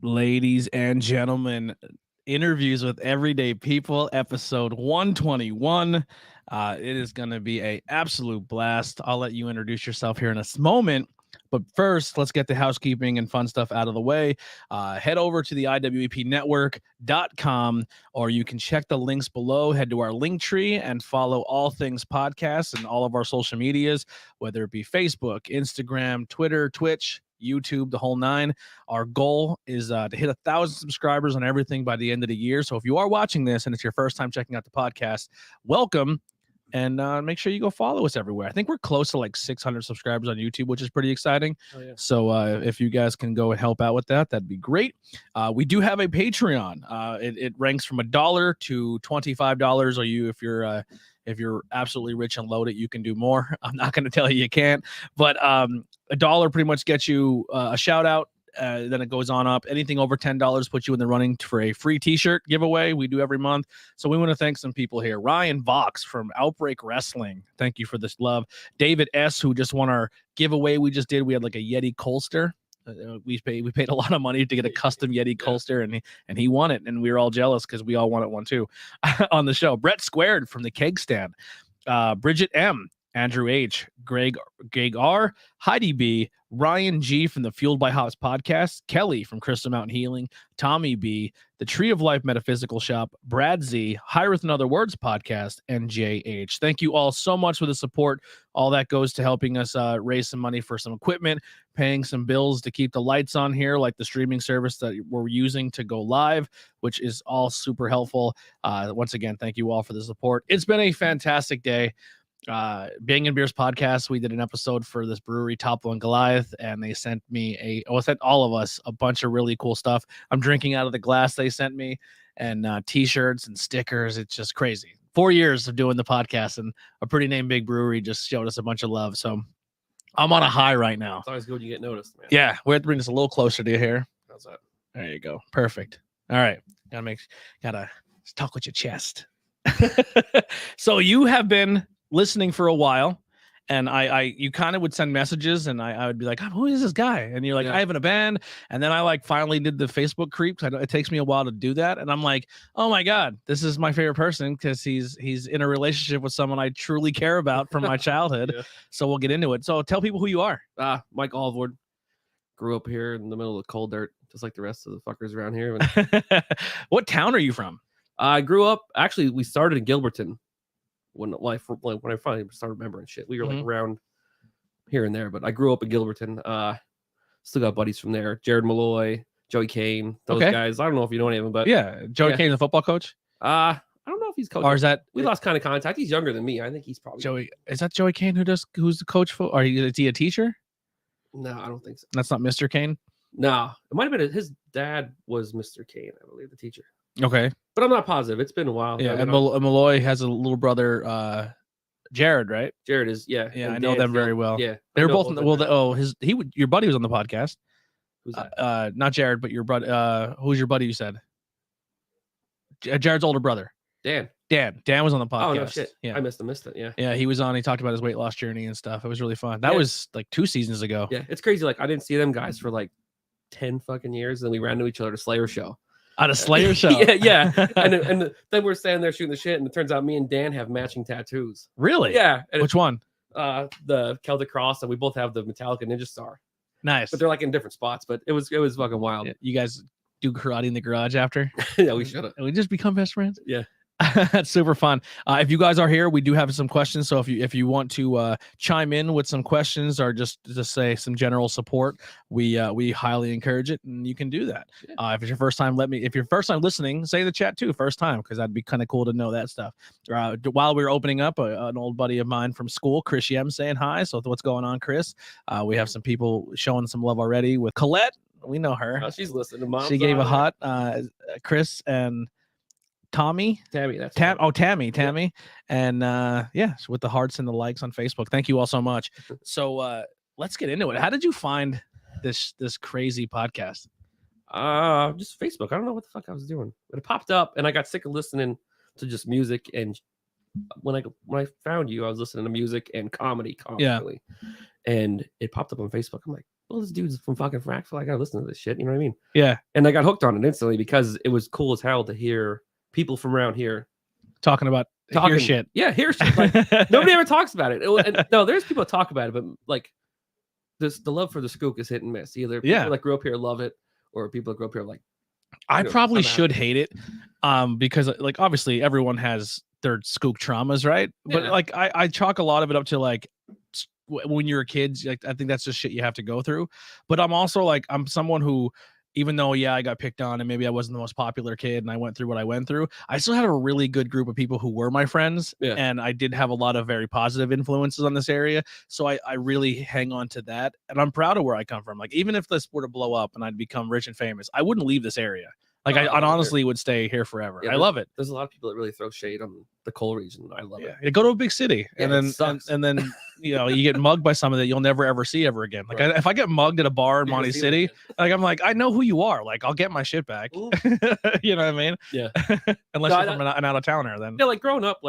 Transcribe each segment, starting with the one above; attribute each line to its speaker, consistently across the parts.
Speaker 1: Ladies and gentlemen, interviews with everyday people, episode 121. It is going to be an absolute blast. I'll let you introduce yourself here in a moment. But first, let's get the housekeeping and fun stuff out of the way. Head over to the IwEPnetwork.com, or you can check the links below. Head to our link tree and follow all things podcasts and all of our social medias, whether it be Facebook, Instagram, Twitter, Twitch, YouTube, the whole nine. Our goal is to hit 1,000 subscribers on everything by the end of the year. So if you are watching this and it's your first time checking out the podcast, welcome. And make sure you go follow us everywhere. I think we're close to like 600 subscribers on YouTube, which is pretty exciting. Oh, yeah. So if you guys can go and help out with that, that'd be great. We do have a Patreon. It ranks from $1 to $25. Or if you're absolutely rich and loaded, you can do more. I'm not going to tell you can't, but $1 pretty much gets you a shout out. Then it goes on up. Anything over $10 puts you in the running for a free t-shirt giveaway we do every month. So we want to thank some people here. Ryan Vox from Outbreak Wrestling. Thank you for this love. David S., who just won our giveaway we just did. We had like a Yeti Colster. We paid a lot of money to get a custom Yeti Colster, and he won it, and we were all jealous because we all wanted one too on the show. Brett Squared from the Keg Stand. Bridget M., Andrew H., Greg R., Heidi B., Ryan G. from the Fueled by Hops podcast, Kelly from Crystal Mountain Healing, Tommy B., the Tree of Life Metaphysical Shop, Brad Z., Hireth and Other Words podcast, and JH. Thank you all so much for the support. All that goes to helping us raise some money for some equipment, paying some bills to keep the lights on here, like the streaming service that we're using to go live, which is all super helpful. Once again, thank you all for the support. It's been a fantastic day. Bang and Beers podcast, we did an episode for this brewery, Topple and Goliath, and they sent all of us a bunch of really cool stuff. I'm drinking out of the glass they sent me, and t-shirts and stickers. It's just crazy. 4 years of doing the podcast, and a pretty name big brewery just showed us a bunch of love. So I'm on a high right now.
Speaker 2: It's always good when you get noticed, man.
Speaker 1: Yeah, we have to bring this a little closer to you here.
Speaker 2: How's that?
Speaker 1: There you go. Perfect. All right. Gotta talk with your chest. So you have been listening for a while, and you kind of would send messages, and I would be like, who is this guy? And you're like, I have in a band. And then I like finally did the Facebook creep. It takes me a while to do that, and I'm like, oh my god, this is my favorite person because he's in a relationship with someone I truly care about from my childhood. Yeah. So we'll get into it. So tell people who you are.
Speaker 2: Mike Allvord. Grew up here in the middle of the cold dirt, just like the rest of the fuckers around here.
Speaker 1: What town are you from?
Speaker 2: I grew up, actually, we started in Gilberton. When I finally started remembering shit, we were like around here and there, but I grew up in Gilberton. Still got buddies from there. Jared Malloy, Joey Kane, those guys. I don't know if you know any of them, but
Speaker 1: Joey Kane, the football coach.
Speaker 2: I don't know if he's coaching.
Speaker 1: Or is that
Speaker 2: we lost kind of contact? He's younger than me. I think he's probably
Speaker 1: Joey. Is that Joey Kane who's the coach for? Or is he a teacher?
Speaker 2: No, I don't think so.
Speaker 1: That's not Mr. Kane.
Speaker 2: No, it might have been his dad was Mr. Kane, I believe, the teacher.
Speaker 1: Okay.
Speaker 2: But I'm not positive. It's been a while.
Speaker 1: Yeah, and Malloy has a little brother, Jared, right?
Speaker 2: Jared is,
Speaker 1: yeah. I know them very well.
Speaker 2: Yeah,
Speaker 1: they were both. Your buddy was on the podcast.
Speaker 2: Who's that?
Speaker 1: Not Jared, but your brother. Who's your buddy? You said Jared's older brother.
Speaker 2: Dan
Speaker 1: was on the podcast.
Speaker 2: Oh no shit!
Speaker 1: Yeah,
Speaker 2: I missed it.
Speaker 1: Yeah, he was on. He talked about his weight loss journey and stuff. It was really fun. That was like 2 seasons ago.
Speaker 2: Yeah, it's crazy. Like I didn't see them guys for like 10 fucking years, and we ran into each other at a Slayer show.
Speaker 1: At a Slayer show.
Speaker 2: yeah. And then we're standing there shooting the shit, and it turns out me and Dan have matching tattoos.
Speaker 1: Really?
Speaker 2: Yeah.
Speaker 1: Which one?
Speaker 2: The Celtic Cross, and we both have the Metallica Ninja Star.
Speaker 1: Nice.
Speaker 2: But they're like in different spots. But it was fucking wild.
Speaker 1: Yeah. You guys do karate in the garage after?
Speaker 2: Yeah, we should have.
Speaker 1: We just become best friends.
Speaker 2: Yeah.
Speaker 1: That's super fun. If you guys are here, we do have some questions. So if you want to chime in with some questions or just say some general support, we highly encourage it, and you can do that. Yeah. If it's your first time, if you're first time listening, say the chat too, first time, because that'd be kind of cool to know that stuff. While we were opening up, an old buddy of mine from school, Chris Yem, saying hi. So what's going on, Chris? We have some people showing some love already with Colette. We know her.
Speaker 2: Oh, she's listening to Mom.
Speaker 1: She gave a hot Chris and Tammy,
Speaker 2: that's
Speaker 1: Tammy, and with the hearts and the likes on Facebook. Thank you all so much. So let's get into it. How did you find this crazy podcast?
Speaker 2: Just Facebook. I don't know what the fuck I was doing, but it popped up, and I got sick of listening to just music. And when I found you, I was listening to music and comedy constantly, and it popped up on Facebook. I'm like, well, this dude's from fucking Frackville. I gotta listen to this shit. You know what I mean?
Speaker 1: Yeah.
Speaker 2: And I got hooked on it instantly because it was cool as hell to hear people from around here
Speaker 1: Talking about hear shit.
Speaker 2: Yeah, hear shit. Like nobody ever talks about it. No, there's people that talk about it, but like the love for the skook is hit and miss. Either people that grew up here love it, or people that grew up here like.
Speaker 1: I probably should hate it, because like obviously everyone has their skook traumas, right? But like I chalk a lot of it up to like when you're a kid, like I think that's just shit you have to go through. But I'm also like I'm someone who, even though I got picked on and maybe I wasn't the most popular kid and I went through what I went through, I still had a really good group of people who were my friends, and I did have a lot of very positive influences on this area. So I really hang on to that, and I'm proud of where I come from. Like even if this were to blow up and I'd become rich and famous, I wouldn't leave this area. Like I honestly would stay here forever. I love it.
Speaker 2: There's a lot of people that really throw shade on the coal region. I love it.
Speaker 1: Yeah, go to a big city, and then you get mugged by someone that you'll never ever see ever again. Like if I get mugged at a bar in Monty City, like I'm like I know who you are. Like I'll get my shit back. You know what I mean?
Speaker 2: Yeah.
Speaker 1: Unless you're from an out of towner, then
Speaker 2: like growing up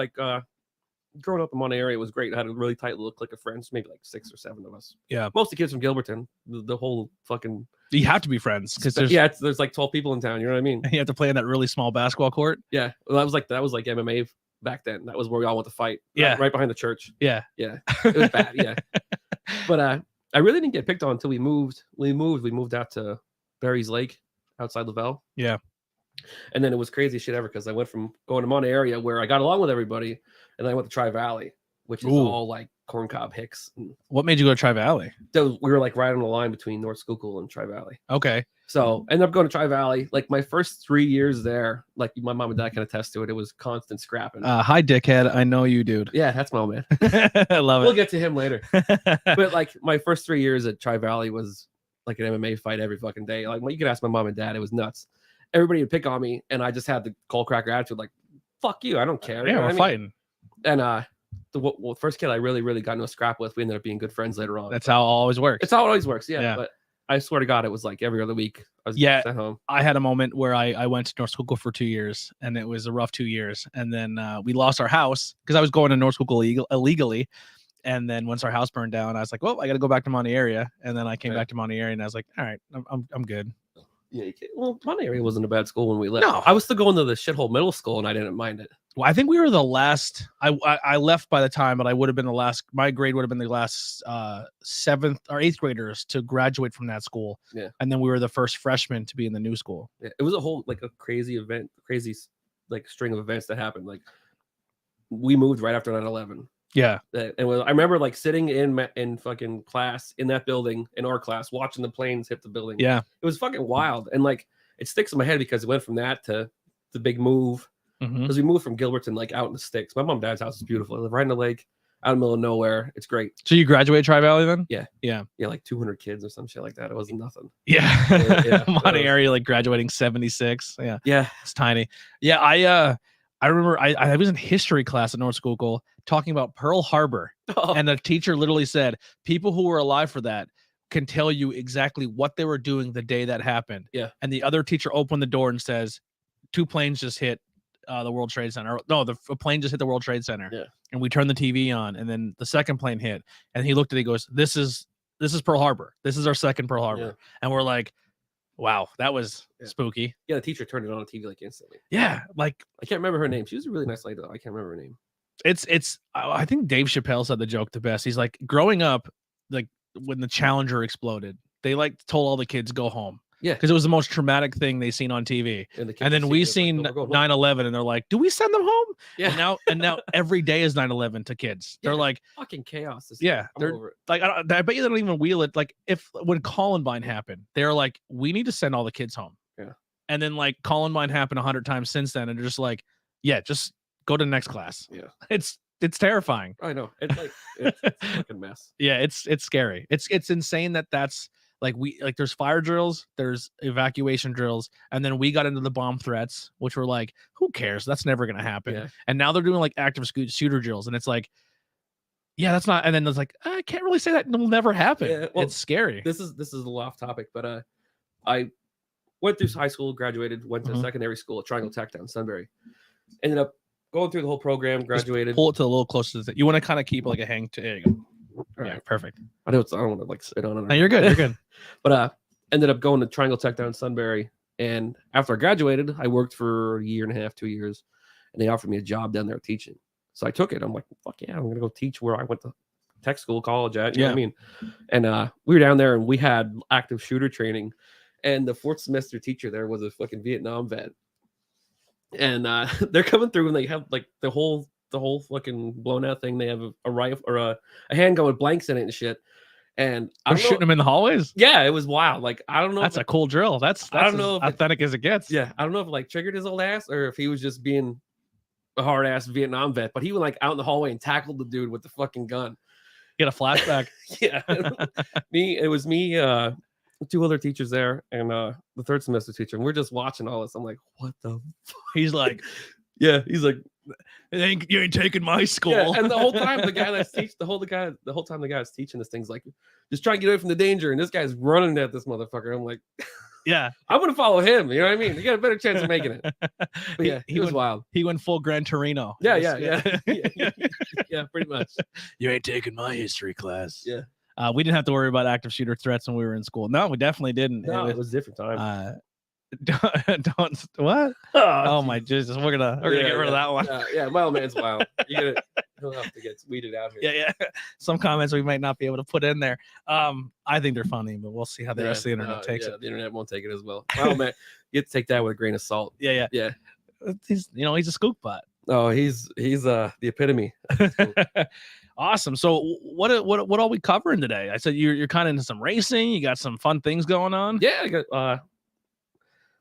Speaker 2: in Monty area was great. I had a really tight little clique of friends, maybe like 6 or 7 of us.
Speaker 1: Yeah,
Speaker 2: most of the kids from Gilberton. The whole fucking.
Speaker 1: You have to be friends because
Speaker 2: there's like 12 people in town. You know what I mean?
Speaker 1: You have to play in that really small basketball court.
Speaker 2: Yeah, well, that was like MMA back then. That was where we all went to fight.
Speaker 1: Yeah,
Speaker 2: right behind the church.
Speaker 1: Yeah,
Speaker 2: it was bad. Yeah, but I really didn't get picked on until we moved. We moved out to Berries Lake outside Lavelle.
Speaker 1: Yeah,
Speaker 2: and then it was crazy shit ever because I went from going to Monty area where I got along with everybody, and then I went to Tri Valley, which is all like corncob hicks.
Speaker 1: What made you go to Tri Valley?
Speaker 2: So we were like right on the line between North Schuylkill and Tri Valley.
Speaker 1: Okay.
Speaker 2: So ended up going to Tri Valley. Like my first 3 years there, like my mom and dad can attest to it. It was constant scrapping.
Speaker 1: Hi, dickhead. I know you, dude.
Speaker 2: Yeah, that's my old man.
Speaker 1: I love it.
Speaker 2: We'll get to him later. But like my first 3 years at Tri Valley was like an MMA fight every fucking day. Like you could ask my mom and dad. It was nuts. Everybody would pick on me, and I just had the cold cracker attitude. Like, fuck you. I don't care.
Speaker 1: Yeah, we're fighting.
Speaker 2: And the first kid I really got into a scrap with, we ended up being good friends later on.
Speaker 1: That's how it always works.
Speaker 2: It's how it always works. Yeah. But I swear to God, it was like every other week. I was at home.
Speaker 1: I had a moment where I went to North Schuylkill for 2 years, and it was a rough 2 years. And then we lost our house because I was going to North Schuylkill illegally. And then once our house burned down, I was like, well, I got to go back to Monty area. And then I came back to Monty area, and I was like, all right, I'm good.
Speaker 2: Yeah, well, Monty area wasn't a bad school when we left.
Speaker 1: No,
Speaker 2: I was still going to the shithole middle school, and I didn't mind it.
Speaker 1: Well, I think we were the last. I left by the time, but I would have been the last. My grade would have been the last 7th or 8th graders to graduate from that school.
Speaker 2: Yeah,
Speaker 1: and then we were the first freshmen to be in the new school.
Speaker 2: Yeah, it was a whole like a crazy event, crazy like string of events that happened. Like we moved right after 9/11.
Speaker 1: Yeah,
Speaker 2: and I remember like sitting in fucking class in that building in our class watching the planes hit the building.
Speaker 1: Yeah,
Speaker 2: it was fucking wild, and like it sticks in my head because it went from that to the big move. Because we moved from Gilberton like out in the sticks. My mom and dad's house is beautiful. I live right in the lake, out in the middle of nowhere. It's great.
Speaker 1: So you graduated Tri Valley then?
Speaker 2: Yeah, like 200 kids or some shit like that. It wasn't nothing.
Speaker 1: Yeah. Monty area like graduating 76. Yeah, it's tiny. Yeah, I remember I was in history class at North Schuylkill talking about Pearl Harbor, and the teacher literally said people who were alive for that can tell you exactly what they were doing the day that happened.
Speaker 2: Yeah,
Speaker 1: and the other teacher opened the door and says, 2 planes just hit the World Trade Center. No, a plane just hit the World Trade Center.
Speaker 2: Yeah,
Speaker 1: and we turned the TV on, and then the second plane hit, and he looked at it, he goes, "This is Pearl Harbor. This is our second Pearl Harbor." Yeah. And we're like, wow, that was spooky.
Speaker 2: Yeah, the teacher turned it on TV like instantly.
Speaker 1: Yeah, like
Speaker 2: I can't remember her name. She was a really nice lady though. I can't remember her name.
Speaker 1: It's I think Dave Chappelle said the joke the best. He's like, growing up, like when the Challenger exploded, they like told all the kids go home.
Speaker 2: Yeah,
Speaker 1: because it was the most traumatic thing they seen on TV. And then we seen 9/11, and they're like, "Do we send them home?"
Speaker 2: Yeah.
Speaker 1: And now every day is 9/11 to kids. They're like,
Speaker 2: "Fucking chaos."
Speaker 1: They're like, I bet you they don't even wheel it. Like when Columbine happened, they're like, "We need to send all the kids home."
Speaker 2: Yeah.
Speaker 1: And then like Columbine happened 100 times since then, and they're just like, "Yeah, just go to the next class."
Speaker 2: Yeah.
Speaker 1: It's terrifying.
Speaker 2: I know. It's like it's a fucking mess.
Speaker 1: Yeah, it's scary. It's insane that's. Like there's fire drills, there's evacuation drills, and then we got into the bomb threats, which were like, who cares? That's never gonna happen.
Speaker 2: Yeah.
Speaker 1: And now they're doing like active shooter drills, and it's like, yeah, that's not. And then there's like, I can't really say that it'll never happen. Yeah, well, it's scary.
Speaker 2: This is a little off topic, but I went through high school, graduated, went to secondary school at Triangle Tech down in Sunbury, ended up going through the whole program, graduated.
Speaker 1: Just pull it to a little closer to the. You want to kind of keep like a hang to. There you go.
Speaker 2: All
Speaker 1: Yeah,
Speaker 2: right.
Speaker 1: perfect.
Speaker 2: I don't want to like sit on it.
Speaker 1: No, you're good. You're good.
Speaker 2: But ended up going to Triangle Tech down in Sunbury. And after I graduated, I worked for a year and a half, 2 years, and they offered me a job down there teaching. So I took it. I'm like, fuck yeah, I'm gonna go teach where I went to tech school, college at. You know what I mean? And we were down there and we had active shooter training. And the 4th semester teacher there was a fucking Vietnam vet. And they're coming through and they have like the whole fucking blown out thing. They have a rifle or a handgun with blanks in it and shit. And
Speaker 1: I'm shooting them in the hallways.
Speaker 2: Yeah, it was wild. Like I don't know.
Speaker 1: That's a cool drill. That's
Speaker 2: I don't know if
Speaker 1: authentic as it gets.
Speaker 2: Yeah, I don't know if it like triggered his old ass or if he was just being a hard ass Vietnam vet. But he went like out in the hallway and tackled the dude with the fucking gun.
Speaker 1: Get a flashback.
Speaker 2: Yeah, it was me, 2 other teachers there, and the 3rd semester teacher, and we're just watching all this. I'm like, what the?
Speaker 1: He's like,
Speaker 2: yeah, he's like,
Speaker 1: you ain't taking my school.
Speaker 2: Yeah, and the whole time the guy that's teaching the whole time the guy that's teaching this thing's like, just trying to get away from the danger, and this guy's running at this motherfucker. I'm like,
Speaker 1: yeah,
Speaker 2: I'm gonna follow him. You know what I mean? You got a better chance of making it. But yeah, he was wild.
Speaker 1: He went full Gran Torino.
Speaker 2: Yeah, pretty much.
Speaker 1: You ain't taking my history class.
Speaker 2: Yeah.
Speaker 1: We didn't have to worry about active shooter threats when we were in school. No, we definitely didn't.
Speaker 2: No, it was a different time.
Speaker 1: Don't what? Oh my Jesus, we're gonna get rid of that one.
Speaker 2: Yeah, my old man's wild. He'll have to get weeded out here.
Speaker 1: Yeah. Some comments we might not be able to put in there. I think they're funny, but we'll see how the rest of the internet takes it.
Speaker 2: The internet won't take it as well. My old man, you have to take that with a grain of salt.
Speaker 1: Yeah. He's a skook bot.
Speaker 2: Oh, he's the epitome.
Speaker 1: Awesome. So what are we covering today? I said you're kind of into some racing. You got some fun things going on.
Speaker 2: Yeah, I got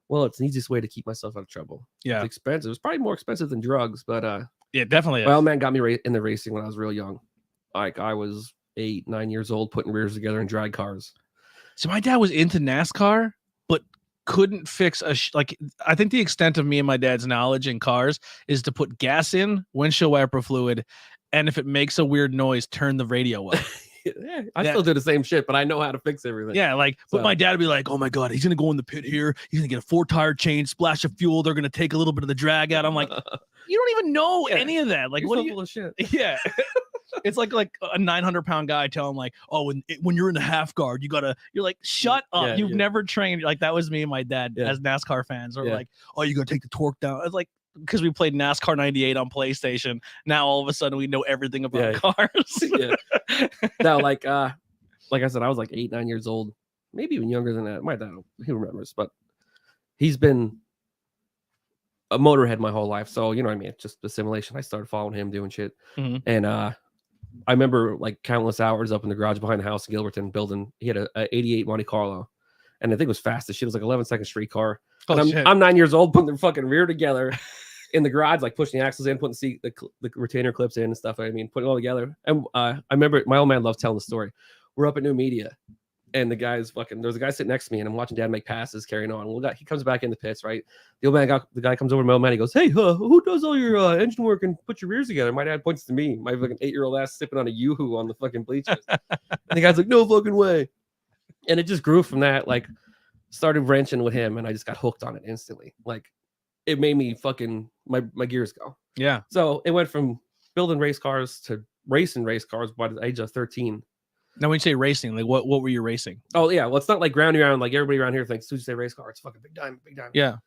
Speaker 2: well, it's the easiest way to keep myself out of trouble.
Speaker 1: Yeah.
Speaker 2: It's expensive. It's probably more expensive than drugs, but
Speaker 1: yeah, definitely.
Speaker 2: My old man got me in the racing when I was real young. Like I was 8, 9 years old, putting rears together in drag cars.
Speaker 1: So my dad was into NASCAR, but couldn't fix like I think the extent of me and my dad's knowledge in cars is to put gas in, windshield wiper fluid, and if it makes a weird noise, turn the radio up.
Speaker 2: Yeah, I still do the same shit, but I know how to fix everything.
Speaker 1: Yeah, like, but my dad would be like, "Oh my god, he's gonna go in the pit here. He's gonna get a 4-tire change, splash of fuel. They're gonna take a little bit of the drag out." I'm like, you don't even know any of that. Like,
Speaker 2: you're
Speaker 1: what
Speaker 2: so
Speaker 1: are you?
Speaker 2: full of shit.
Speaker 1: Yeah, it's like a 900-pound guy telling like, "Oh, when you're in the half guard, you're like, shut up.
Speaker 2: Yeah,
Speaker 1: You've never trained." Like that was me and my dad as NASCAR fans. Or like, "Oh, you gotta take the torque down." I was like, because we played NASCAR 98 on PlayStation. Now all of a sudden we know everything about cars.
Speaker 2: No, like I said, I was like 8, 9 years old, maybe even younger than that. My dad, he remembers, but he's been a motorhead my whole life. So, you know what I mean? It's just the simulation. I started following him doing shit.
Speaker 1: Mm-hmm.
Speaker 2: And I remember like countless hours up in the garage behind the house in Gilberton building. He had a 88 Monte Carlo. And I think it was fast as shit. It was like 11-second street car. I'm 9 years old, putting the fucking rear together in the garage, like pushing the axles in, putting the retainer clips in and stuff. I mean, putting it all together. And I remember my old man loved telling the story. We're up at New Media, and there's a guy sitting next to me, and I'm watching Dad make passes, carrying on. He comes back in the pits, right? The guy comes over to my old man. He goes, "Hey, who does all your engine work and put your rears together?" My dad points to me, my fucking 8-year-old ass sipping on a Yoo-hoo on the fucking bleachers. And the guy's like, "No fucking way!" And it just grew from that. Like, started wrenching with him, and I just got hooked on it instantly. Like, it made me fucking my gears go.
Speaker 1: Yeah.
Speaker 2: So it went from building race cars to racing race cars by the age of 13.
Speaker 1: Now, when you say racing, like what were you racing?
Speaker 2: Oh yeah, well it's not like ground around like everybody around here thinks. As soon as you say race car, it's fucking big time.
Speaker 1: Yeah.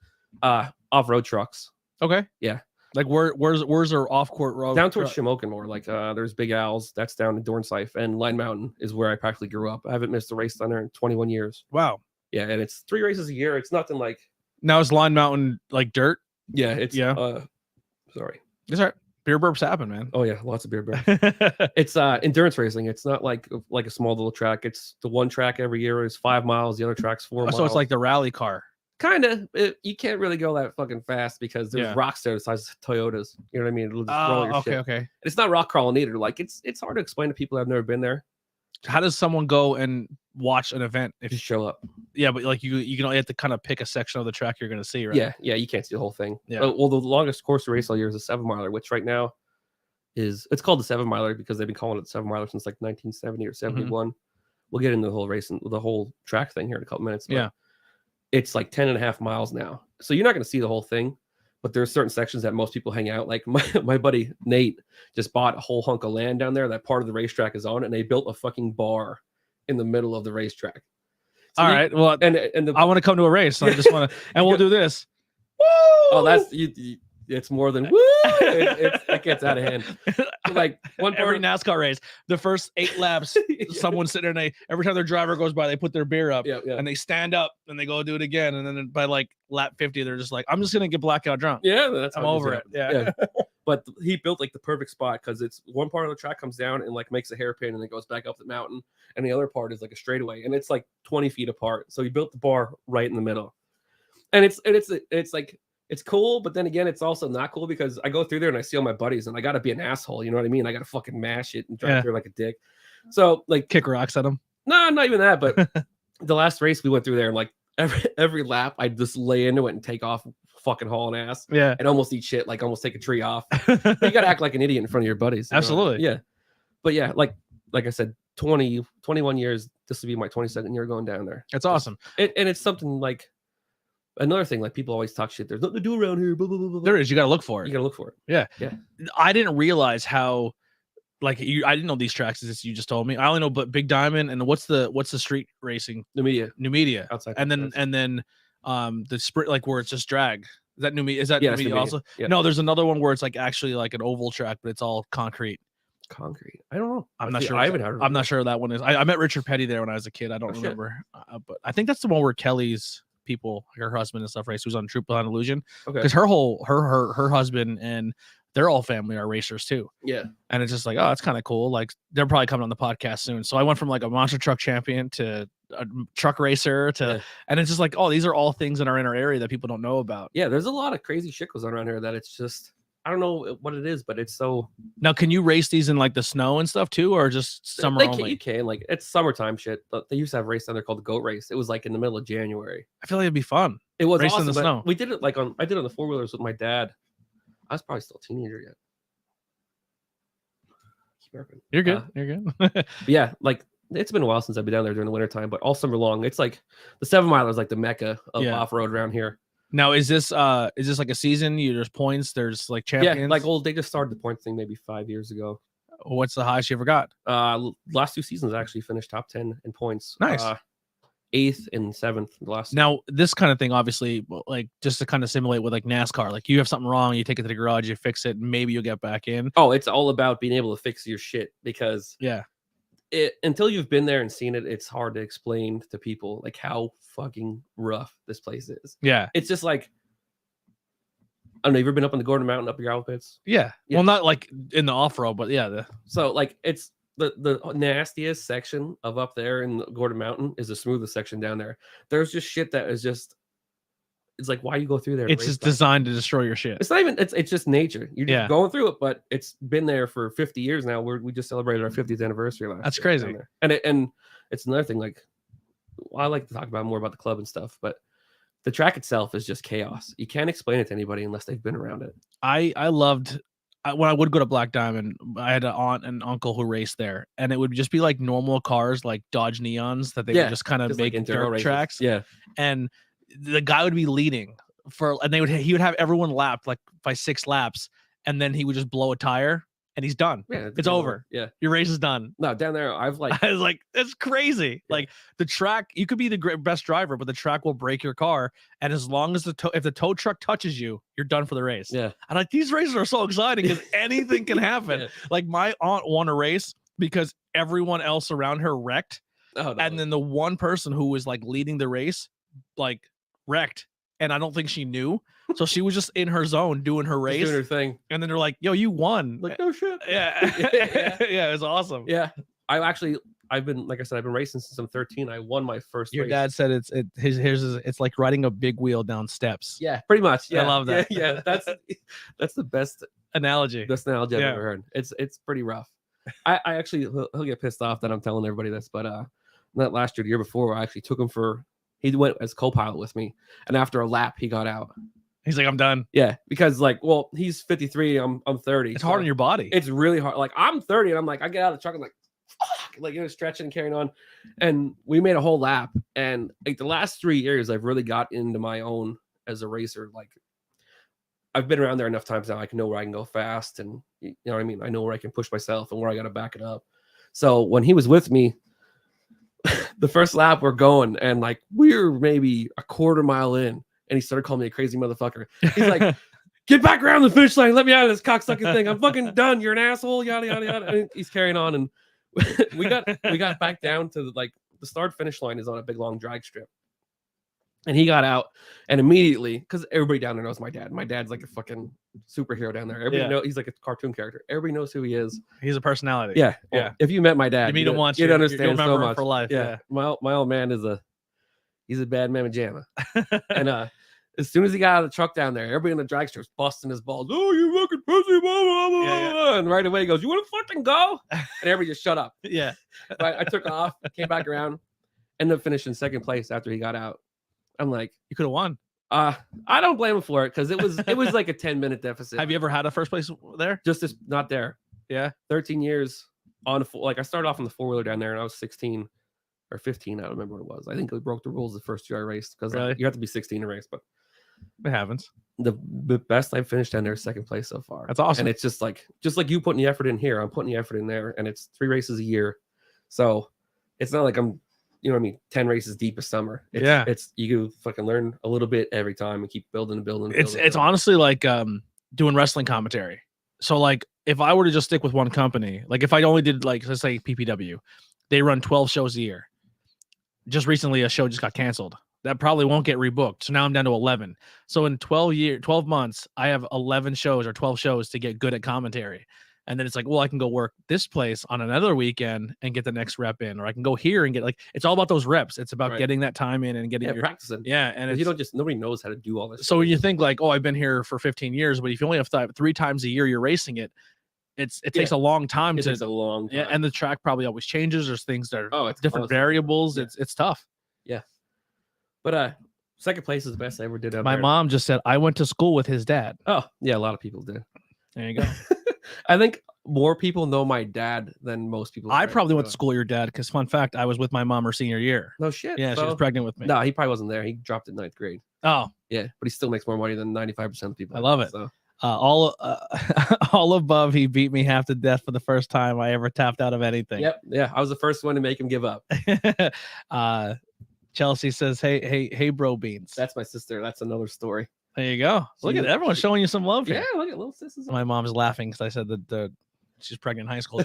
Speaker 2: Off-road trucks.
Speaker 1: Okay.
Speaker 2: Yeah.
Speaker 1: Like where's our off-court road?
Speaker 2: Down towards Shamokin more. Like there's Big Al's. That's down in Dornsife, and Line Mountain is where I practically grew up. I haven't missed a race down there in 21 years.
Speaker 1: Wow.
Speaker 2: Yeah, and it's 3 races a year. It's nothing like.
Speaker 1: Now is Line Mountain like dirt?
Speaker 2: Yeah, it's sorry.
Speaker 1: It's all right. Beer burps happen, man.
Speaker 2: Oh yeah, lots of beer burps. It's endurance racing. It's not like a small little track. It's the one track every year is 5 miles. The other track's 4 miles.
Speaker 1: So it's like the rally car.
Speaker 2: Kind of. You can't really go that fucking fast because there's rocks there the size of Toyotas. You know what I mean? It'll just roll your shit.
Speaker 1: Okay.
Speaker 2: It's not rock crawling either. Like it's hard to explain to people who have never been there.
Speaker 1: How does someone go and watch an event
Speaker 2: if you show up?
Speaker 1: Yeah, but like you can only have to kind of pick a section of the track you're going to see, right?
Speaker 2: Yeah, you can't see the whole thing.
Speaker 1: Yeah.
Speaker 2: Well, the longest course to race all year is a 7-miler, which right now it's called the 7-miler because they've been calling it 7-miler since like 1970 or 71. Mm-hmm. We'll get into the whole racing, the whole track thing here in a couple minutes.
Speaker 1: Yeah,
Speaker 2: it's like 10.5 miles now, so you're not going to see the whole thing, but there's certain sections that most people hang out. Like my buddy Nate just bought a whole hunk of land down there that part of the racetrack is on, and they built a fucking bar in the middle of the racetrack. So
Speaker 1: all right. Well,
Speaker 2: and
Speaker 1: I want to come to a race. So I just want to, and we'll do this.
Speaker 2: Woo! Oh, that's you. It's more than woo. It gets out of hand. Like
Speaker 1: every NASCAR race, the first 8 laps, someone's sitting there and every time their driver goes by, they put their beer up and they stand up and they go do it again. And then by like lap 50, they're just like, I'm just going to get blackout drunk.
Speaker 2: Yeah, that's
Speaker 1: I'm over it. Yeah.
Speaker 2: But he built like the perfect spot because it's one part of the track comes down and like makes a hairpin and then goes back up the mountain. And the other part is like a straightaway and it's like 20 feet apart. So he built the bar right in the middle. And it's like, it's cool, but then again, it's also not cool because I go through there and I see all my buddies and I got to be an asshole. You know what I mean? I got to fucking mash it and drive through like a dick. So like
Speaker 1: kick rocks at them.
Speaker 2: No, not even that. But the last race we went through there and like every lap, I just lay into it and take off fucking hauling ass.
Speaker 1: Yeah.
Speaker 2: And almost eat shit, like almost take a tree off. You got to act like an idiot in front of your buddies.
Speaker 1: Absolutely.
Speaker 2: Yeah. But yeah, like I said, 21 years, this will be my 22nd year going down there.
Speaker 1: That's awesome.
Speaker 2: And it's something like, another thing, like people always talk shit. There's nothing to do around here. Blah, blah, blah, blah.
Speaker 1: There is. You got to look for it.
Speaker 2: You got to look for it.
Speaker 1: Yeah.
Speaker 2: Yeah.
Speaker 1: I didn't realize how, like, I didn't know these tracks as you just told me. I only know but Big Diamond and what's the street racing?
Speaker 2: New Media.
Speaker 1: Outside. And then the sprint, like where it's just drag. Is that New Media? Is that
Speaker 2: New
Speaker 1: Media also?
Speaker 2: Yeah.
Speaker 1: No, there's another one where it's like actually like an oval track, but it's all concrete.
Speaker 2: I don't know.
Speaker 1: I'm not sure.
Speaker 2: I haven't heard of it.
Speaker 1: I'm not sure that one is. I met Richard Petty there when I was a kid. I don't remember, but I think that's the one where Kelly's people, her husband and stuff, race. Who's on Truth Behind Illusion?
Speaker 2: Okay.
Speaker 1: Because her husband and their whole family are racers too.
Speaker 2: Yeah.
Speaker 1: And it's just like, oh, that's kind of cool. Like they're probably coming on the podcast soon. So I went from like a monster truck champion to a truck racer to, and it's just like, oh, these are all things that are in our area that people don't know about.
Speaker 2: Yeah. There's a lot of crazy shit goes on around here that it's just, I don't know what it is, but it's so.
Speaker 1: Now, can you race these in like the snow and stuff too, or just summer only?
Speaker 2: You can, like, it's summertime shit. But they used to have a race down there called the Goat Race. It was like in the middle of January.
Speaker 1: I feel like it'd be fun.
Speaker 2: It was
Speaker 1: racing
Speaker 2: awesome,
Speaker 1: in the snow.
Speaker 2: We did it like I did it on the 4-wheelers with my dad. I was probably still a teenager yet. Keep burping.
Speaker 1: You're good. You're good.
Speaker 2: Yeah, like it's been a while since I've been down there during the wintertime, but all summer long, it's like the 7 miler is like the mecca of off-road around here.
Speaker 1: Now, is this like a season? There's points. There's like champions.
Speaker 2: Yeah, like they just started the points thing maybe 5 years ago.
Speaker 1: What's the highest you ever got?
Speaker 2: Last 2 seasons I actually finished top 10 in points.
Speaker 1: Nice.
Speaker 2: 8th and 7th last.
Speaker 1: Now, this kind of thing, obviously, like just to kind of simulate with like NASCAR, like you have something wrong, you take it to the garage, you fix it, and maybe you'll get back in.
Speaker 2: Oh, it's all about being able to fix your shit because until you've been there and seen it, it's hard to explain to people like how fucking rough this place is.
Speaker 1: Yeah.
Speaker 2: It's just like, I don't know, you ever been up on the Gordon Mountain, up your gravel pits?
Speaker 1: Yeah. Well, not like in the off-road, but yeah.
Speaker 2: So like it's the nastiest section of up there in the Gordon Mountain is the smoothest section down there. There's just shit that is just, it's like, why you go through there?
Speaker 1: It's just designed to destroy your shit.
Speaker 2: It's not even, it's just nature. You're just going through it, but it's been there for 50 years now. We just celebrated our 50th anniversary last year.
Speaker 1: That's crazy.
Speaker 2: And it's another thing, like, I like to talk about more about the club and stuff, but the track itself is just chaos. You can't explain it to anybody unless they've been around it.
Speaker 1: I loved when I would go to Black Diamond, I had an aunt and uncle who raced there, and it would just be like normal cars, like Dodge Neons that they would just kind of make
Speaker 2: like
Speaker 1: dirt tracks.
Speaker 2: Yeah.
Speaker 1: And the guy would be leading he would have everyone lapped like by 6 laps, and then he would just blow a tire and he's done.
Speaker 2: Yeah,
Speaker 1: it's over.
Speaker 2: Yeah.
Speaker 1: Your race is done.
Speaker 2: No, down there, I was like,
Speaker 1: it's crazy. Yeah. Like the track, you could be the best driver, but the track will break your car. And as long as if the tow truck touches you, you're done for the race.
Speaker 2: Yeah.
Speaker 1: And like these races are so exciting because anything can happen. Yeah. Like my aunt won a race because everyone else around her wrecked. Oh, no. And then the one person who was like leading the race, like wrecked. And I don't think she knew. So she was just in her zone doing her race.
Speaker 2: Doing her thing.
Speaker 1: And then they're like, yo, you won.
Speaker 2: Like, no shit.
Speaker 1: Yeah. Yeah, it was awesome.
Speaker 2: Yeah. I've been, like I said, I've been racing since I'm 13. I won my first
Speaker 1: Your
Speaker 2: race.
Speaker 1: dad said it's like riding a big wheel down steps.
Speaker 2: Yeah, pretty much. Yeah.
Speaker 1: I love that.
Speaker 2: Yeah. That's the best
Speaker 1: analogy.
Speaker 2: Best analogy I've ever heard. It's pretty rough. I actually, he'll get pissed off that I'm telling everybody this, but not last year, the year before, I actually took him he went as co-pilot with me, and after a lap, he got out.
Speaker 1: He's like, I'm done.
Speaker 2: Yeah, because like, well, he's 53, I'm 30.
Speaker 1: It's hard on your body.
Speaker 2: It's really hard. Like I'm 30, and I'm like, I get out of the truck, I'm like, fuck, like stretching and carrying on, and we made a whole lap. And like the last 3 years, I've really got into my own as a racer. Like I've been around there enough times now. I can know where I can go fast, and you know what I mean. I know where I can push myself and where I got to back it up. So when he was with me, the first lap we're going, and like we're maybe a quarter mile in, and he started calling me a crazy motherfucker. He's like, "Get back around the finish line. Let me out of this cocksucking thing. I'm fucking done. You're an asshole." Yada yada yada. And he's carrying on, and we got back down to the start finish line is on a big long drag strip. And he got out, and immediately, because everybody down there knows my dad. My dad's like a fucking superhero down there. Everybody know he's like a cartoon character. Everybody knows who he is.
Speaker 1: He's a personality.
Speaker 2: Yeah, yeah. If you met my dad,
Speaker 1: you meet him once,
Speaker 2: you'd understand so much
Speaker 1: for life. Yeah.
Speaker 2: My old man he's a bad mamma jamma. And as soon as he got out of the truck down there, everybody in the drag strip's busting his balls. "Oh, you fucking pussy!" Blah, blah, blah. Yeah. And right away he goes, "You want to fucking go?" And everybody just shut up.
Speaker 1: Yeah.
Speaker 2: I took off, came back around, ended up finishing second place after he got out. I'm like,
Speaker 1: you could have won.
Speaker 2: I don't blame him for it because it was like a 10-minute deficit.
Speaker 1: Have you ever had a first place there?
Speaker 2: Just not there.
Speaker 1: Yeah,
Speaker 2: 13 years on I started off on the 4-wheeler down there, and I was 16 or 15. I don't remember what it was. I think we broke the rules the first year I raced because
Speaker 1: really?
Speaker 2: You have to be 16 to race, but
Speaker 1: it happens.
Speaker 2: The best I've finished down there is second place so far.
Speaker 1: That's awesome.
Speaker 2: And it's just like you putting the effort in here, I'm putting the effort in there, and it's 3 races a year, so it's not like I'm. You know what I mean? 10 races deep a summer. It's you fucking learn a little bit every time and keep building and building.
Speaker 1: It's honestly like doing wrestling commentary. So like if I were to just stick with one company, like if I only did like let's say PPW, they run 12 shows a year. Just recently a show just got canceled. That probably won't get rebooked. So now I'm down to 11. So in 12 months, I have 11 shows or 12 shows to get good at commentary. And then it's like, well, I can go work this place on another weekend and get the next rep in, or I can go here and get it's all about those reps. It's about getting that time in and getting your
Speaker 2: practicing.
Speaker 1: Yeah. And
Speaker 2: you don't nobody knows how to do all this.
Speaker 1: So when you think like, oh, I've been here for 15 years, but if you only have 3 times a year you're racing it, it takes a long time.
Speaker 2: It takes a long time.
Speaker 1: Yeah. And the track probably always changes. There's things that are
Speaker 2: it's
Speaker 1: different variables. Yeah. It's tough.
Speaker 2: Yeah. But second place is the best I ever did.
Speaker 1: My mom just said I went to school with his dad.
Speaker 2: Oh, yeah, a lot of people did.
Speaker 1: There you go.
Speaker 2: I think more people know my dad than most people.
Speaker 1: I probably went to school with your dad because, fun fact, I was with my mom her senior year.
Speaker 2: No shit.
Speaker 1: Yeah, she was pregnant with me.
Speaker 2: No, he probably wasn't there. He dropped in 9th grade.
Speaker 1: Oh.
Speaker 2: Yeah, but he still makes more money than 95% of people.
Speaker 1: I love it. So. All above, he beat me half to death for the first time I ever tapped out of anything.
Speaker 2: Yep. Yeah, I was the first one to make him give up.
Speaker 1: Chelsea says, hey, bro beans.
Speaker 2: That's my sister. That's another story.
Speaker 1: There you go. Look at everyone showing you some love here.
Speaker 2: Yeah, look at little sisters.
Speaker 1: My mom's laughing because I said that she's pregnant in high school.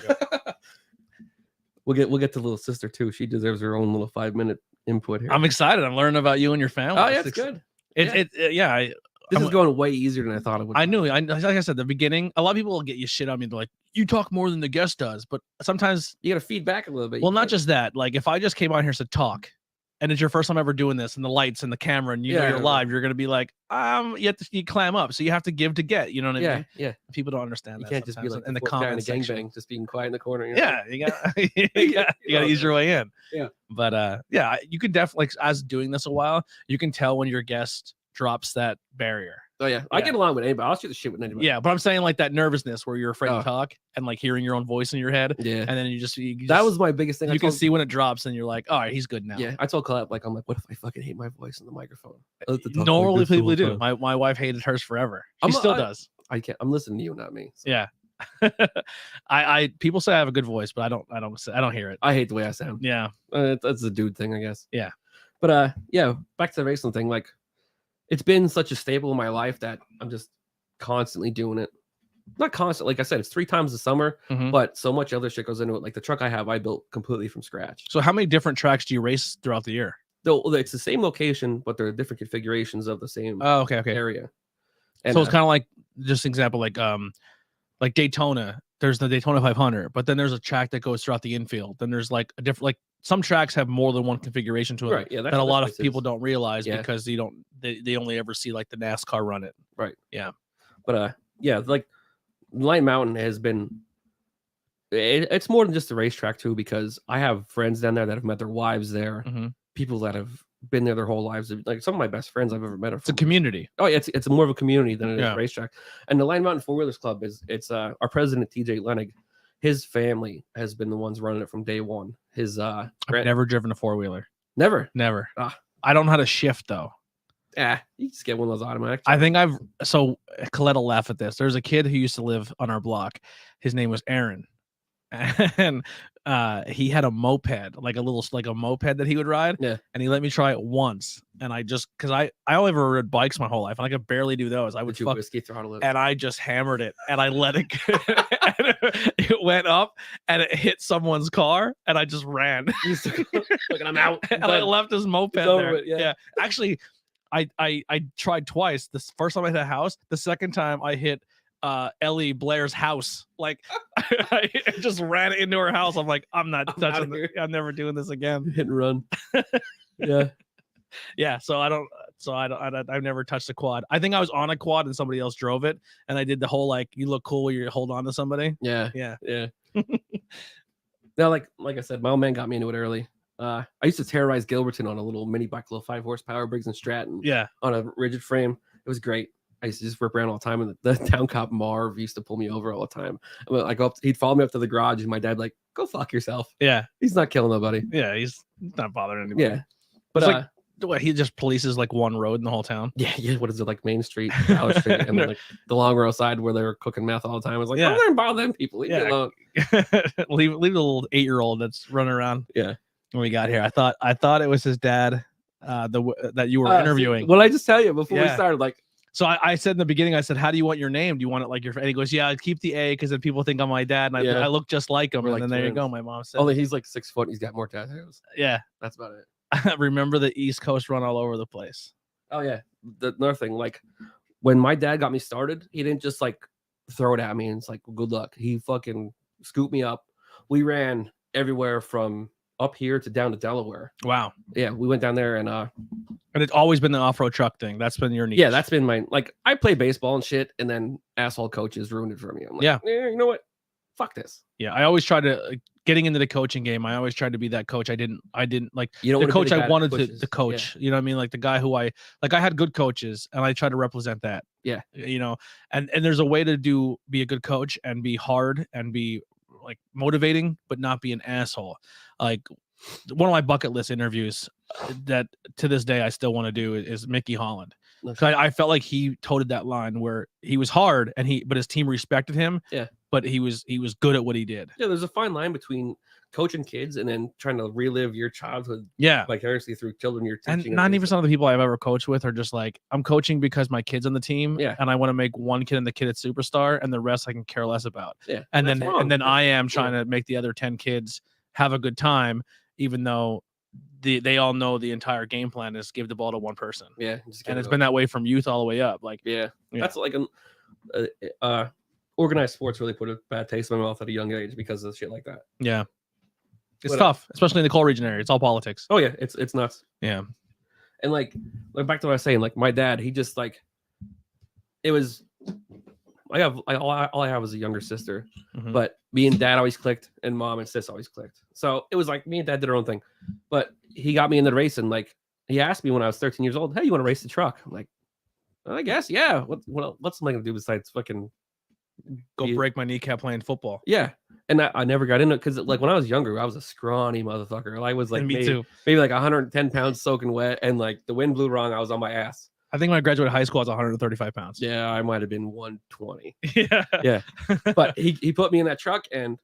Speaker 2: We'll get to little sister too. She deserves her own little 5-minute input here.
Speaker 1: I'm excited. I'm learning about you and your family.
Speaker 2: Oh yeah, it's good.
Speaker 1: This
Speaker 2: is going way easier than I thought it would.
Speaker 1: I knew. Like I said, the beginning, a lot of people will get you shit on me. They're like, you talk more than the guest does. But sometimes
Speaker 2: you got to feed back a little bit.
Speaker 1: Well, not just that. Like if I just came on here and said talk, and it's your first time ever doing this, and the lights and the camera, and you know you're live, you're gonna be like, you clam up. So you have to give to get. You know what I mean?
Speaker 2: Yeah.
Speaker 1: People don't understand.
Speaker 2: You can't just be like
Speaker 1: in the comment section,
Speaker 2: gangbang, just being quiet in the corner.
Speaker 1: You got to ease your way in.
Speaker 2: Yeah.
Speaker 1: But you can definitely, like, as doing this a while, you can tell when your guest drops that barrier.
Speaker 2: Oh yeah, I get along with anybody. I'll shoot the shit with anybody.
Speaker 1: Yeah, but I'm saying like that nervousness where you're afraid to talk and like hearing your own voice in your head.
Speaker 2: Yeah,
Speaker 1: and then you just
Speaker 2: that was my biggest thing.
Speaker 1: You can see when it drops, and you're like, all right, he's good now.
Speaker 2: Yeah, I told Colette, like, I'm like, what if I fucking hate my voice in the microphone?
Speaker 1: Normally people do. My wife hated hers forever. She still does.
Speaker 2: I can't. I'm listening to you, not me.
Speaker 1: So. Yeah. I people say I have a good voice, but I don't hear it.
Speaker 2: I hate the way I sound.
Speaker 1: Yeah,
Speaker 2: that's a dude thing, I guess.
Speaker 1: Yeah,
Speaker 2: but yeah, back to the racing thing. Like, it's been such a staple in my life that I'm just constantly doing it. Not constant, like I said, it's 3 times a summer, but so much other shit goes into it. Like the truck I have, I built completely from scratch.
Speaker 1: So how many different tracks do you race throughout the year?
Speaker 2: Though it's the same location, but there are different configurations of the same area. And,
Speaker 1: so it's kind of like, just example, like Daytona. There's the Daytona 500, but then there's a track that goes throughout the infield. Then there's like a different, like some tracks have more than one configuration to it.
Speaker 2: Right. Yeah.
Speaker 1: That a lot of people don't realize because they only ever see like the NASCAR run it.
Speaker 2: Right.
Speaker 1: Yeah.
Speaker 2: But yeah, like Light Mountain has been. It's more than just a racetrack too, because I have friends down there that have met their wives there. People that have been there their whole lives. Like some of my best friends I've ever met.
Speaker 1: It's a community.
Speaker 2: Oh yeah, it's more of a community than it is a racetrack. And the Lion Mountain 4-Wheelers Club it's our president TJ Lenig. His family has been the ones running it from day one. I've
Speaker 1: never driven a 4-wheeler.
Speaker 2: Never.
Speaker 1: I don't know how to shift though.
Speaker 2: Yeah, you just get one of those automatic.
Speaker 1: I think so Colette will laugh at this. There's a kid who used to live on our block. His name was Aaron. And he had a moped, like a moped that he would ride.
Speaker 2: Yeah.
Speaker 1: And he let me try it once. And I just, cause I only ever rode bikes my whole life and I could barely do those. I would
Speaker 2: Did you whiskey throttle it?
Speaker 1: And I just hammered it and I let it go. And it went up and it hit someone's car and I just ran.
Speaker 2: Like, I'm out.
Speaker 1: And I left his moped there.
Speaker 2: It, yeah.
Speaker 1: Actually, I tried twice. This first time I hit a house, the second time I hit Ellie Blair's house. Like I just ran into her house. I'm like, I'm never doing this again.
Speaker 2: Hit and run. Yeah.
Speaker 1: Yeah. I've never touched a quad. I think I was on a quad and somebody else drove it. And I did the whole, like, you look cool when you hold on to somebody.
Speaker 2: Yeah.
Speaker 1: Yeah.
Speaker 2: Yeah. Now, like I said, my old man got me into it early. I used to terrorize Gilberton on a little mini bike, little 5 horsepower Briggs and Stratton.
Speaker 1: Yeah.
Speaker 2: On a rigid frame. It was great. I used to just rip around all the time, and the town cop Marv used to pull me over all the time. I go up, he'd follow me up to the garage, and my dad like, "Go fuck yourself."
Speaker 1: Yeah,
Speaker 2: he's not killing nobody.
Speaker 1: Yeah, he's not bothering anybody.
Speaker 2: Yeah, but
Speaker 1: what, he just polices like one road in the whole town.
Speaker 2: Yeah. What is it, like Main Street, Dollar Street, and then like the long road side where they were cooking meth all the time? I was like, "Don't let him bother them people. Leave me alone."
Speaker 1: leave the little 8-year-old that's running around.
Speaker 2: Yeah.
Speaker 1: When we got here, I thought it was his dad. That you were interviewing.
Speaker 2: What did I just tell you before we started? Like.
Speaker 1: So I said in the beginning, I said, "How do you want your name? Do you want it like your?" And he goes, "Yeah, I'd keep the A because then people think I'm my dad, and I look just like him." And then there you go. My mom said,
Speaker 2: "Only he's like 6 foot. And he's got more tattoos."
Speaker 1: Yeah,
Speaker 2: that's about it.
Speaker 1: I remember the East Coast run all over the place.
Speaker 2: Oh yeah, another thing, like when my dad got me started, he didn't just like throw it at me and it's like, "Good luck." He fucking scooped me up. We ran everywhere from up here to down to Delaware.
Speaker 1: Wow.
Speaker 2: Yeah, we went down there and
Speaker 1: it's always been the off-road truck thing. That's been your niche.
Speaker 2: Yeah, that's been my, like, I play baseball and shit, and then asshole coaches ruined it for me. I'm like, you know what? Fuck this.
Speaker 1: Yeah, I always tried to getting into the coaching game. I always tried to be that coach. I didn't like
Speaker 2: you don't
Speaker 1: the coach I wanted to coach. Yeah. You know what I mean? Like the guy who I had good coaches and I tried to represent that.
Speaker 2: Yeah.
Speaker 1: You know, and there's a way to be a good coach and be hard and be like motivating, but not be an asshole. Like one of my bucket list interviews that to this day I still want to do is Mickey Holland. I felt like he toted that line where he was hard but his team respected him.
Speaker 2: Yeah.
Speaker 1: But he was good at what he did.
Speaker 2: Yeah, there's a fine line between coaching kids and then trying to relive your childhood.
Speaker 1: Yeah,
Speaker 2: vicariously through children you're teaching.
Speaker 1: And 90% of the people I've ever coached with are just like, I'm coaching because my kid's on the team.
Speaker 2: Yeah,
Speaker 1: and I want to make one kid and the kid at superstar, and the rest I can care less about.
Speaker 2: Yeah,
Speaker 1: and then I am trying to make the other 10 kids have a good time, even though they all know the entire game plan is give the ball to one person.
Speaker 2: Yeah,
Speaker 1: and it's been that way from youth all the way up. Like,
Speaker 2: that's like organized sports really put a bad taste in my mouth at a young age because of shit like that.
Speaker 1: Yeah, it's tough, especially in the coal region area. It's all politics.
Speaker 2: Oh yeah, it's nuts.
Speaker 1: Yeah,
Speaker 2: and like back to what I was saying, like my dad, he just like it was. All I have is a younger sister, but me and dad always clicked, and mom and sis always clicked. So it was like me and dad did our own thing. But he got me into racing. Like he asked me when I was 13 years old, "Hey, you want to race the truck?" I'm like, I guess, yeah. What's am I gonna do besides fucking
Speaker 1: break my kneecap playing football?
Speaker 2: Yeah, and I never got into it because like when I was younger, I was a scrawny motherfucker. I was like maybe like 110 pounds soaking wet, and like the wind blew wrong, I was on my ass.
Speaker 1: I think when I graduated high school, I was 135 pounds.
Speaker 2: Yeah, I might have been 120.
Speaker 1: Yeah.
Speaker 2: But he put me in that truck, and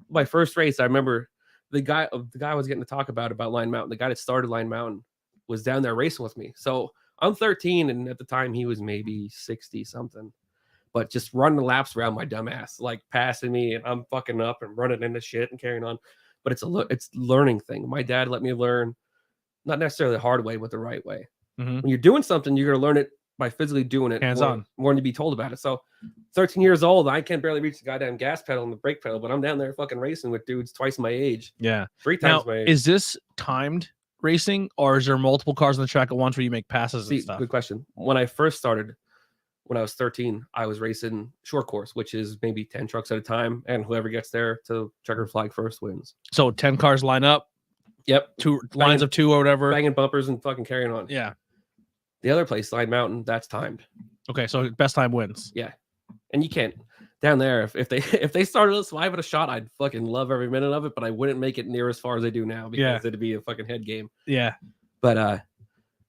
Speaker 2: my first race, I remember the guy I was getting to talk about Line Mountain, the guy that started Line Mountain, was down there racing with me. So I'm 13, and at the time he was maybe 60 something. But just running the laps around my dumb ass, like passing me, and I'm fucking up and running into shit and carrying on. But it's learning thing. My dad let me learn, not necessarily the hard way, but the right way. When you're doing something, you're going to learn it by physically doing it
Speaker 1: hands-on
Speaker 2: more than to be told about it. So 13 years old, I can't barely reach the goddamn gas pedal and the brake pedal, but I'm down there fucking racing with dudes twice my age.
Speaker 1: Yeah.
Speaker 2: 3 times my age.
Speaker 1: Is this timed racing, or is there multiple cars on the track at once where you make passes and stuff?
Speaker 2: Good question. When I first started, when I was 13, I was racing short course, which is maybe 10 trucks at a time, and whoever gets there to checkered flag first wins.
Speaker 1: So 10 cars line up.
Speaker 2: Yep.
Speaker 1: 2 lines of 2 or whatever.
Speaker 2: Banging bumpers and fucking carrying on.
Speaker 1: Yeah.
Speaker 2: The other place, Line Mountain, that's timed.
Speaker 1: Okay, so best time wins.
Speaker 2: Yeah, and you can't down there. If they started us 5 at a shot, I'd fucking love every minute of it, but I wouldn't make it near as far as I do now because it'd be a fucking head game.
Speaker 1: Yeah,
Speaker 2: but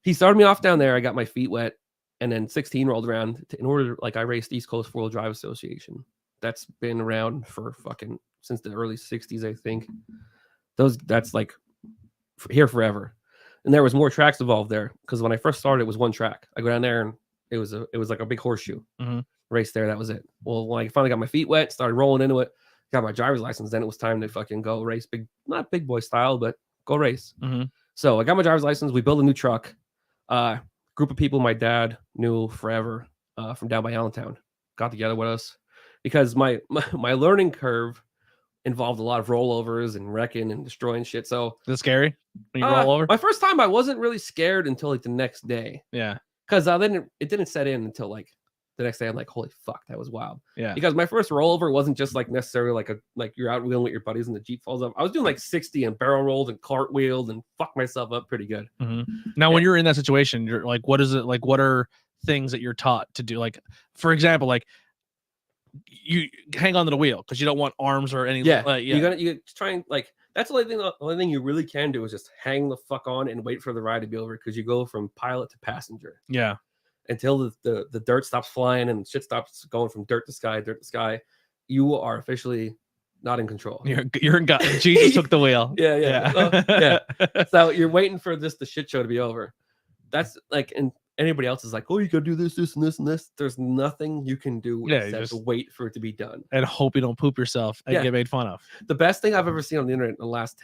Speaker 2: he started me off down there. I got my feet wet, and then 16 rolled around. In order, like I raced East Coast 4-Wheel Drive Association. That's been around for fucking since the early 60s, I think. That's like here forever. And there was more tracks involved there because when I first started, it was one track. I go down there and it was like a big horseshoe race there. That was it. Well, when I finally got my feet wet, started rolling into it, got my driver's license, then it was time to fucking go race not big boy style, but go race. So I got my driver's license. We built a new truck. Group of people my dad knew forever from down by Allentown got together with us because my learning curve involved a lot of rollovers and wrecking and destroying shit. So
Speaker 1: is it scary when you roll over?
Speaker 2: My first time, I wasn't really scared until like the next day.
Speaker 1: Yeah,
Speaker 2: because then it didn't set in until like the next day. I'm like, holy fuck, that was wild.
Speaker 1: Yeah,
Speaker 2: because my first rollover wasn't just like necessarily like you're out wheeling with your buddies and the Jeep falls up. I was doing like 60 and barrel rolled and cartwheeled and fucked myself up pretty good.
Speaker 1: Now, when you're in that situation, you're like, what is it like? What are things that you're taught to do? Like, for example, like you hang on to the wheel because you don't want arms or anything.
Speaker 2: You try and like that's the only thing you really can do is just hang the fuck on and wait for the ride to be over because you go from pilot to passenger.
Speaker 1: Yeah.
Speaker 2: Until the dirt stops flying and shit stops going from dirt to sky, you are officially not in control.
Speaker 1: You're in God. Jesus took the wheel.
Speaker 2: Yeah. So you're waiting for the shit show to be over. That's like, and anybody else is like, oh, you gotta do this, this, and this, and this. There's nothing you can do except to wait for it to be done
Speaker 1: and hope you don't poop yourself and get made fun of.
Speaker 2: The best thing I've ever seen on the internet in the last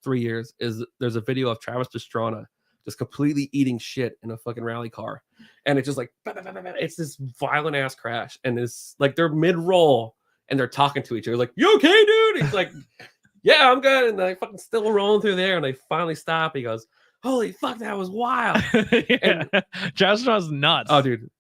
Speaker 2: 3 years is there's a video of Travis Pastrana just completely eating shit in a fucking rally car, and it's just like it's this violent ass crash, and it's like they're mid roll and they're talking to each other like, "You okay, dude?" He's like, "Yeah, I'm good," and they fucking still rolling through there, and they finally stop. He goes, holy fuck, that was wild.
Speaker 1: Travis Pastrana's nuts.
Speaker 2: Oh, dude.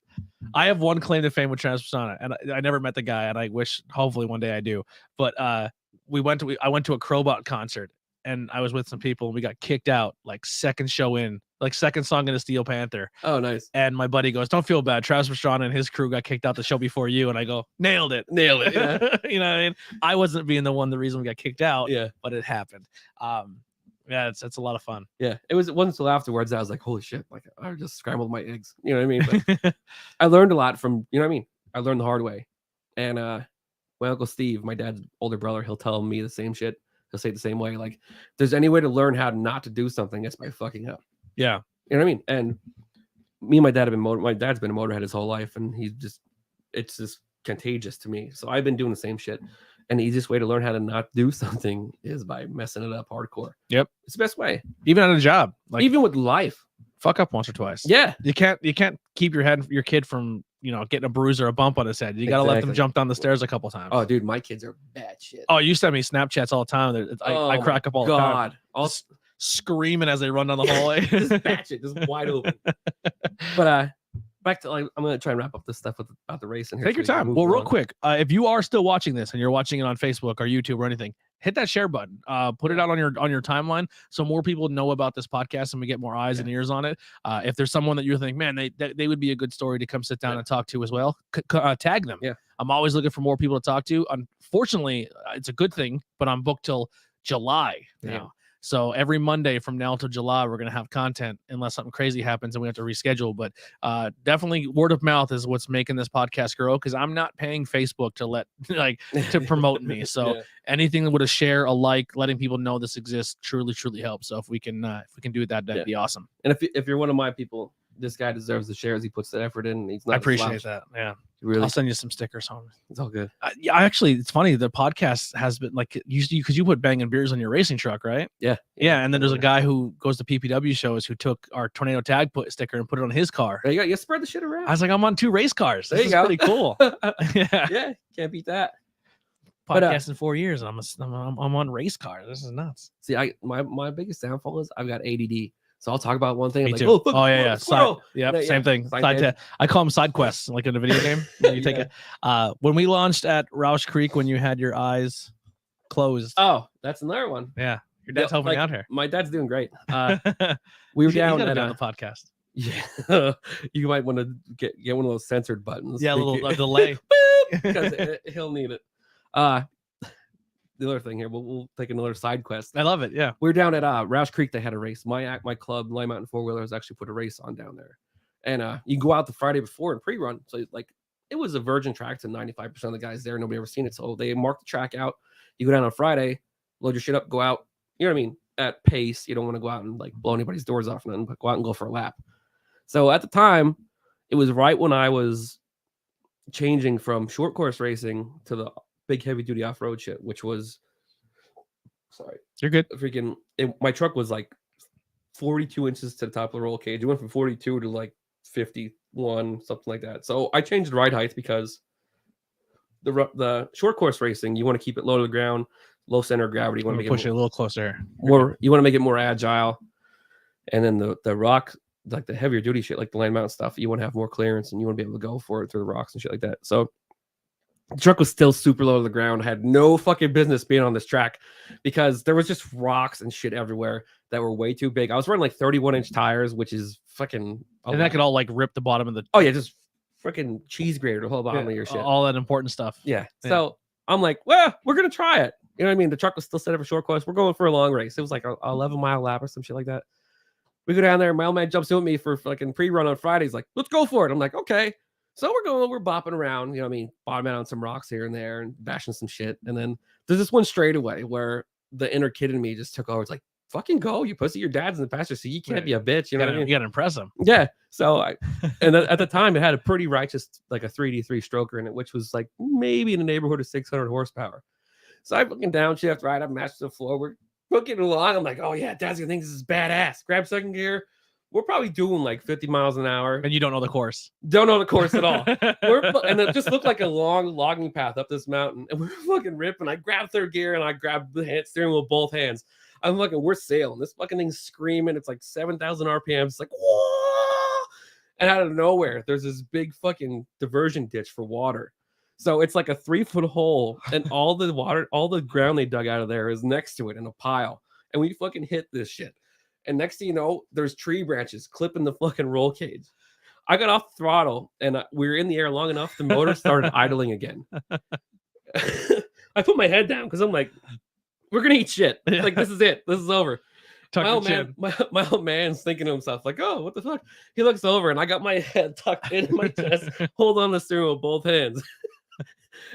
Speaker 1: I have one claim to fame with Travis Pastrana, and I never met the guy, and I wish hopefully one day I do. But I went to a Crowbot concert, and I was with some people, and we got kicked out like second show in, like second song in a Steel Panther.
Speaker 2: Oh, nice.
Speaker 1: And my buddy goes, "Don't feel bad. Travis Pastrana and his crew got kicked out the show before you." And I go, nailed it.
Speaker 2: Yeah.
Speaker 1: You know what I mean? I wasn't being the reason we got kicked out.
Speaker 2: Yeah.
Speaker 1: But it happened. Yeah, it's a lot of fun.
Speaker 2: Yeah, it wasn't until afterwards I was like, holy shit, like I just scrambled my eggs. You know what I mean? But I learned a lot from, you know what I mean? I learned the hard way. And my Uncle Steve, my dad's older brother, he'll tell me the same shit. He'll say it the same way. Like, if there's any way to learn how not to do something, it's by fucking up.
Speaker 1: Yeah.
Speaker 2: You know what I mean? And me and my dad my dad's been a motorhead his whole life, and it's just contagious to me. So I've been doing the same shit. And the easiest way to learn how to not do something is by messing it up hardcore.
Speaker 1: Yep.
Speaker 2: It's the best way.
Speaker 1: Even on a job. Like,
Speaker 2: even with life.
Speaker 1: Fuck up once or twice.
Speaker 2: Yeah.
Speaker 1: You can't keep your kid from, getting a bruise or a bump on his head. You got to let them jump down the stairs a couple times.
Speaker 2: Oh, dude, my kids are bad shit.
Speaker 1: Oh, you send me Snapchats all the time. I crack up all the time.
Speaker 2: All
Speaker 1: screaming as they run down the hallway.
Speaker 2: Just bad shit, just wide open. But back to I'm gonna try and wrap up this stuff about the race. And
Speaker 1: take your time. Well, real quick, if you are still watching this and you're watching it on Facebook or YouTube or anything, hit that share button. Put it out on your timeline so more people know about this podcast and we get more eyes and ears on it. If there's someone that you think, man, they would be a good story to come sit down and talk to as well, tag them.
Speaker 2: Yeah,
Speaker 1: I'm always looking for more people to talk to. Unfortunately, it's a good thing, but I'm booked till July now. So every Monday from now till July, we're going to have content unless something crazy happens and we have to reschedule. But definitely word of mouth is what's making this podcast grow, because I'm not paying Facebook to promote me. So anything with a share, a like, letting people know this exists truly helps. So if we can do that, that'd be awesome.
Speaker 2: And if you're one of my people, this guy deserves the shares. He puts that effort in. He's not.
Speaker 1: I appreciate that. Yeah.
Speaker 2: Really?
Speaker 1: I'll send you some stickers home.
Speaker 2: It's all good.
Speaker 1: Yeah, actually, it's funny. The podcast has been like because you put banging beers on your racing truck, right?
Speaker 2: Yeah.
Speaker 1: And then there's a guy who goes to PPW shows who took our Tornado Tag sticker and put it on his car.
Speaker 2: There you go. You spread the shit around.
Speaker 1: I was like, I'm on 2 race cars. This is pretty cool.
Speaker 2: Yeah, can't beat that.
Speaker 1: Podcast in 4 years, and I'm on race cars. This is nuts.
Speaker 2: See, my biggest downfall is I've got ADD. So I'll talk about one thing.
Speaker 1: Me
Speaker 2: I'm
Speaker 1: too.
Speaker 2: like, oh
Speaker 1: yeah. Same thing. I call them side quests, like in a video game. You take it. When we launched at Roush Creek, when you had your eyes closed.
Speaker 2: Oh, that's another one.
Speaker 1: Yeah, your dad's helping me out here.
Speaker 2: My dad's doing great. We were down at
Speaker 1: the podcast.
Speaker 2: Yeah, you might want to get one of those censored buttons.
Speaker 1: Yeah, a little delay
Speaker 2: because he'll need it. the other thing here. We'll take another side quest.
Speaker 1: I love it. Yeah.
Speaker 2: We were down at Roush Creek. They had a race. My club, Lime Mountain Four Wheelers, actually put a race on down there. And you go out the Friday before and pre-run. So like it was a virgin track to 95% of the guys there. Nobody ever seen it. So they marked the track out. You go down on Friday, load your shit up, go out. You know what I mean? At pace. You don't want to go out and like blow anybody's doors off, nothing, but go out and go for a lap. So at the time, it was right when I was changing from short course racing to the big heavy duty off-road shit, which was, sorry,
Speaker 1: you're good.
Speaker 2: My truck was like 42 inches to the top of the roll cage. It went from 42 to like 51, something like that. So I changed the ride height because the short course racing, you want to keep it low to the ground, low center of gravity. You want to
Speaker 1: push it a little closer.
Speaker 2: You want to make it more agile. And then the rock, like the heavier duty shit, like the Land Mountain stuff, you want to have more clearance and you want to be able to go for it through the rocks and shit like that. So the truck was still super low to the ground. I had no fucking business being on this track because there was just rocks and shit everywhere that were way too big. I was running like 31-inch tires, which is fucking...
Speaker 1: And that could all like rip the bottom of the...
Speaker 2: Oh yeah, just freaking cheese grater the whole bottom of your shit.
Speaker 1: All that important stuff.
Speaker 2: Yeah. So I'm like, well, we're going to try it. You know what I mean? The truck was still set up for short course. We're going for a long race. It was like a 11-mile lap or some shit like that. We go down there. My old man jumps in with me for fucking pre-run on Friday. He's like, let's go for it. I'm like, okay. So we're bopping around, you know what I mean? Bottoming out on some rocks here and there and bashing some shit. And then there's this one straightaway where the inner kid in me just took over. It's like, fucking go, you pussy. Your dad's in the pasture, so you can't be a bitch. You know what I mean?
Speaker 1: You gotta impress him.
Speaker 2: Yeah. So and at the time it had a pretty righteous, like a 3D3 stroker in it, which was like maybe in the neighborhood of 600 horsepower. So I fucking downshift, right up, match to the floor. We're looking along. I'm like, oh yeah, dad's gonna think this is badass. Grab second gear. We're probably doing like 50 miles an hour. And
Speaker 1: you don't know the course.
Speaker 2: Don't know the course at all. And it just looked like a long logging path up this mountain. And we're fucking ripping. I grabbed third gear and I grabbed the steering wheel with both hands. I'm looking, we're sailing. This fucking thing's screaming. It's like 7,000 RPMs. It's like, whoa! And out of nowhere, there's this big fucking diversion ditch for water. So it's like a 3-foot hole, and all the water, all the ground they dug out of there is next to it in a pile. And we fucking hit this shit. And next thing you know, there's tree branches clipping the fucking roll cage. I got off the throttle, and we were in the air long enough, the motor started idling again. I put my head down because I'm like, we're gonna eat shit. Like, this is it. This is over. My old man's thinking to himself, like, oh, what the fuck? He looks over, and I got my head tucked into my chest, hold on the steering wheel with both hands.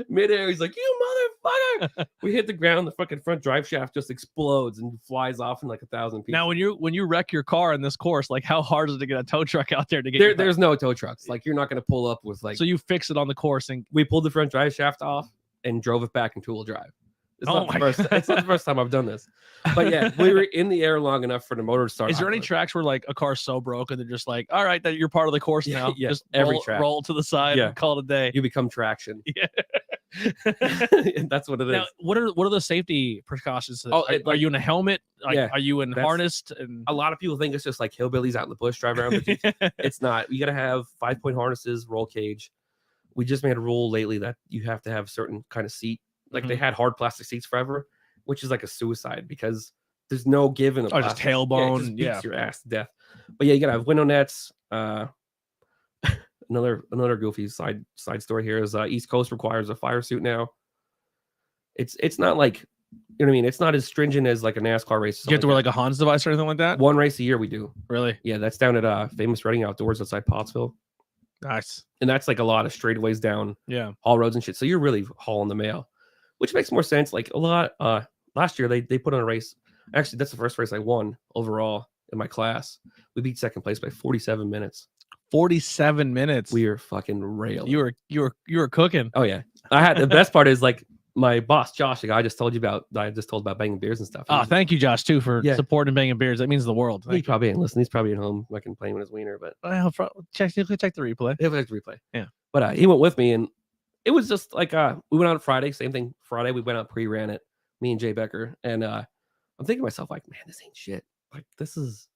Speaker 2: Midair, he's like, you motherfucker! We hit the ground, the fucking front drive shaft just explodes and flies off in like 1,000 pieces.
Speaker 1: Now, when you wreck your car in this course, like, how hard is it to get a tow truck out there to get
Speaker 2: there's no tow trucks. Like, you're not gonna pull up with like.
Speaker 1: So you fix it on the course, and
Speaker 2: we pulled the front drive shaft off and drove it back in 2-wheel drive. It's not the first time I've done this. But yeah, we were in the air long enough for the motor to start.
Speaker 1: Is there any tracks where like a car's so broken they're just like, all right, that you're part of the course now?
Speaker 2: Yeah,
Speaker 1: just
Speaker 2: every track.
Speaker 1: Roll to the side and call it a day.
Speaker 2: You become traction.
Speaker 1: Yeah.
Speaker 2: That's what it is.
Speaker 1: Now, what are the safety precautions? Are you in a helmet? Are you in harnessed? And
Speaker 2: a lot of people think it's just like hillbillies out in the bush drive around. But it's not. You got to have 5-point harnesses, roll cage. We just made a rule lately that you have to have certain kind of seat. Like they had hard plastic seats forever, which is like a suicide because there's no give in a
Speaker 1: just tailbone.
Speaker 2: It just beats your ass to death. But yeah, you gotta have window nets. Another goofy side story here is East Coast requires a fire suit now. It's not like, you know what I mean? It's not as stringent as like a NASCAR race.
Speaker 1: You have to wear like a Hans device or anything like that?
Speaker 2: One race a year we do.
Speaker 1: Really?
Speaker 2: Yeah, that's down at Famous Reading Outdoors outside Pottsville.
Speaker 1: Nice.
Speaker 2: And that's like a lot of straightaways down haul roads and shit. So you're really hauling the mail, which makes more sense. Like a lot last year they put on a race. Actually, that's the first race I won overall in my class. We beat second place by 47 minutes.
Speaker 1: 47 minutes.
Speaker 2: We are fucking railing.
Speaker 1: You were cooking.
Speaker 2: Oh yeah. I had the best part is like my boss Josh, the guy I just told about banging beers and stuff.
Speaker 1: Thank you, Josh, too, for supporting banging beers. That means the world.
Speaker 2: He probably ain't listening. He's probably at home like playing with his wiener, but
Speaker 1: check the replay.
Speaker 2: He'll check the replay.
Speaker 1: Yeah.
Speaker 2: But he went with me, and it was just like we went out Friday, same thing. Friday we went out pre-ran it, me and Jay Becker, and I'm thinking to myself like, man, this ain't shit. Like, this is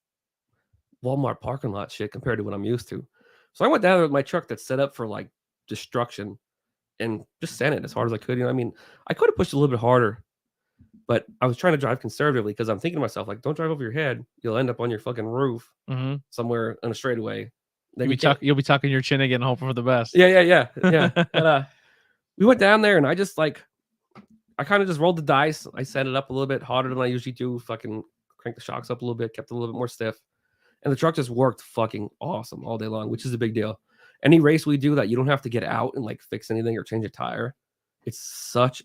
Speaker 2: Walmart parking lot shit compared to what I'm used to. So I went down there with my truck that's set up for like destruction and just sent it as hard as I could. You know, I mean, I could have pushed a little bit harder, but I was trying to drive conservatively because I'm thinking to myself, like, don't drive over your head. You'll end up on your fucking roof somewhere on a straightaway.
Speaker 1: You'll be tucking your chin again, hoping for the best.
Speaker 2: Yeah. But, we went down there and I I kind of just rolled the dice. I set it up a little bit harder than I usually do. Fucking crank the shocks up a little bit, kept it a little bit more stiff. And the truck just worked fucking awesome all day long, which is a big deal. Any race we do that you don't have to get out and like fix anything or change a tire, it's such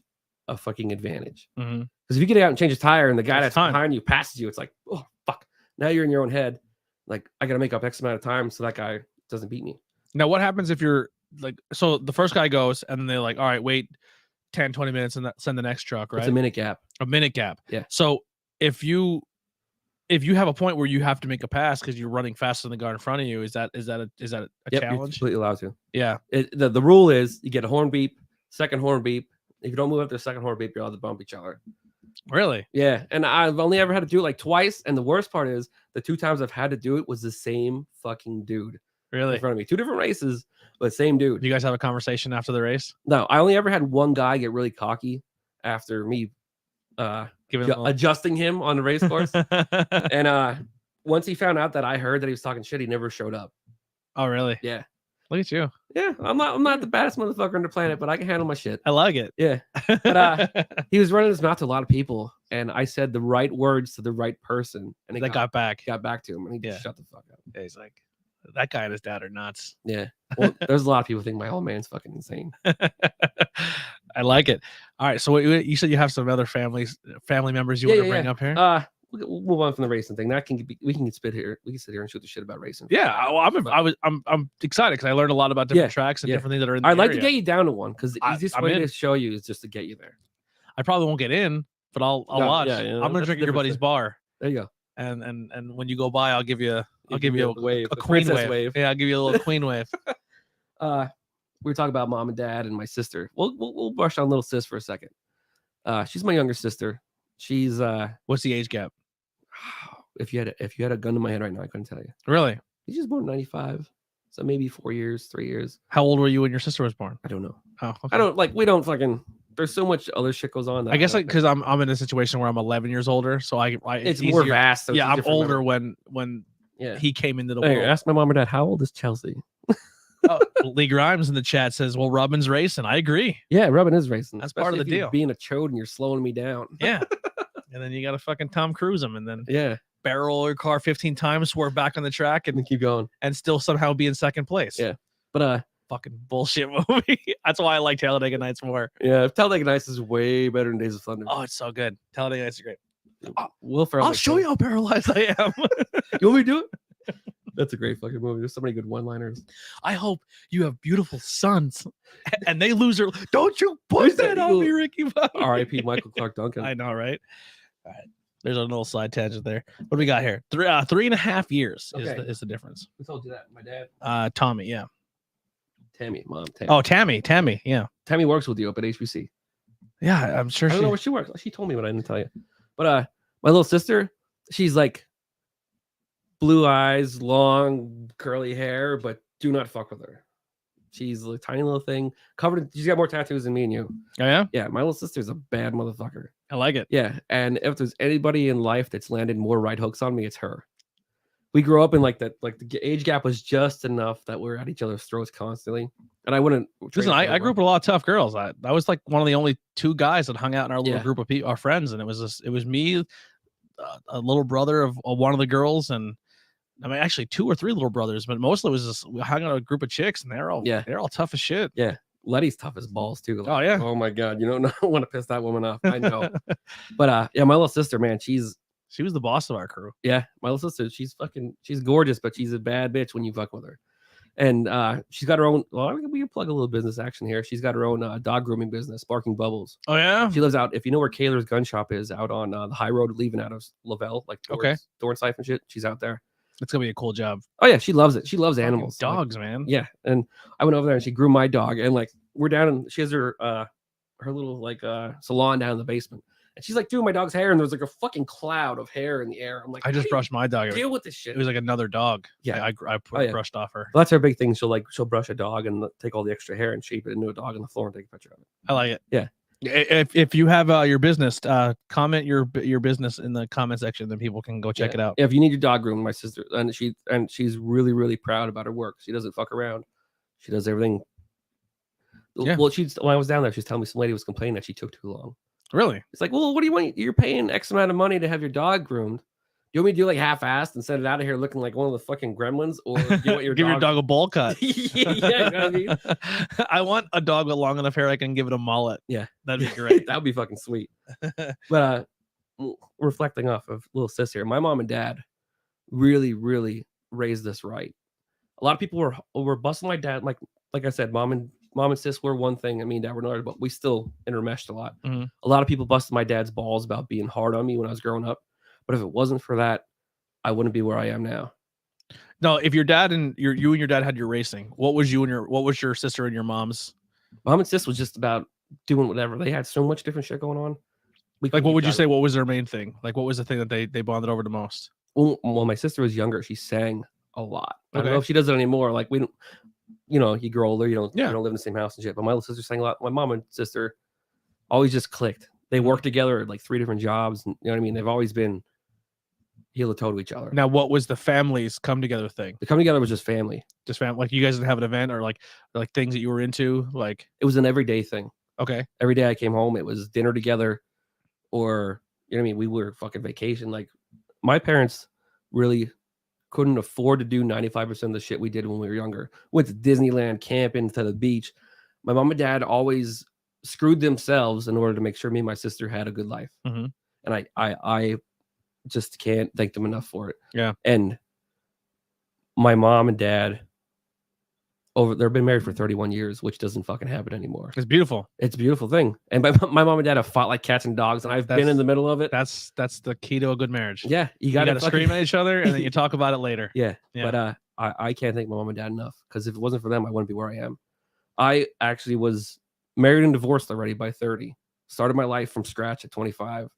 Speaker 2: a fucking advantage. Because if you get out and change a tire and the guy that's behind you passes you, it's like, oh, fuck. Now you're in your own head. Like, I got to make up X amount of time so that guy doesn't beat me.
Speaker 1: Now, what happens if you're like, so the first guy goes and they're like, all right, wait 10, 20 minutes and send the next truck, right?
Speaker 2: It's a minute gap.
Speaker 1: A minute gap.
Speaker 2: Yeah.
Speaker 1: So if you have a point where you have to make a pass because you're running faster than the guy in front of you, is that a challenge?
Speaker 2: You're completely allowed to.
Speaker 1: Yeah.
Speaker 2: The rule is you get a horn beep, second horn beep. If you don't move up to the second horn beep, you're allowed to bump each other.
Speaker 1: Really?
Speaker 2: Yeah. And I've only ever had to do it like twice. And the worst part is the 2 times I've had to do it was the same fucking dude.
Speaker 1: Really?
Speaker 2: In front of me. 2 different races, but same dude.
Speaker 1: Do you guys have a conversation after the race?
Speaker 2: No, I only ever had one guy get really cocky after me adjusting him on the race course. And once he found out that I heard that he was talking shit, he never showed up.
Speaker 1: Oh, really?
Speaker 2: Yeah.
Speaker 1: Look at you.
Speaker 2: Yeah, I'm not the baddest motherfucker on the planet, but I can handle my shit.
Speaker 1: I like it.
Speaker 2: Yeah. But he was running his mouth to a lot of people, and I said the right words to the right person, and
Speaker 1: they got back
Speaker 2: to him, and he just shut the fuck up.
Speaker 1: Yeah, he's like, that guy and his dad are nuts.
Speaker 2: Yeah. Well, there's a lot of people think my old man's fucking insane.
Speaker 1: I like it. All right. So you said you have some other family members you want to bring up here?
Speaker 2: We'll move on from the racing thing. We can spit here. We can sit here and shoot the shit about racing.
Speaker 1: Yeah, well, I'm excited because I learned a lot about different tracks and different things that are in the
Speaker 2: I'd like
Speaker 1: area.
Speaker 2: to get you down to one because the easiest way to show you is just to get you there.
Speaker 1: I probably won't get in, but I'll watch.
Speaker 2: Yeah,
Speaker 1: I'm gonna drink at your buddy's bar.
Speaker 2: There you go.
Speaker 1: And when you go by, I'll give you a
Speaker 2: wave,
Speaker 1: a queen wave. Yeah, I'll give you a little queen wave.
Speaker 2: We were talking about mom and dad and my sister. We'll brush on little sis for a second. She's my younger sister. She's
Speaker 1: what's the age gap?
Speaker 2: If you had a gun to my head right now, I couldn't tell you.
Speaker 1: Really?
Speaker 2: She's just born in 95, so maybe 4 years, 3 years.
Speaker 1: How old were you when your sister was born?
Speaker 2: I don't know.
Speaker 1: Oh, okay.
Speaker 2: I don't we don't fucking. There's so much other shit goes on.
Speaker 1: I guess because I'm in a situation where I'm 11 years older, so it's
Speaker 2: more vast. So
Speaker 1: yeah, I'm older when he came into the world.
Speaker 2: Ask my mom or dad, how old is Chelsea?
Speaker 1: Lee Grimes in the chat says, well, Rubbin's racing. I agree.
Speaker 2: Yeah, Rubbin is racing.
Speaker 1: That's part of the deal.
Speaker 2: Being a chode and you're slowing me down.
Speaker 1: Yeah. And then you got to fucking Tom Cruise him and then barrel your car 15 times, swerve back on the track and
Speaker 2: keep going
Speaker 1: and still somehow be in second place.
Speaker 2: Yeah. But
Speaker 1: fucking bullshit movie. That's why I like Talladega Nights more.
Speaker 2: Yeah, Talladega Nights is way better than Days of Thunder.
Speaker 1: Oh, it's so good. Talladega Nights is great.
Speaker 2: Will Ferrell.
Speaker 1: I'll show you how paralyzed I am.
Speaker 2: You want me to do it? That's a great fucking movie. There's so many good one-liners.
Speaker 1: I hope you have beautiful sons and they lose their. Don't you put that on me, Ricky Bobby.
Speaker 2: R.I.P. Michael Clark Duncan.
Speaker 1: I know, right? All right. There's a little side tangent there. What do we got here? 3.5 years is the difference.
Speaker 2: Who told you that? My dad?
Speaker 1: Tommy, yeah.
Speaker 2: Tammy.
Speaker 1: Oh, Tammy, yeah.
Speaker 2: Tammy works with you up at HBC.
Speaker 1: Yeah, I'm sure.
Speaker 2: I don't know where she works. She told me, but I didn't tell you. But my little sister, she's like blue eyes, long curly hair, but do not fuck with her. She's a tiny little thing covered. She's got more tattoos than me and you.
Speaker 1: Oh yeah,
Speaker 2: yeah. My little sister's a bad motherfucker.
Speaker 1: I like it.
Speaker 2: Yeah, and if there's anybody in life that's landed more right hooks on me, it's her. We grew up in like that. Like the age gap was just enough that we're at each other's throats constantly. And I wouldn't.
Speaker 1: Listen, I grew up with a lot of tough girls. I was like one of the only 2 guys that hung out in our little group of our friends, and it was me, a little brother of one of the girls, and I mean actually 2 or 3 little brothers, but mostly it was just we hung out with a group of chicks, and they're all tough as shit.
Speaker 2: Yeah, Letty's tough as balls too. Like,
Speaker 1: oh yeah.
Speaker 2: Oh my god, you don't want to piss that woman off. I know. But yeah, my little sister, man, she
Speaker 1: was the boss of our crew.
Speaker 2: Yeah, my little sister, she's gorgeous, but she's a bad bitch when you fuck with her. And she's got her own. Well, we can plug a little business action here. She's got her own dog grooming business, Barking Bubbles.
Speaker 1: Oh yeah.
Speaker 2: She lives out. If you know where Kaler's gun shop is, out on the high road leaving out of Lavelle, like Thornsife and shit. She's out there.
Speaker 1: It's gonna be a cool job.
Speaker 2: Oh yeah, she loves it. She loves animals,
Speaker 1: dogs, man.
Speaker 2: Yeah, and I went over there and she groomed my dog, and like we're down and she has her little like salon down in the basement. And she's like doing my dog's hair, and there's like a fucking cloud of hair in the air. I'm like,
Speaker 1: I just brushed my dog.
Speaker 2: Deal with this shit.
Speaker 1: It was like another dog.
Speaker 2: Yeah,
Speaker 1: I brushed off her.
Speaker 2: Well, that's her big thing. She'll brush a dog and take all the extra hair and shape it into a dog on the floor and take a picture of it.
Speaker 1: I like it.
Speaker 2: Yeah.
Speaker 1: If you have your business, comment your business in the comment section, then people can go check it out.
Speaker 2: If you need your dog groomed, my sister and she's really really proud about her work. She doesn't fuck around. She does everything. Yeah. Well, when I was down there, she was telling me some lady was complaining that she took too long.
Speaker 1: Really?
Speaker 2: It's like, well, what do you want? You're paying X amount of money to have your dog groomed. You want me to do like half-assed and send it out of here looking like one of the fucking gremlins, or do you want your
Speaker 1: give your dog a bowl cut?
Speaker 2: Yeah, you know what I mean.
Speaker 1: I want a dog with long enough hair I can give it a mullet.
Speaker 2: Yeah,
Speaker 1: that'd be great.
Speaker 2: That would be fucking sweet. But reflecting off of little sis here, my mom and dad really, really raised us right. A lot of people were busting my dad, like I said, mom and sis were one thing, and me and dad were another, but we still intermeshed a lot.
Speaker 1: Mm-hmm.
Speaker 2: A lot of people busted my dad's balls about being hard on me when I was growing up, but if it wasn't for that, I wouldn't be where I am now.
Speaker 1: No, if your dad and you and your dad had your racing, what was your sister and your mom's?
Speaker 2: Mom and sis was just about doing whatever. They had so much different shit going on.
Speaker 1: Like, what would you say? What was their main thing? Like, what was the thing that they bonded over the most?
Speaker 2: Well, my sister was younger. She sang a lot. I don't know
Speaker 1: Okay.
Speaker 2: if she does it anymore. Like, we don't, you grow older, you don't
Speaker 1: Yeah.
Speaker 2: live in the same house and shit. But my little sister sang a lot. My mom and sister always just clicked. They worked together at like 3 different jobs. And, you know what I mean? They've always been heel to toe to each other.
Speaker 1: Now, what was the family's come together thing?
Speaker 2: The coming together was just family.
Speaker 1: Just family. Like, you guys didn't have an event or like things that you were into? Like,
Speaker 2: it was an everyday thing.
Speaker 1: Okay.
Speaker 2: Every day I came home, it was dinner together, or you know what I mean? We were fucking vacation. Like, my parents really couldn't afford to do 95% of the shit we did when we were younger. Went to Disneyland, camping, to the beach. My mom and dad always screwed themselves in order to make sure me and my sister had a good life.
Speaker 1: Mm-hmm.
Speaker 2: And I just can't thank them enough for it.
Speaker 1: Yeah.
Speaker 2: And my mom and dad, they've been married for 31 years, which doesn't fucking happen anymore.
Speaker 1: It's beautiful.
Speaker 2: It's a beautiful thing. And my mom and dad have fought like cats and dogs, and I've been in the middle of it.
Speaker 1: That's the key to a good marriage.
Speaker 2: Yeah. You gotta
Speaker 1: scream at each other and then you talk about it later.
Speaker 2: Yeah. But I can't thank my mom and dad enough, because if it wasn't for them, I wouldn't be where I am. I actually was married and divorced already by 30. Started my life from scratch at 25.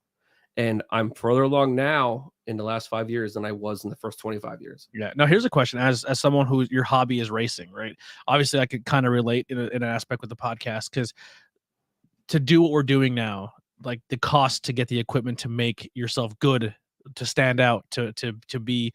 Speaker 2: And I'm further along now in the last 5 years than I was in the first 25 years.
Speaker 1: Yeah. Now, here's a question: as someone who your hobby is racing, right? Obviously, I could kind of relate in an aspect with the podcast, because to do what we're doing now, like the cost to get the equipment to make yourself good, to stand out, to be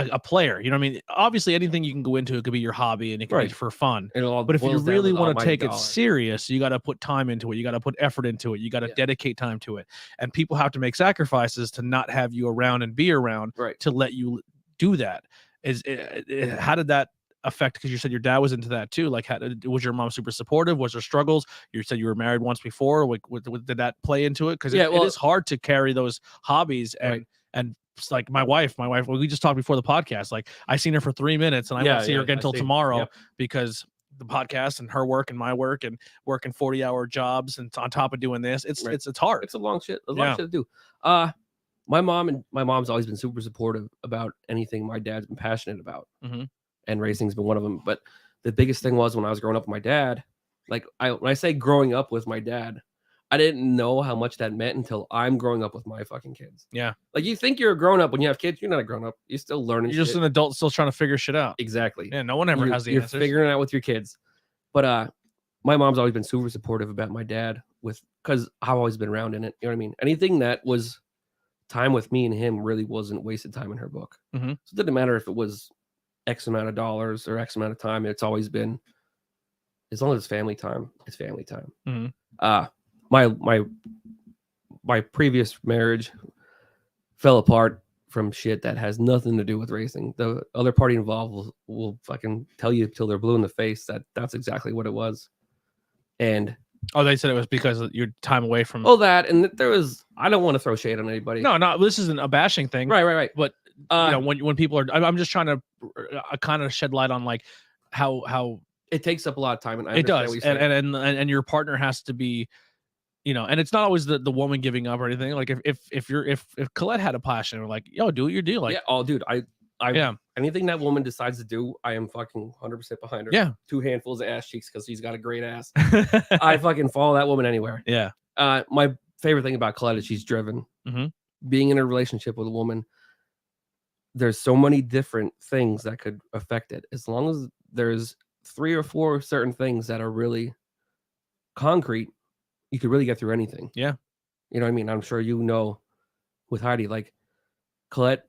Speaker 1: a player. You know what I mean? Obviously, anything you can go into, it could be your hobby and it can be for fun. But if you really want to take it serious, you got to put time into it. You got to put effort into it. You got to dedicate time to it. And people have to make sacrifices to not have you around and be around to let you do that. How did that affect? Because you said your dad was into that too. Like, was your mom super supportive? Was there struggles? You said you were married once before. Like, did that play into it? Because it is hard to carry those hobbies and like my wife, we just talked before the podcast. Like, I seen her for 3 minutes and I won't see her again until tomorrow because the podcast and her work and my work and working 40-hour jobs and on top of doing this, it's hard.
Speaker 2: It's a long shit. A lot of shit to do. My mom's always been super supportive about anything my dad's been passionate about, and racing's been one of them. But the biggest thing was when I was growing up with my dad. Like, when I say growing up with my dad, I didn't know how much that meant until I'm growing up with my fucking kids. Yeah. Like, you think you're a grown up when you have kids. You're not a grown up. You're still learning.
Speaker 1: You're just an adult still trying to figure shit out.
Speaker 2: Exactly.
Speaker 1: Yeah. No one ever has the answers.
Speaker 2: You're figuring it out with your kids. But my mom's always been super supportive about my dad, because I've always been around in it. You know what I mean? Anything that was time with me and him really wasn't wasted time in her book. So it didn't matter if it was X amount of dollars or X amount of time. It's always been, as long as it's family time, it's family time. My previous marriage fell apart from shit that has nothing to do with racing. The other party involved will fucking tell you till they're blue in the face that that's exactly what it was. And
Speaker 1: they said it was because of your time away from
Speaker 2: that, and there was, I don't want to throw shade on anybody.
Speaker 1: No, this isn't a bashing thing.
Speaker 2: Right.
Speaker 1: But when people are, I'm just trying to kind of shed light on like how
Speaker 2: it takes up a lot of time, and
Speaker 1: it does, and your partner has to be, and it's not always the woman giving up or anything. Like, if Colette had a passion, we're like, yo, do what you do. Like,
Speaker 2: dude, anything that woman decides to do, I am fucking 100% behind her. Yeah, 2 handfuls of ass cheeks, because she's got a great ass. I fucking follow that woman anywhere. Yeah. My favorite thing about Colette is she's driven. Being in a relationship with a woman, there's so many different things that could affect it. As long as there's 3 or 4 certain things that are really concrete, you could really get through anything. Yeah. You know what I mean? I'm sure with Heidi, like Colette,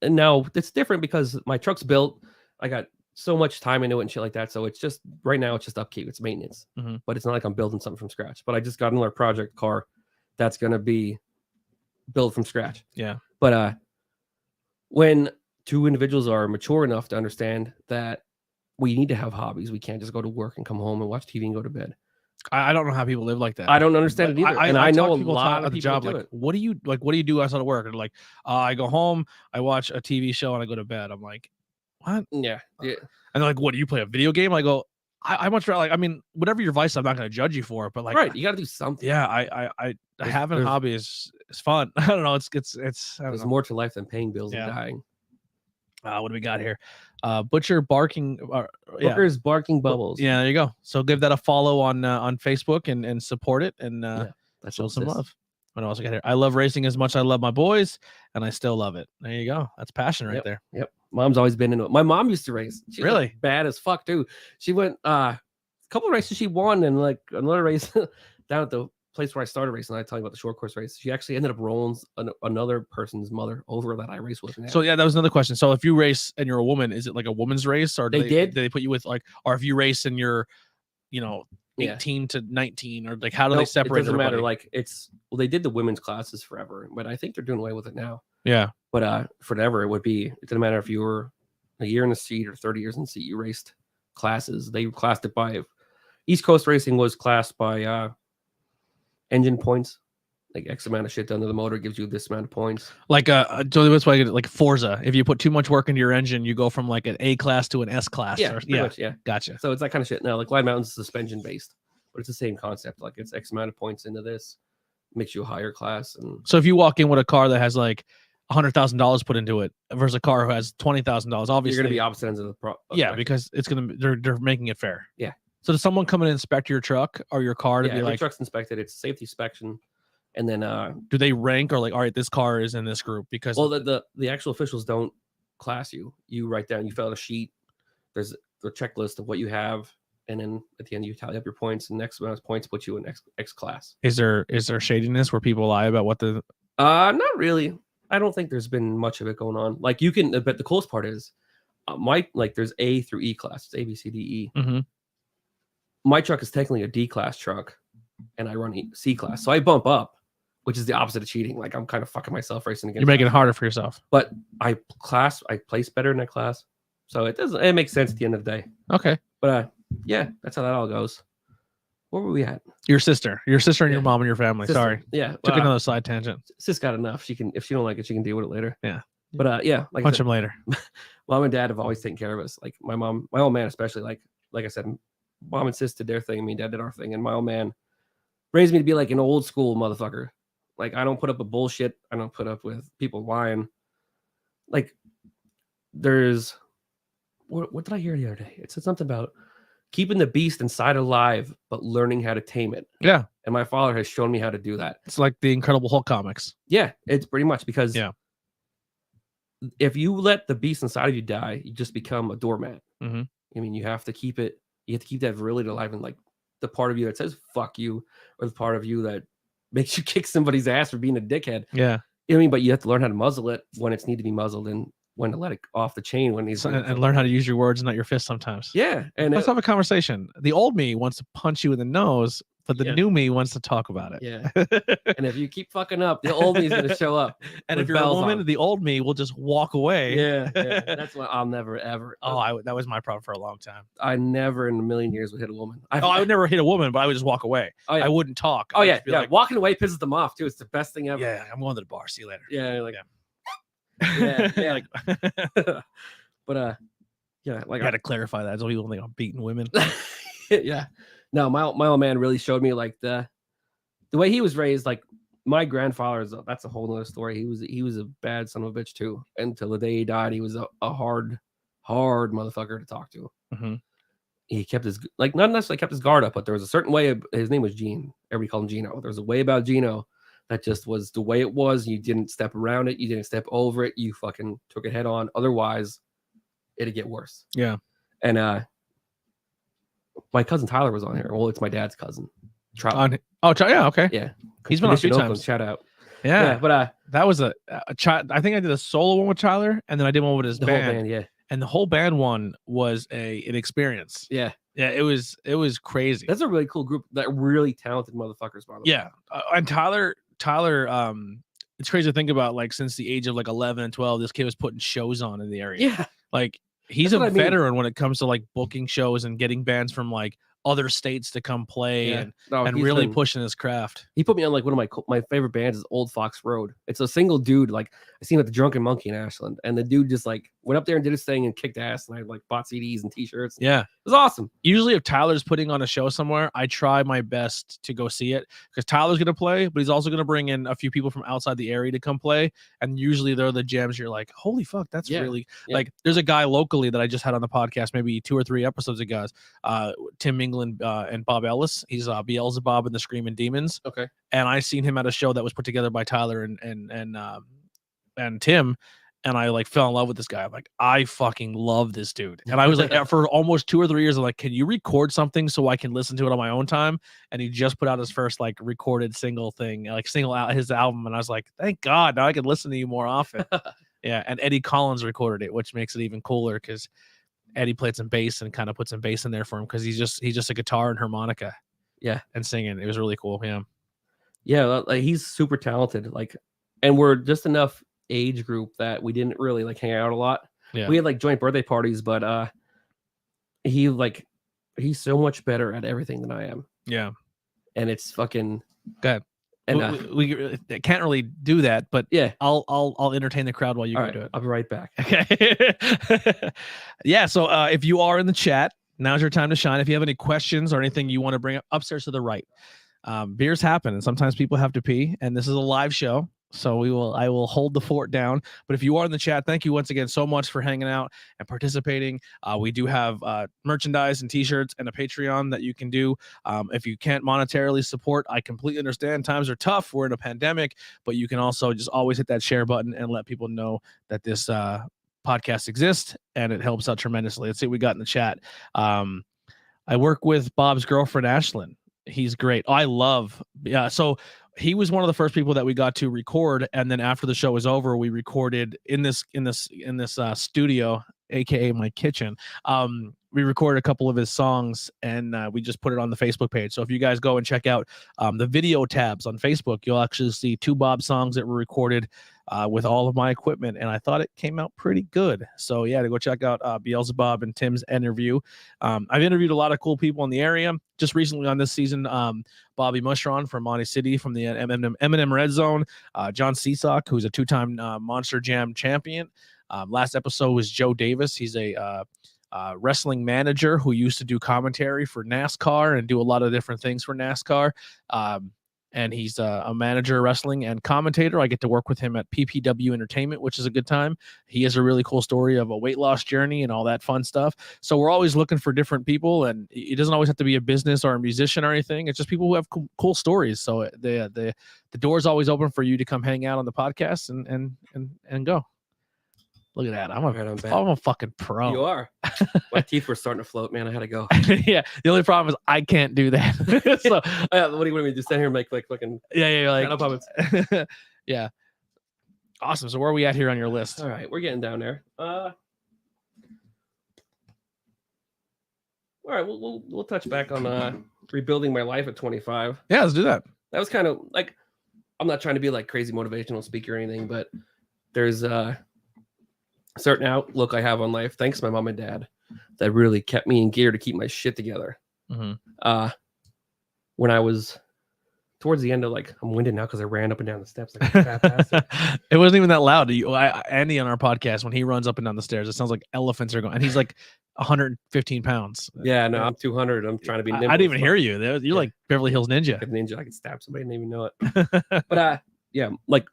Speaker 2: and now it's different because my truck's built. I got so much time into it and shit like that. So it's just right now it's just upkeep, it's maintenance.
Speaker 1: Mhm.
Speaker 2: But it's not like I'm building something from scratch. But I just got another project car that's gonna be built from scratch.
Speaker 1: Yeah.
Speaker 2: But when two individuals are mature enough to understand that we need to have hobbies, we can't just go to work and come home and watch TV and go to bed.
Speaker 1: I don't know how people live like that.
Speaker 2: I don't understand it either. And I know
Speaker 1: talk
Speaker 2: a
Speaker 1: to people
Speaker 2: lot
Speaker 1: at
Speaker 2: of
Speaker 1: the
Speaker 2: people
Speaker 1: job
Speaker 2: do
Speaker 1: like,
Speaker 2: it.
Speaker 1: what do you do outside of work? And like, I go home, I watch a TV show, and I go to bed. I'm like, what?
Speaker 2: Yeah.
Speaker 1: And they're like, what do you play a video game? I go, I much rather, like, I mean, whatever your vice, I'm not going to judge you for it, but like,
Speaker 2: Right, you got to do something.
Speaker 1: yeah, having a hobby is fun. I don't know. I don't
Speaker 2: There's
Speaker 1: know.
Speaker 2: more to life than paying bills
Speaker 1: Yeah.
Speaker 2: and dying.
Speaker 1: What do we got here? Butcher barking. Yeah.
Speaker 2: Booker's barking bubbles.
Speaker 1: Yeah, there you go. So give that a follow on Facebook and support it and
Speaker 2: That's
Speaker 1: show some love. What else I got here? I love racing as much as I love my boys, and I still love it. There you go. That's passion right there.
Speaker 2: Yep. Mom's always been into it. My mom used to race. She's
Speaker 1: Really?
Speaker 2: bad as fuck too. She went a couple of races she won, and like another race down at the place where I started racing. I tell you about the short course race. She actually ended up rolling another person's mother over that I raced with.
Speaker 1: So yeah, that was another question. So if you race and you're a woman, is it like a woman's race, or
Speaker 2: did
Speaker 1: they put you with like, or if you race and you're, 18 to 19, or like how do they separate?
Speaker 2: It doesn't
Speaker 1: everybody?
Speaker 2: matter. Like they did the women's classes forever, but I think they're doing away with it now.
Speaker 1: Yeah.
Speaker 2: But forever it didn't matter if you were a year in the seat or 30 years in the seat, you raced classes. They classed it by East Coast racing was classed by engine points. Like X amount of shit done to the motor gives you this amount of points.
Speaker 1: Like like Forza. If you put too much work into your engine, you go from like an A class to an S class.
Speaker 2: Yeah, much, yeah.
Speaker 1: Gotcha.
Speaker 2: So it's that kind of shit. Now, like Glide Mountain's suspension based, but it's the same concept. Like it's X amount of points into this, makes you a higher class. And
Speaker 1: so if you walk in with a car that has like $100,000 put into it versus a car who has $20,000, obviously
Speaker 2: you're gonna be opposite ends of the
Speaker 1: yeah, because it's they're making it fair.
Speaker 2: Yeah.
Speaker 1: So does someone come and inspect your truck or your car to be like,
Speaker 2: truck's inspected? It's safety inspection. And then
Speaker 1: do they rank or like, all right, this car is in this group? Because
Speaker 2: the actual officials don't class you. You write down, you fill out a sheet. There's the checklist of what you have, and then at the end you tally up your points, and next amount of points put you in X class.
Speaker 1: Is there shadiness where people lie about what the
Speaker 2: not really. I don't think there's been much of it going on. Like you can, but the coolest part is there's A through E class. It's A, B, C, D, E.
Speaker 1: Mm-hmm.
Speaker 2: My truck is technically a D class truck, and I run C class, so I bump up, which is the opposite of cheating. Like I'm kind of fucking myself racing against.
Speaker 1: You're making it harder for yourself.
Speaker 2: But I place better in that class, so it makes sense at the end of the day.
Speaker 1: Okay.
Speaker 2: But yeah, that's how that all goes. Where were we at?
Speaker 1: Your sister and your mom and your family.
Speaker 2: Sister.
Speaker 1: Sorry.
Speaker 2: Yeah.
Speaker 1: Took another side tangent.
Speaker 2: Sis got enough. She can, if she don't like it, she can deal with it later.
Speaker 1: Yeah.
Speaker 2: But yeah, like
Speaker 1: punch him later.
Speaker 2: Mom and dad have always taken care of us. Like my old man especially. Like I said, mom and sis did their thing. Me and dad did our thing, and my old man raised me to be like an old school motherfucker. Like I don't put up with bullshit. I don't put up with people lying. Like there's what did I hear the other day? It said something about keeping the beast inside alive, but learning how to tame it.
Speaker 1: Yeah.
Speaker 2: And my father has shown me how to do that.
Speaker 1: It's like the Incredible Hulk comics.
Speaker 2: Yeah, it's pretty much because if you let the beast inside of you die, you just become a doormat.
Speaker 1: Mm-hmm.
Speaker 2: I mean, you have to keep that virility alive, and like the part of you that says fuck you, or the part of you that makes you kick somebody's ass for being a dickhead.
Speaker 1: Yeah.
Speaker 2: You know what I mean? But you have to learn how to muzzle it when it's need to be muzzled, and when to let it off the chain when he's
Speaker 1: and learn how to use your words, not your fist sometimes.
Speaker 2: Yeah. And
Speaker 1: let's have a conversation. The old me wants to punch you in the nose, but the new me wants to talk about it.
Speaker 2: Yeah. And if you keep fucking up, the old me's gonna show up.
Speaker 1: And if you're a woman, the old me will just walk away.
Speaker 2: Yeah. That's what I'll never ever.
Speaker 1: That was my problem for a long time.
Speaker 2: I never in a million years would hit a woman.
Speaker 1: I would never hit a woman, but I would just walk away. Oh, yeah. I wouldn't talk.
Speaker 2: Oh yeah. Like, walking away pisses them off too. It's the best thing ever.
Speaker 1: Yeah. I'm going to the bar. See you later.
Speaker 2: Yeah. Like. Yeah. But yeah, like
Speaker 1: I got to clarify that. So people think I'm beating women.
Speaker 2: Yeah. No, my old man really showed me like the way he was raised. Like my grandfather that's a whole nother story. He was a bad son of a bitch too. Until the day he died, he was a hard motherfucker to talk to.
Speaker 1: Mm-hmm.
Speaker 2: He kept his not necessarily kept his guard up, but there was a certain way. His name was Gene. Everybody called him Gino. There's a way about Gino that just was the way it was. You didn't step around it. You didn't step over it. You fucking took it head on. Otherwise, it'd get worse.
Speaker 1: Yeah.
Speaker 2: And my cousin Tyler was on here. Well, it's my dad's cousin.
Speaker 1: Yeah. Okay.
Speaker 2: Yeah.
Speaker 1: He's been on a few times.
Speaker 2: Shout out.
Speaker 1: Yeah.
Speaker 2: But
Speaker 1: that was a child. I think I did a solo one with Tyler, and then I did one with his band.
Speaker 2: Whole band. Yeah.
Speaker 1: and the whole band one was an experience.
Speaker 2: Yeah.
Speaker 1: Yeah, it was crazy.
Speaker 2: That's a really cool group. That really talented motherfuckers, by the way.
Speaker 1: Yeah, and Tyler, it's crazy to think about. Like since the age of like 11 and 12, this kid was putting shows on in the area.
Speaker 2: Yeah.
Speaker 1: Like he's
Speaker 2: That's
Speaker 1: a
Speaker 2: what I mean.
Speaker 1: veteran when it comes to like booking shows and getting bands from like other states to come play and really pushing his craft.
Speaker 2: He put me on like one of my favorite bands is Old Fox Road. It's a single dude. Like I seen him at the Drunken Monkey in Ashland, and the dude just like went up there and did his thing and kicked ass. And I like bought CDs and T-shirts.
Speaker 1: Yeah,
Speaker 2: it was awesome.
Speaker 1: Usually, if Tyler's putting on a show somewhere, I try my best to go see it because Tyler's gonna play, but he's also gonna bring in a few people from outside the area to come play. And usually, they're the gems. You're like, holy fuck, that's really like. There's a guy locally that I just had on the podcast maybe 2 or 3 episodes ago. Tim England and Bob Ellis. He's Beelzebub and the Screaming Demons.
Speaker 2: Okay.
Speaker 1: And I seen him at a show that was put together by Tyler and Tim, and I like fell in love with this guy. I'm like, I fucking love this dude. And I was like, for almost 2 or 3 years, I'm like, can you record something so I can listen to it on my own time? And he just put out his first like recorded single thing, like single out his album, and I was like, thank God, now I can listen to you more often. Yeah, and Eddie Collins recorded it, which makes it even cooler because Eddie played some bass and kind of put some bass in there for him because he's just a guitar and harmonica.
Speaker 2: Yeah,
Speaker 1: and singing. It was really cool.
Speaker 2: Yeah, like he's super talented. Like, and we're just enough age group that we didn't really like hang out a lot.
Speaker 1: Yeah,
Speaker 2: we had like joint birthday parties, but he's so much better at everything than I am.
Speaker 1: Yeah,
Speaker 2: and it's fucking
Speaker 1: good. And we can't really do that, but
Speaker 2: yeah,
Speaker 1: I'll entertain the crowd while you go do it.
Speaker 2: I'll be right back.
Speaker 1: Okay. Yeah. So if you are in the chat, now's your time to shine. If you have any questions or anything you want to bring up, upstairs to the right. Beers happen, and sometimes people have to pee, and this is a live show, so I will hold the fort down. But if you are in the chat, thank you once again so much for hanging out and participating. We do have merchandise and T-shirts and a Patreon that you can do. If you can't monetarily support, I completely understand. Times are tough. We're in a pandemic, but you can also just always hit that share button and let people know that this podcast exists, and it helps out tremendously. Let's see what we got in the chat. I work with Bob's girlfriend, Ashlyn. He's great. So he was one of the first people that we got to record, and then after the show was over, we recorded in this studio, aka my kitchen. We recorded a couple of his songs, and we just put it on the Facebook page. So if you guys go and check out the video tabs on Facebook, you'll actually see 2 Bob songs that were recorded with all of my equipment, and I thought it came out pretty good. So yeah, to go check out Beelzebub and Tim's interview. I've interviewed a lot of cool people in the area. Just recently on this season, Bobby Mushron from Monty City from the Eminem Red Zone, John Seasock, who's a 2-time Monster Jam champion. Last episode was Joe Davis. He's a wrestling manager who used to do commentary for NASCAR and do a lot of different things for NASCAR. And he's a manager of wrestling and commentator. I get to work with him at PPW Entertainment, which is a good time. He has a really cool story of a weight loss journey and all that fun stuff. So we're always looking for different people, and it doesn't always have to be a business or a musician or anything. It's just people who have cool stories. So the door is always open for you to come hang out on the podcast and go. Look at that. I'm a fucking pro.
Speaker 2: You are. My teeth were starting to float, man. I had to go.
Speaker 1: Yeah. The only problem is I can't do that. So
Speaker 2: what do you want me to just stand here and make like fucking
Speaker 1: like yeah. Awesome. So where are we at here on your list?
Speaker 2: All right, we're getting down there. All right, we'll touch back on rebuilding my life at 25.
Speaker 1: Yeah, let's do that.
Speaker 2: That was kind of like, I'm not trying to be like crazy motivational speaker or anything, but there's a certain outlook I have on life, thanks to my mom and dad, that really kept me in gear to keep my shit together.
Speaker 1: Mm-hmm.
Speaker 2: When I was towards the end of like, I'm winded now because I ran up and down the steps like a fat bastard.
Speaker 1: It wasn't even that loud. Andy on our podcast, when he runs up and down the stairs, it sounds like elephants are going, and he's like 115 pounds.
Speaker 2: Yeah, no, I'm 200. I'm trying to be nimble.
Speaker 1: I didn't even hear you. You're like Beverly Hills Ninja.
Speaker 2: I could stab somebody and even know it. But yeah, like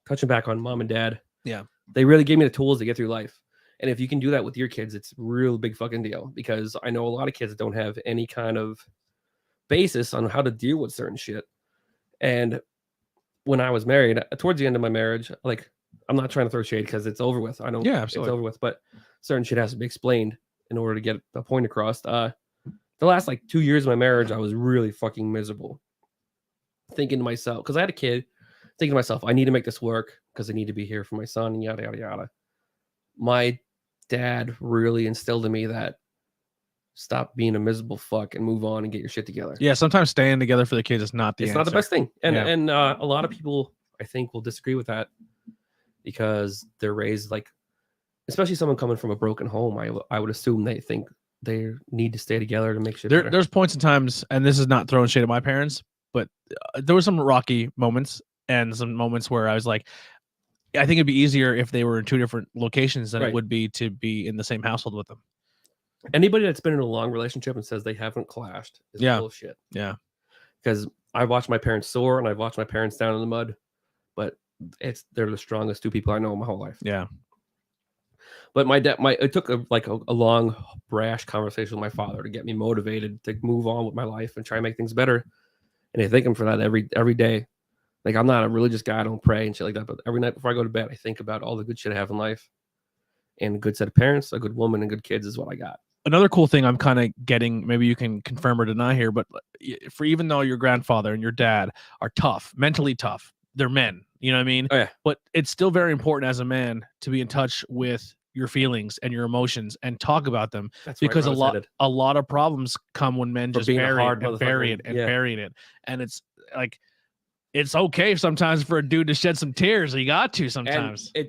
Speaker 2: touching back on mom and dad.
Speaker 1: Yeah.
Speaker 2: They really gave me the tools to get through life. And if you can do that with your kids, it's a real big fucking deal, because I know a lot of kids don't have any kind of basis on how to deal with certain shit. And when I was married, towards the end of my marriage, like, I'm not trying to throw shade because it's over with. I know it's over with, but certain shit has to be explained in order to get a point across. The last like 2 years of my marriage, I was really fucking miserable. Thinking to myself, because I had a kid, thinking to myself, I need to make this work because I need to be here for my son and yada, yada, yada. my dad really instilled in me that stop being a miserable fuck and move on and get your shit together.
Speaker 1: Yeah, sometimes staying together for the kids is not the
Speaker 2: It's
Speaker 1: answer.
Speaker 2: not the best thing. And
Speaker 1: Yeah.
Speaker 2: and a lot of people I think will disagree with that because they're raised like, especially someone coming from a broken home, I would assume they think they need to stay together to make shit better.
Speaker 1: There's points and times, and this is not throwing shade at my parents, but there were some rocky moments and some moments where I was like, I think it'd be easier if they were in two different locations than it
Speaker 2: Right.
Speaker 1: would be to be in the same household with them.
Speaker 2: Anybody that's been in a long relationship and says they haven't clashed is
Speaker 1: Yeah.
Speaker 2: bullshit.
Speaker 1: Yeah.
Speaker 2: Because I watched my parents soar and I've watched my parents down in the mud, but they're the strongest two people I know in my whole life.
Speaker 1: Yeah.
Speaker 2: But it took a long, brash conversation with my father to get me motivated to move on with my life and try and make things better. And I thank him for that every day. Like, I'm not a religious guy. I don't pray and shit like that. But every night before I go to bed, I think about all the good shit I have in life. And a good set of parents, a good woman, and good kids is what I got.
Speaker 1: Another cool thing I'm kind of getting, maybe you can confirm or deny here, but for even though your grandfather and your dad are tough, mentally tough, they're men, you know what I mean?
Speaker 2: Oh, yeah.
Speaker 1: But it's still very important as a man to be in touch with your feelings and your emotions and talk about them.
Speaker 2: That's
Speaker 1: because
Speaker 2: right,
Speaker 1: a lot of problems come when men just bury it and bury it and bury it. And it's like, it's okay sometimes for a dude to shed some tears. You got to sometimes.
Speaker 2: And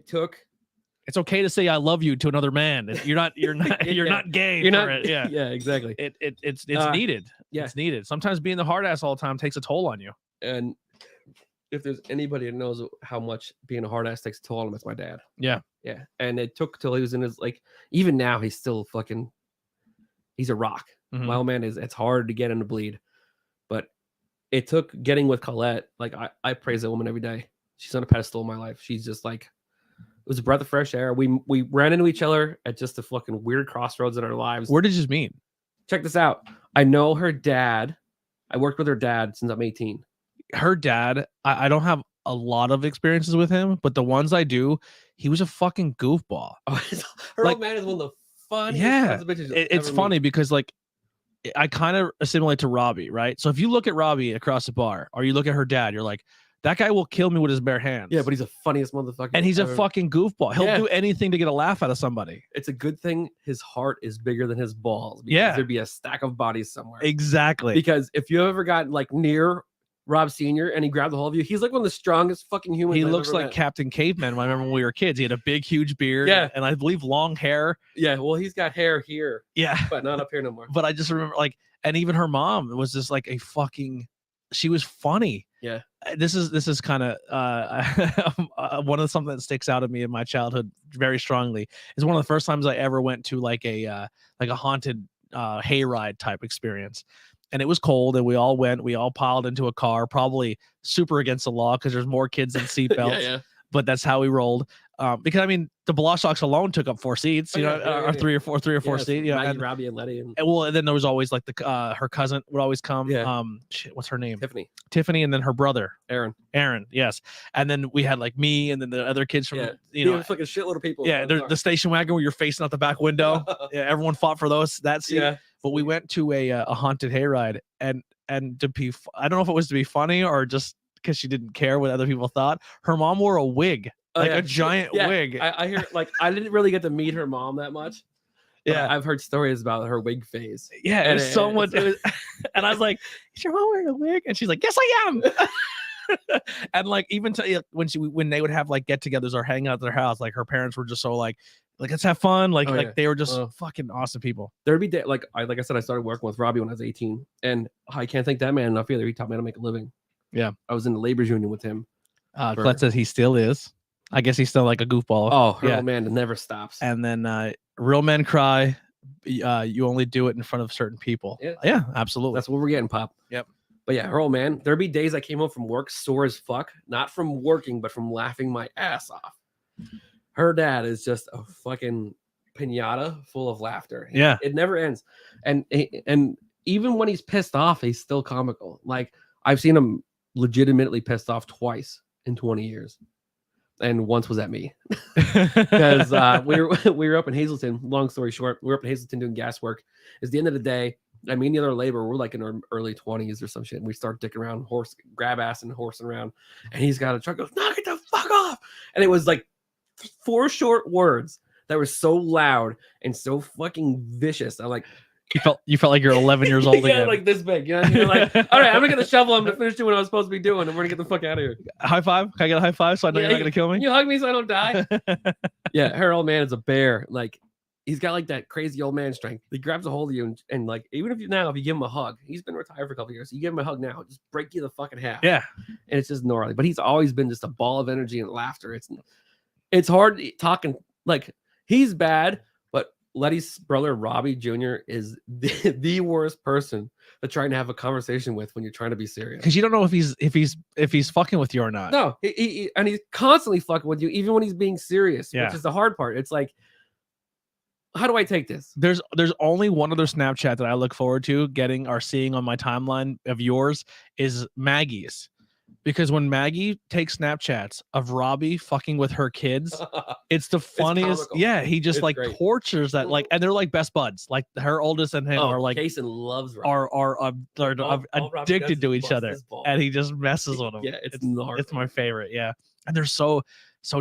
Speaker 1: it's okay to say I love you to another man. You're not not gay.
Speaker 2: You're not.
Speaker 1: It. Yeah.
Speaker 2: Yeah, exactly.
Speaker 1: It's needed.
Speaker 2: Yeah.
Speaker 1: It's needed. Sometimes being the hard ass all the time takes a toll on you.
Speaker 2: And if there's anybody that knows how much being a hard ass takes a toll on him, it's my dad.
Speaker 1: Yeah.
Speaker 2: Yeah. And it took till he was in his, like, even now he's still he's a rock.
Speaker 1: Mhm.
Speaker 2: My old man it's hard to get him to bleed. But it took getting with Colette. Like, I praise that woman every day. She's on a pedestal in my life. She's just like, it was a breath of fresh air. We ran into each other at just a fucking weird crossroads in our lives.
Speaker 1: Where did you meet?
Speaker 2: Check this out. I know her dad. I worked with her dad since I'm 18.
Speaker 1: Her dad, I don't have a lot of experiences with him, but the ones I do, he was a fucking goofball.
Speaker 2: Oh, her old man is one of the funniest.
Speaker 1: Yeah,
Speaker 2: bitches
Speaker 1: it's funny because, like, I kind of assimilate to Robbie, right? So if you look at Robbie across the bar, or you look at her dad, you're like, that guy will kill me with his bare hands.
Speaker 2: Yeah, but he's the funniest motherfucker.
Speaker 1: And he's a fucking goofball. He'll do anything to get a laugh out of somebody.
Speaker 2: It's a good thing his heart is bigger than his balls.
Speaker 1: Yeah.
Speaker 2: There'd be a stack of bodies somewhere.
Speaker 1: Exactly.
Speaker 2: Because if you ever got like near Rob Sr. and he grabbed the whole of you, he's like one of the strongest fucking humans.
Speaker 1: He looks like Captain Caveman. I remember when we were kids. He had a big, huge beard.
Speaker 2: Yeah.
Speaker 1: And I believe long hair.
Speaker 2: Yeah. Well, he's got hair here.
Speaker 1: Yeah.
Speaker 2: But not up here no more.
Speaker 1: But I just remember, like, and even her mom was just like she was funny.
Speaker 2: Yeah.
Speaker 1: This is kind of one of something that sticks out of me in my childhood very strongly. Is one of the first times I ever went to like a haunted hayride type experience. And it was cold, and we all piled into a car, probably super against the law because there's more kids than seatbelts.
Speaker 2: Yeah.
Speaker 1: But that's how we rolled. Because I mean, the Blashocks alone took up 4 seats, or three or four seats.
Speaker 2: Maggie,
Speaker 1: And
Speaker 2: Robbie, and Letty,
Speaker 1: and then there was always like her cousin would always come.
Speaker 2: Yeah.
Speaker 1: What's her name?
Speaker 2: Tiffany,
Speaker 1: and then her brother
Speaker 2: Aaron.
Speaker 1: Yes. And then we had like me, and then the other kids from
Speaker 2: like a shitload of people.
Speaker 1: Yeah, the station wagon where you're facing out the back window. Yeah, everyone fought for that seat.
Speaker 2: Yeah.
Speaker 1: But we went to a haunted hayride, and to be, I don't know if it was to be funny or just because she didn't care what other people thought. Her mom wore a wig, a giant wig.
Speaker 2: I hear, like, I didn't really get to meet her mom that much. Yeah, I've heard stories about her wig phase.
Speaker 1: Yeah, and it's so much. And I was like, "Is your mom wearing a wig?" And she's like, "Yes, I am." And like, even when they would have like get-togethers or hang out at their house, like her parents were just so like let's have fun. They were just fucking awesome people.
Speaker 2: There'd be like I said, I started working with Robbie when I was 18, and I can't thank that man enough either. He taught me how to make a living.
Speaker 1: Yeah,
Speaker 2: I was in the labor's union with him.
Speaker 1: Klett says he still is. I guess he's still like a goofball.
Speaker 2: Oh, her man, it never stops.
Speaker 1: And then real men cry. You only do it in front of certain people. Yeah, absolutely.
Speaker 2: That's what we're getting, Pop.
Speaker 1: Yep.
Speaker 2: But yeah, her old man, there'd be days I came home from work sore as fuck, not from working, but from laughing my ass off. Her dad is just a fucking pinata full of laughter.
Speaker 1: Yeah.
Speaker 2: It never ends. And even when he's pissed off, he's still comical. Like, I've seen him legitimately pissed off twice in 20 years. And once was at me. Because we were up in Hazleton. Long story short, we were up in Hazleton doing gas work. It's the end of the day. I mean, the other labor, we're like in our early 20s or some shit. And we start dicking around, grab ass and horsing around. And he's got a truck, goes, knock it the fuck off. And it was like 4 short words that were so loud and so fucking vicious. I'm like,
Speaker 1: You felt like you're 11 years old
Speaker 2: yeah,
Speaker 1: again.
Speaker 2: like this big. You know what I mean? Like, all right, I'm gonna get the shovel. I'm gonna finish doing what I was supposed to be doing, and we're gonna get the fuck out of here.
Speaker 1: High five? Can I get a high five so I know you're not gonna kill me?
Speaker 2: Can you hug me so I don't die? Yeah, her old man is a bear. Like, he's got like that crazy old man strength. He grabs a hold of you and like, even if you give him a hug, he's been retired for a couple years. You give him a hug now, just break you the fucking half.
Speaker 1: Yeah,
Speaker 2: and it's just gnarly. But he's always been just a ball of energy and laughter. It's hard talking. Like, he's bad, but Letty's brother Robbie Jr. is the worst person to try and have a conversation with when you're trying to be serious.
Speaker 1: because you don't know if he's fucking with you or not.
Speaker 2: No, and he's constantly fucking with you, even when he's being serious,
Speaker 1: Yeah.
Speaker 2: which is the hard part. It's like, how do I take this?
Speaker 1: There's only one other Snapchat that I look forward to getting or seeing on my timeline of yours is Maggie's. Because when Maggie takes Snapchats of Robbie fucking with her kids, it's the funniest. Yeah, he just like great. Tortures that, like, and they're like best buds. Like her oldest and him are like
Speaker 2: Kason loves
Speaker 1: Robbie. are addicted to each other, and he just messes with them.
Speaker 2: Yeah, it's
Speaker 1: my favorite. Yeah, and they're so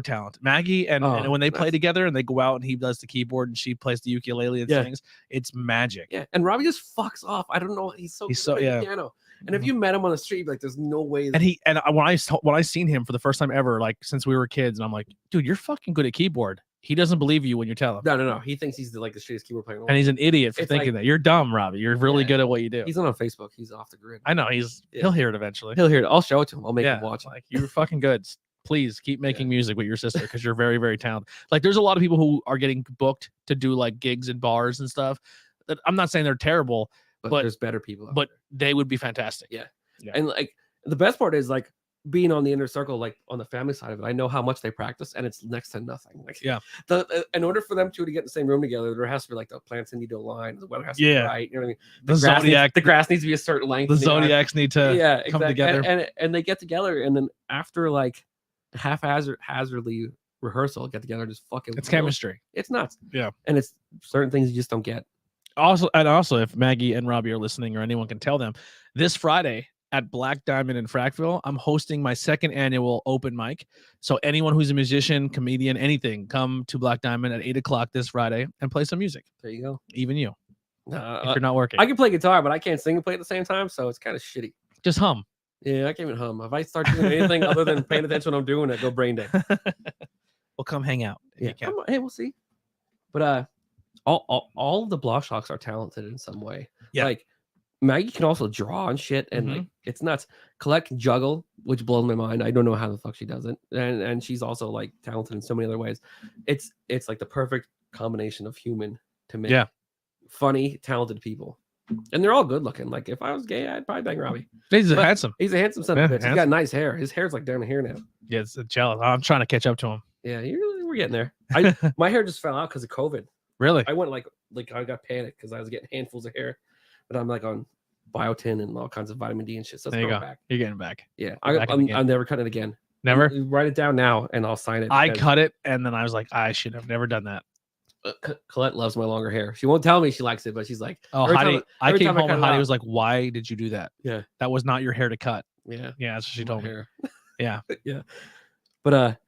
Speaker 1: talented. Maggie and when they play together and they go out and he does the keyboard and she plays the ukulele and sings, it's magic.
Speaker 2: Yeah, and Robbie just fucks off. I don't know. He's so piano. And if you met him on the street, like, there's no way.
Speaker 1: And when I seen him for the first time ever, like since we were kids, and I'm like, dude, you're fucking good at keyboard. He doesn't believe you when you tell him.
Speaker 2: No. He thinks he's the shittiest keyboard player.
Speaker 1: And he's an idiot for thinking that. You're dumb, Robbie. You're really good at what you do.
Speaker 2: He's not on Facebook. He's off the grid.
Speaker 1: I know. He'll hear it eventually.
Speaker 2: He'll hear it. I'll show it to him. I'll make him watch.
Speaker 1: Like, you're fucking good. Please keep making music with your sister because you're very, very talented. Like, there's a lot of people who are getting booked to do like gigs in bars and stuff. I'm not saying they're terrible, but
Speaker 2: there's better people.
Speaker 1: But they would be fantastic.
Speaker 2: Yeah. And like the best part is like being on the inner circle, like on the family side of it. I know how much they practice, and it's next to nothing. Like, in order for them to get in the same room together, there has to be like the plants need to align, the weather has to be right. You know what I mean? The grass needs to be a certain length.
Speaker 1: The zodiacs need to come together,
Speaker 2: and they get together, and then after like haphazardly rehearsal, get together, just fucking.
Speaker 1: It's chemistry.
Speaker 2: It's nuts.
Speaker 1: Yeah,
Speaker 2: and it's certain things you just don't get.
Speaker 1: Also, if Maggie and Robbie are listening, or anyone can tell them, this Friday at Black Diamond in Frackville, I'm hosting my second annual open mic. So anyone who's a musician, comedian, anything, come to Black Diamond at 8:00 this Friday and play some music.
Speaker 2: There you go.
Speaker 1: Even you, if you're not working.
Speaker 2: I can play guitar, but I can't sing and play at the same time, so it's kind of shitty.
Speaker 1: Just hum.
Speaker 2: Yeah, I can't even hum. If I start doing anything other than paying attention when I'm doing it, go brain dead.
Speaker 1: Well, come hang out.
Speaker 2: Yeah. Hey, we'll see. But all of the Blashocks are talented in some way.
Speaker 1: Yeah.
Speaker 2: Like, Maggie can also draw and shit, and like it's nuts. Colette can juggle, which blows my mind. I don't know how the fuck she does it, and she's also like talented in so many other ways. It's like the perfect combination of human to make funny, talented people, and they're all good looking. Like, if I was gay, I'd probably bang Robbie.
Speaker 1: He's handsome.
Speaker 2: He's a handsome son of a bitch. He's got nice hair. His hair's like down here now.
Speaker 1: Yeah, it's jealous. I'm trying to catch up to him.
Speaker 2: Yeah, we're getting there. My hair just fell out because of COVID.
Speaker 1: Really?
Speaker 2: I went like I got panicked because I was getting handfuls of hair. But I'm like on biotin and all kinds of vitamin D and shit. So
Speaker 1: there you go.
Speaker 2: Back.
Speaker 1: You're getting back.
Speaker 2: Yeah. I'm never cutting it again.
Speaker 1: Never?
Speaker 2: You write it down now and I'll sign it.
Speaker 1: I cut it and then I was like, I should have never done that.
Speaker 2: Colette loves my longer hair. She won't tell me she likes it, but she's like,
Speaker 1: oh, Heidi, I came home and Heidi was like, why did you do that?
Speaker 2: Yeah.
Speaker 1: That was not your hair to cut.
Speaker 2: Yeah.
Speaker 1: Yeah. That's what she told me. Yeah.
Speaker 2: Yeah. But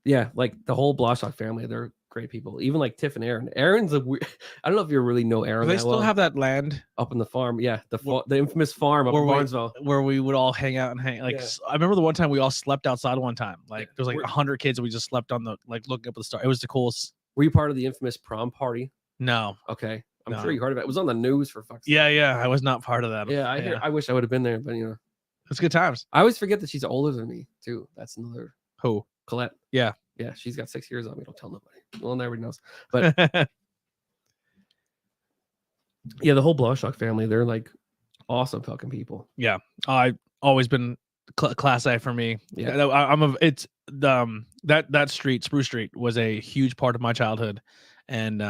Speaker 2: yeah, like the whole Blashock family, they're great people. Even like Tiff and Aaron. Aaron's a weird. I don't know if you really know Aaron.
Speaker 1: Do they still have that land
Speaker 2: up in the farm? Yeah, the infamous farm up in Barnesville,
Speaker 1: where we would all hang out and hang. Like, I remember the one time we all slept outside one time. Like, there was like 100 kids and we just slept on the looking up at the star. It was the coolest.
Speaker 2: Were you part of the infamous prom party?
Speaker 1: No.
Speaker 2: Okay, I'm sure you heard about it. It was on the news for fuck's sake.
Speaker 1: Yeah. I was not part of that.
Speaker 2: Yeah, I wish I would have been there, but
Speaker 1: it's good times.
Speaker 2: I always forget that she's older than me too. That's another.
Speaker 1: Who?
Speaker 2: Colette.
Speaker 1: Yeah.
Speaker 2: Yeah, she's got 6 years on me. Don't tell nobody. Well, everybody knows. But yeah, the whole Blashock family, they're like awesome fucking people.
Speaker 1: Yeah, I've always been class A for me.
Speaker 2: Yeah,
Speaker 1: that street, Spruce Street, was a huge part of my childhood, and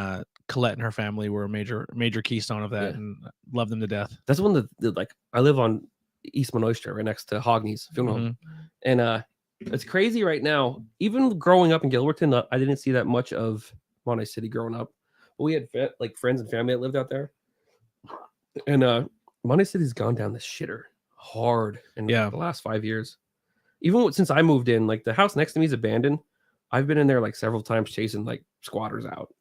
Speaker 1: Colette and her family were a major keystone of that, and love them to death.
Speaker 2: That's one of the like I live on East Monoistre, right next to Hogney's funeral home, and it's crazy right now. Even growing up in Gilberton, I didn't see that much of Monterey City growing up. But we had like friends and family that lived out there. And Monterey City's gone down the shitter hard in the last 5 years. Even since I moved in, like the house next to me is abandoned. I've been in there like several times chasing like squatters out.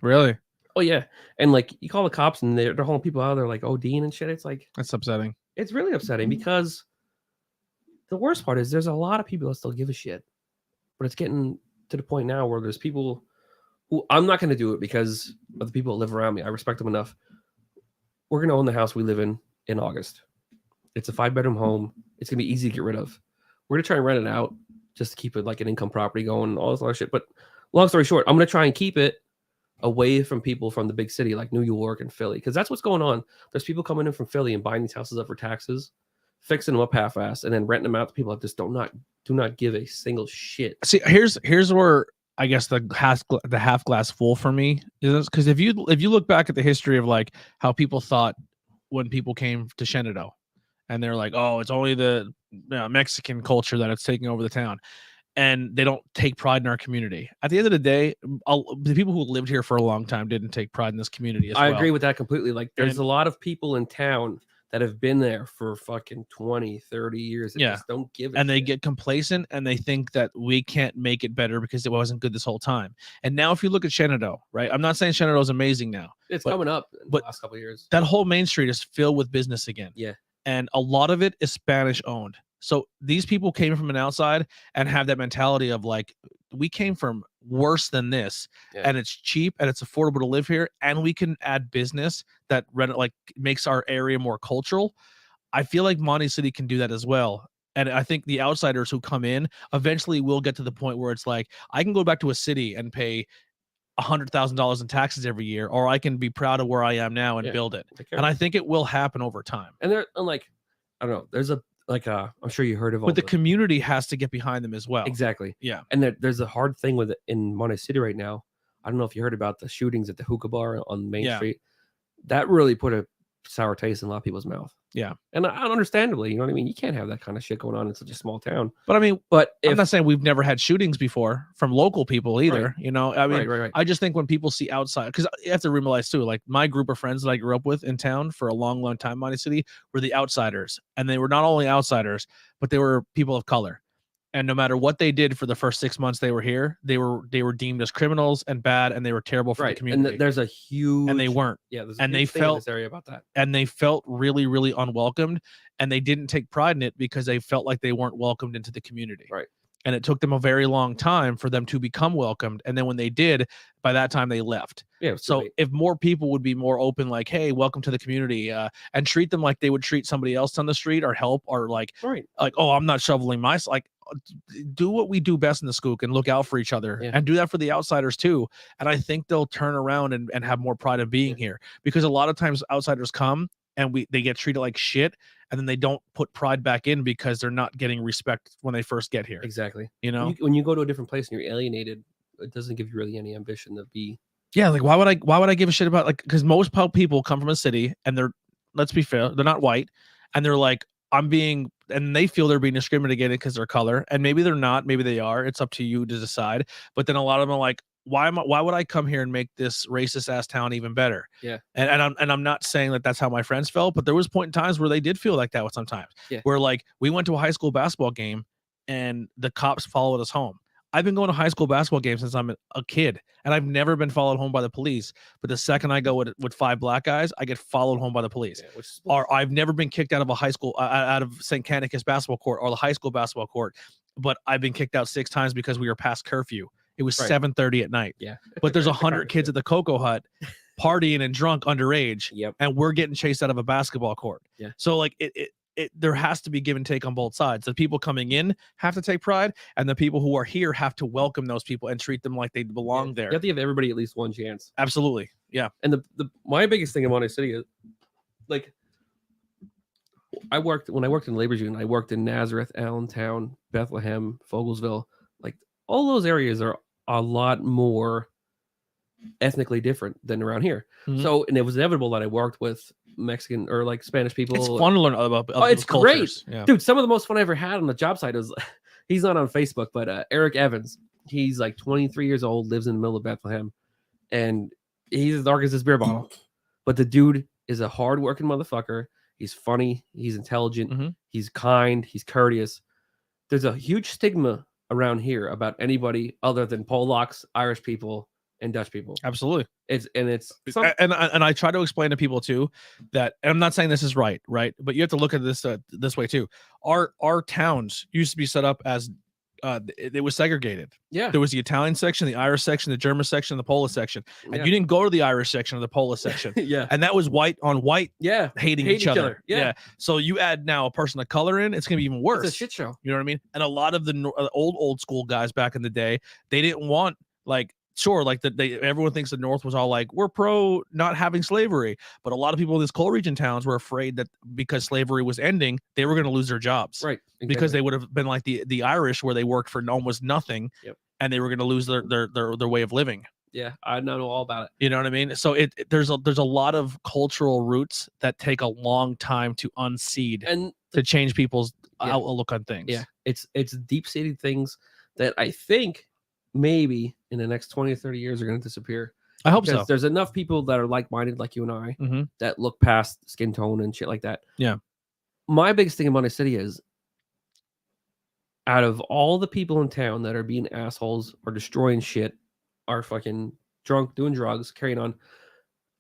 Speaker 1: Really?
Speaker 2: Oh yeah, and like you call the cops and they're hauling people out. They're like ODing and shit. It's like
Speaker 1: That's upsetting.
Speaker 2: it's really upsetting because the worst part is there's a lot of people that still give a shit, but it's getting to the point now where there's people who I'm not going to do it because of the people that live around me. I respect them enough. We're going to own the house we live in August. It's a 5-bedroom home. It's going to be easy to get rid of. We're going to try and rent it out just to keep it like an income property going, all this other shit. But long story short, I'm going to try and keep it away from people from the big city like New York and Philly, because that's what's going on. There's people coming in from Philly and buying these houses up for taxes, fixing them up half-assed, and then renting them out to people that just do not give a single shit.
Speaker 1: See, here's where I guess the half glass full for me is, because if you look back at the history of like how people thought when people came to Shenandoah, and they're like, oh, it's only the Mexican culture that it's taking over the town, and they don't take pride in our community. At the end of the day, the people who lived here for a long time didn't take pride in this community as well.
Speaker 2: I agree with that completely. Like, there's a lot of people in town that have been there for fucking 20, 30 years and just don't give a shit.
Speaker 1: They get complacent and they think that we can't make it better because it wasn't good this whole time. And now if you look at Shenandoah, right? I'm not saying Shenandoah is amazing now.
Speaker 2: It's coming up in the last couple of years.
Speaker 1: That whole main street is filled with business again.
Speaker 2: Yeah.
Speaker 1: And a lot of it is Spanish owned. So these people came from an outside and have that mentality of like, we came from worse than this, and it's cheap and it's affordable to live here, and we can add business that makes our area more cultural. I feel like Monty City can do that as well. And I think the outsiders who come in eventually will get to the point where it's like, I can go back to a city and pay $100,000 in taxes every year, or I can be proud of where I am now and build it. And I think it will happen over time.
Speaker 2: And they're like, I don't know, there's I'm sure you heard of all.
Speaker 1: But the community has to get behind them as well.
Speaker 2: Exactly.
Speaker 1: Yeah.
Speaker 2: And there's a hard thing with it in Monty City right now. I don't know if you heard about the shootings at the hookah bar on Main Street. That really put a sour taste in a lot of people's mouth.
Speaker 1: Yeah.
Speaker 2: And understandably, you know what I mean? You can't have that kind of shit going on in such a small town.
Speaker 1: But I mean, I'm not saying we've never had shootings before from local people either.
Speaker 2: Right.
Speaker 1: You know, I mean,
Speaker 2: right.
Speaker 1: I just think when people see outside, because you have to realize too, like my group of friends that I grew up with in town for a long, long time, Monty City, were the outsiders. And they were not only outsiders, but they were people of color. And no matter what they did for the first 6 months they were here, they were deemed as criminals and bad, and they were terrible for the community.
Speaker 2: And there's a huge,
Speaker 1: and they weren't.
Speaker 2: Yeah, there's
Speaker 1: and they
Speaker 2: thing in this area about that.
Speaker 1: And they felt really, really unwelcomed, and they didn't take pride in it because they felt like they weren't welcomed into the community.
Speaker 2: Right.
Speaker 1: And it took them a very long time for them to become welcomed. And then when they did, by that time they left.
Speaker 2: Yeah.
Speaker 1: So if more people would be more open, like, hey, welcome to the community, and treat them like they would treat somebody else on the street, or help, or like, oh, I'm not shoveling my, like, do what we do best in the Skook and look out for each other, and do that for the outsiders too. And I think they'll turn around and have more pride of being here, because a lot of times outsiders come and they get treated like shit, and then they don't put pride back in because they're not getting respect when they first get here.
Speaker 2: Exactly.
Speaker 1: You know,
Speaker 2: when you go to a different place and you're alienated, it doesn't give you really any ambition to be.
Speaker 1: Yeah, like why would I give a shit about, like, because most people come from a city and they're, let's be fair, they're not white, and they're like, and they feel they're being discriminated against because their color, and maybe they're not, maybe they are. It's up to you to decide. But then a lot of them are like, why would I come here and make this racist ass town even better?
Speaker 2: Yeah.
Speaker 1: And I'm not saying that that's how my friends felt, but there was point in times where they did feel like that sometimes.
Speaker 2: Yeah.
Speaker 1: Where like we went to a high school basketball game and the cops followed us home. I've been going to high school basketball games since I'm a kid, and I've never been followed home by the police. But the second I go with 5 black guys, I get followed home by the police. Yeah, or I've never been kicked out of a high school, out of St. Canikus basketball court or the high school basketball court, but I've been kicked out 6 times because we were past curfew. It was 7:30 at night.
Speaker 2: Yeah.
Speaker 1: But there's 100 kids at the Cocoa Hut partying and drunk underage.
Speaker 2: Yep.
Speaker 1: And we're getting chased out of a basketball court.
Speaker 2: Yeah.
Speaker 1: So like there has to be give and take on both sides. The people coming in have to take pride, and the people who are here have to welcome those people and treat them like they belong there.
Speaker 2: You have to give everybody at least one chance.
Speaker 1: Absolutely. Yeah.
Speaker 2: And my biggest thing in Monty City is, like, when I worked in labor union, I worked in Nazareth, Allentown, Bethlehem, Fogelsville. Like, all those areas are a lot more ethnically different than around here.
Speaker 1: Mm-hmm.
Speaker 2: So, and it was inevitable that I worked with Mexican or like Spanish people.
Speaker 1: It's fun to learn about.
Speaker 2: It's
Speaker 1: cultures.
Speaker 2: Great, dude. Some of the most fun I ever had on the job site was, he's not on Facebook, but Eric Evans. He's like 23 years old, lives in the middle of Bethlehem, and he's as dark as this beer bottle. But the dude is a hardworking motherfucker. He's funny. He's intelligent.
Speaker 1: Mm-hmm.
Speaker 2: He's kind. He's courteous. There's a huge stigma around here about anybody other than Polacks, Irish people, and Dutch people.
Speaker 1: Absolutely.
Speaker 2: It's
Speaker 1: And I try to explain to people too that, and I'm not saying this is right, but you have to look at this this way too. Our towns used to be set up as it was segregated.
Speaker 2: Yeah.
Speaker 1: There was the Italian section, the Irish section, the German section, the Polish section, and
Speaker 2: Yeah.
Speaker 1: you didn't go to the Irish section or the Polish section.
Speaker 2: Yeah.
Speaker 1: And that was white on white.
Speaker 2: Yeah.
Speaker 1: Hating each other.
Speaker 2: Yeah.
Speaker 1: So you add now a person of color in, it's gonna be even worse.
Speaker 2: It's a shit show.
Speaker 1: You know what I mean? And a lot of the old school guys back in the day, they didn't want like. Sure, like everyone thinks the North was all like, we're pro not having slavery. But a lot of people in these coal region towns were afraid that because slavery was ending, they were going to lose their jobs.
Speaker 2: Right. Exactly.
Speaker 1: Because they would have been like the Irish where they worked for almost nothing.
Speaker 2: Yep.
Speaker 1: And they were going to lose their way of living.
Speaker 2: Yeah, I know all about it.
Speaker 1: You know what I mean? So there's a lot of cultural roots that take a long time to unseed
Speaker 2: and
Speaker 1: to change people's outlook on things.
Speaker 2: Yeah, it's deep-seated things that I think maybe in the next 20 or 30 years are going to disappear.
Speaker 1: I hope so.
Speaker 2: There's enough people that are like-minded like you and I
Speaker 1: mm-hmm.
Speaker 2: that look past skin tone and shit like that.
Speaker 1: Yeah.
Speaker 2: My biggest thing in Monday City is out of all the people in town that are being assholes or destroying shit, are fucking drunk, doing drugs, carrying on,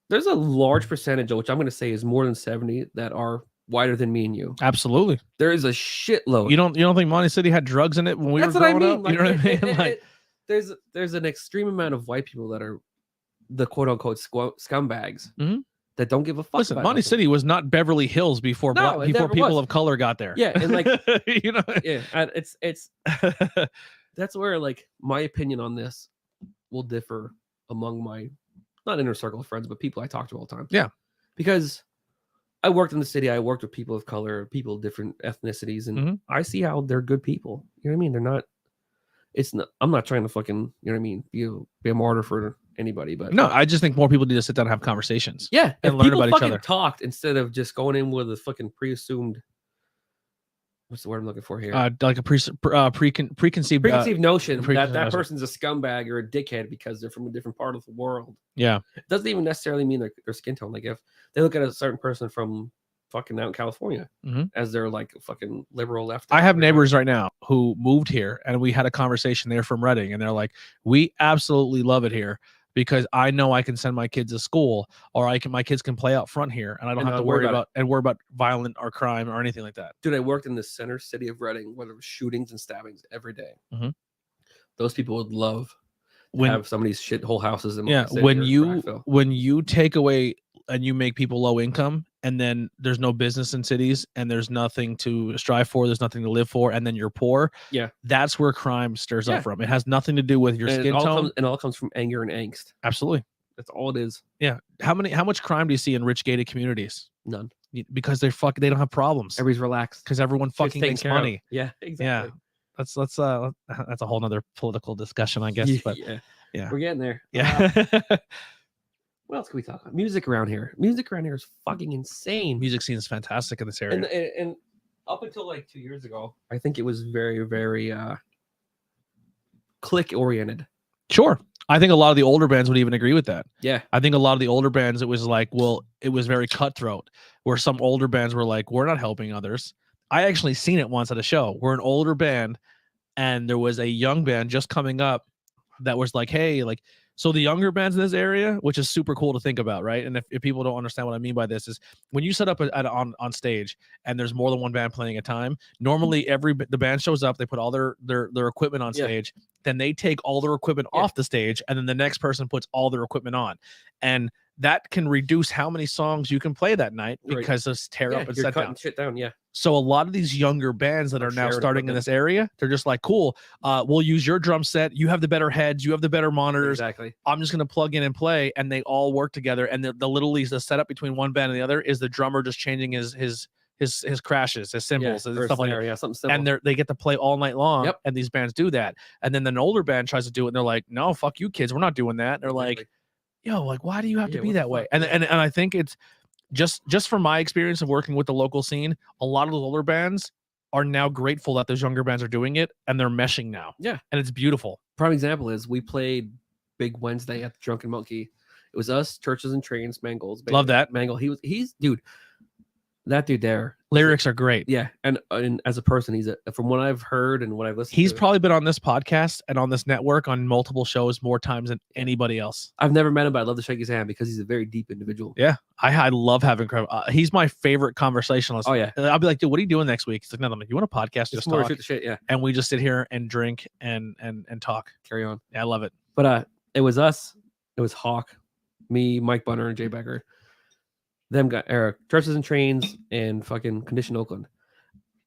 Speaker 2: there's a large percentage, which I'm going to say is more than 70, that are whiter than me and you.
Speaker 1: Absolutely.
Speaker 2: There is a shitload.
Speaker 1: You don't think Monty City had drugs in it when we were growing up?
Speaker 2: Like,
Speaker 1: you know what I mean? Like,
Speaker 2: there's an extreme amount of white people that are the quote unquote scumbags
Speaker 1: mm-hmm.
Speaker 2: that don't give a fuck.
Speaker 1: Listen,
Speaker 2: about
Speaker 1: Monty City was not Beverly Hills before people of color got there.
Speaker 2: Yeah, and like
Speaker 1: you know,
Speaker 2: yeah, and it's that's where like my opinion on this will differ among my not inner circle of friends, but people I talk to all the time.
Speaker 1: Yeah, because
Speaker 2: I worked in the city. I worked with people of color, people of different ethnicities, and
Speaker 1: mm-hmm.
Speaker 2: I see how they're good people. You know what I mean? They're not. It's not. I'm not trying to fucking. You know what I mean? Be a martyr for anybody, but
Speaker 1: no, I just think more people need to sit down and have conversations.
Speaker 2: Yeah,
Speaker 1: and learn about each other.
Speaker 2: Talked instead of just going in with a fucking preassumed. What's the word I'm looking for here?
Speaker 1: Like a preconceived
Speaker 2: notion that person's a scumbag or a dickhead because they're from a different part of the world.
Speaker 1: Yeah,
Speaker 2: it doesn't even necessarily mean their skin tone. Like if they look at a certain person from fucking out in California
Speaker 1: mm-hmm.
Speaker 2: as their like fucking liberal left.
Speaker 1: I have neighbors right now who moved here, and we had a conversation. They're from Reading, and they're like, "We absolutely love it here because I know I can send my kids to school, or my kids can play out front here, and I don't have to worry about violent or crime or anything like that."
Speaker 2: Dude, I worked in the center city of Reading where there was shootings and stabbings every day.
Speaker 1: Mm-hmm.
Speaker 2: Those people would love to have some of these shithole houses in
Speaker 1: when you take away and you make people low income, and then there's no business in cities, and there's nothing to strive for, there's nothing to live for, and then you're poor.
Speaker 2: Yeah,
Speaker 1: that's where crime stirs up from. It has nothing to do with your skin tone.
Speaker 2: It all comes from anger and angst.
Speaker 1: Absolutely,
Speaker 2: that's all it is.
Speaker 1: Yeah. How much crime do you see in rich gated communities?
Speaker 2: None.
Speaker 1: Because they don't have problems.
Speaker 2: Everybody's relaxed.
Speaker 1: Because everyone fucking makes money.
Speaker 2: Yeah, exactly.
Speaker 1: Yeah. That's a whole nother political discussion, I guess. But
Speaker 2: yeah, we're getting there.
Speaker 1: Yeah.
Speaker 2: What else can we talk about? Music around here. Music around here is fucking insane.
Speaker 1: Music scene is fantastic in this area.
Speaker 2: And up until like 2 years ago, I think it was very, very click oriented.
Speaker 1: Sure. I think a lot of the older bands would even agree with that.
Speaker 2: Yeah.
Speaker 1: I think a lot of the older bands, it was like, well, it was very cutthroat, where some older bands were like, we're not helping others. I actually seen it once at a show. We're an older band, and there was a young band just coming up that was like, hey, like, so the younger bands in this area, which is super cool to think about, right? And if people don't understand what I mean by this, is when you set up on stage and there's more than one band playing at a time, normally the band shows up, they put all their equipment on stage, then they take all their equipment off the stage, and then the next person puts all their equipment on. And that can reduce how many songs you can play that night because of tear up and set down.
Speaker 2: Shit down, yeah.
Speaker 1: So a lot of these younger bands that are now starting in this area, they're just like, cool, we'll use your drum set. You have the better heads. You have the better monitors.
Speaker 2: Exactly.
Speaker 1: I'm just going to plug in and play. And they all work together. And the setup between one band and the other is the drummer just changing his crashes, his cymbals, and stuff like that.
Speaker 2: Yeah, something simple.
Speaker 1: And they get to play all night long. Yep. And these bands do that. And then an older band tries to do it, and they're like, no, fuck you kids. We're not doing that. And they're like, yo, like, why do you have to be that way? And I think it's just from my experience of working with the local scene, a lot of the older bands are now grateful that those younger bands are doing it, and they're meshing now.
Speaker 2: Yeah.
Speaker 1: And it's beautiful.
Speaker 2: Prime example is we played Big Wednesday at the Drunken Monkey. It was us, Churches and Trains, Mangles.
Speaker 1: Love that.
Speaker 2: Mangle. He's dude, that dude there
Speaker 1: Lyrics are great.
Speaker 2: Yeah, and as a person, from what I've heard and what I've listened.
Speaker 1: He's probably been on this podcast and on this network on multiple shows more times than anybody else.
Speaker 2: I've never met him, but I'd love to shake his hand because he's a very deep individual.
Speaker 1: Yeah, I love having. He's my favorite conversationalist.
Speaker 2: Oh yeah,
Speaker 1: I'll be like, dude, what are you doing next week? He's like, no, I'm like, you want a podcast? Just talk.
Speaker 2: Shoot the shit, yeah.
Speaker 1: And we just sit here and drink and talk.
Speaker 2: Carry on.
Speaker 1: Yeah, I love it.
Speaker 2: But it was us. It was Hawk, me, Mike Bunner, and Jay Becker. Them got Eric, Churches and Trains, and fucking Condition Oakland.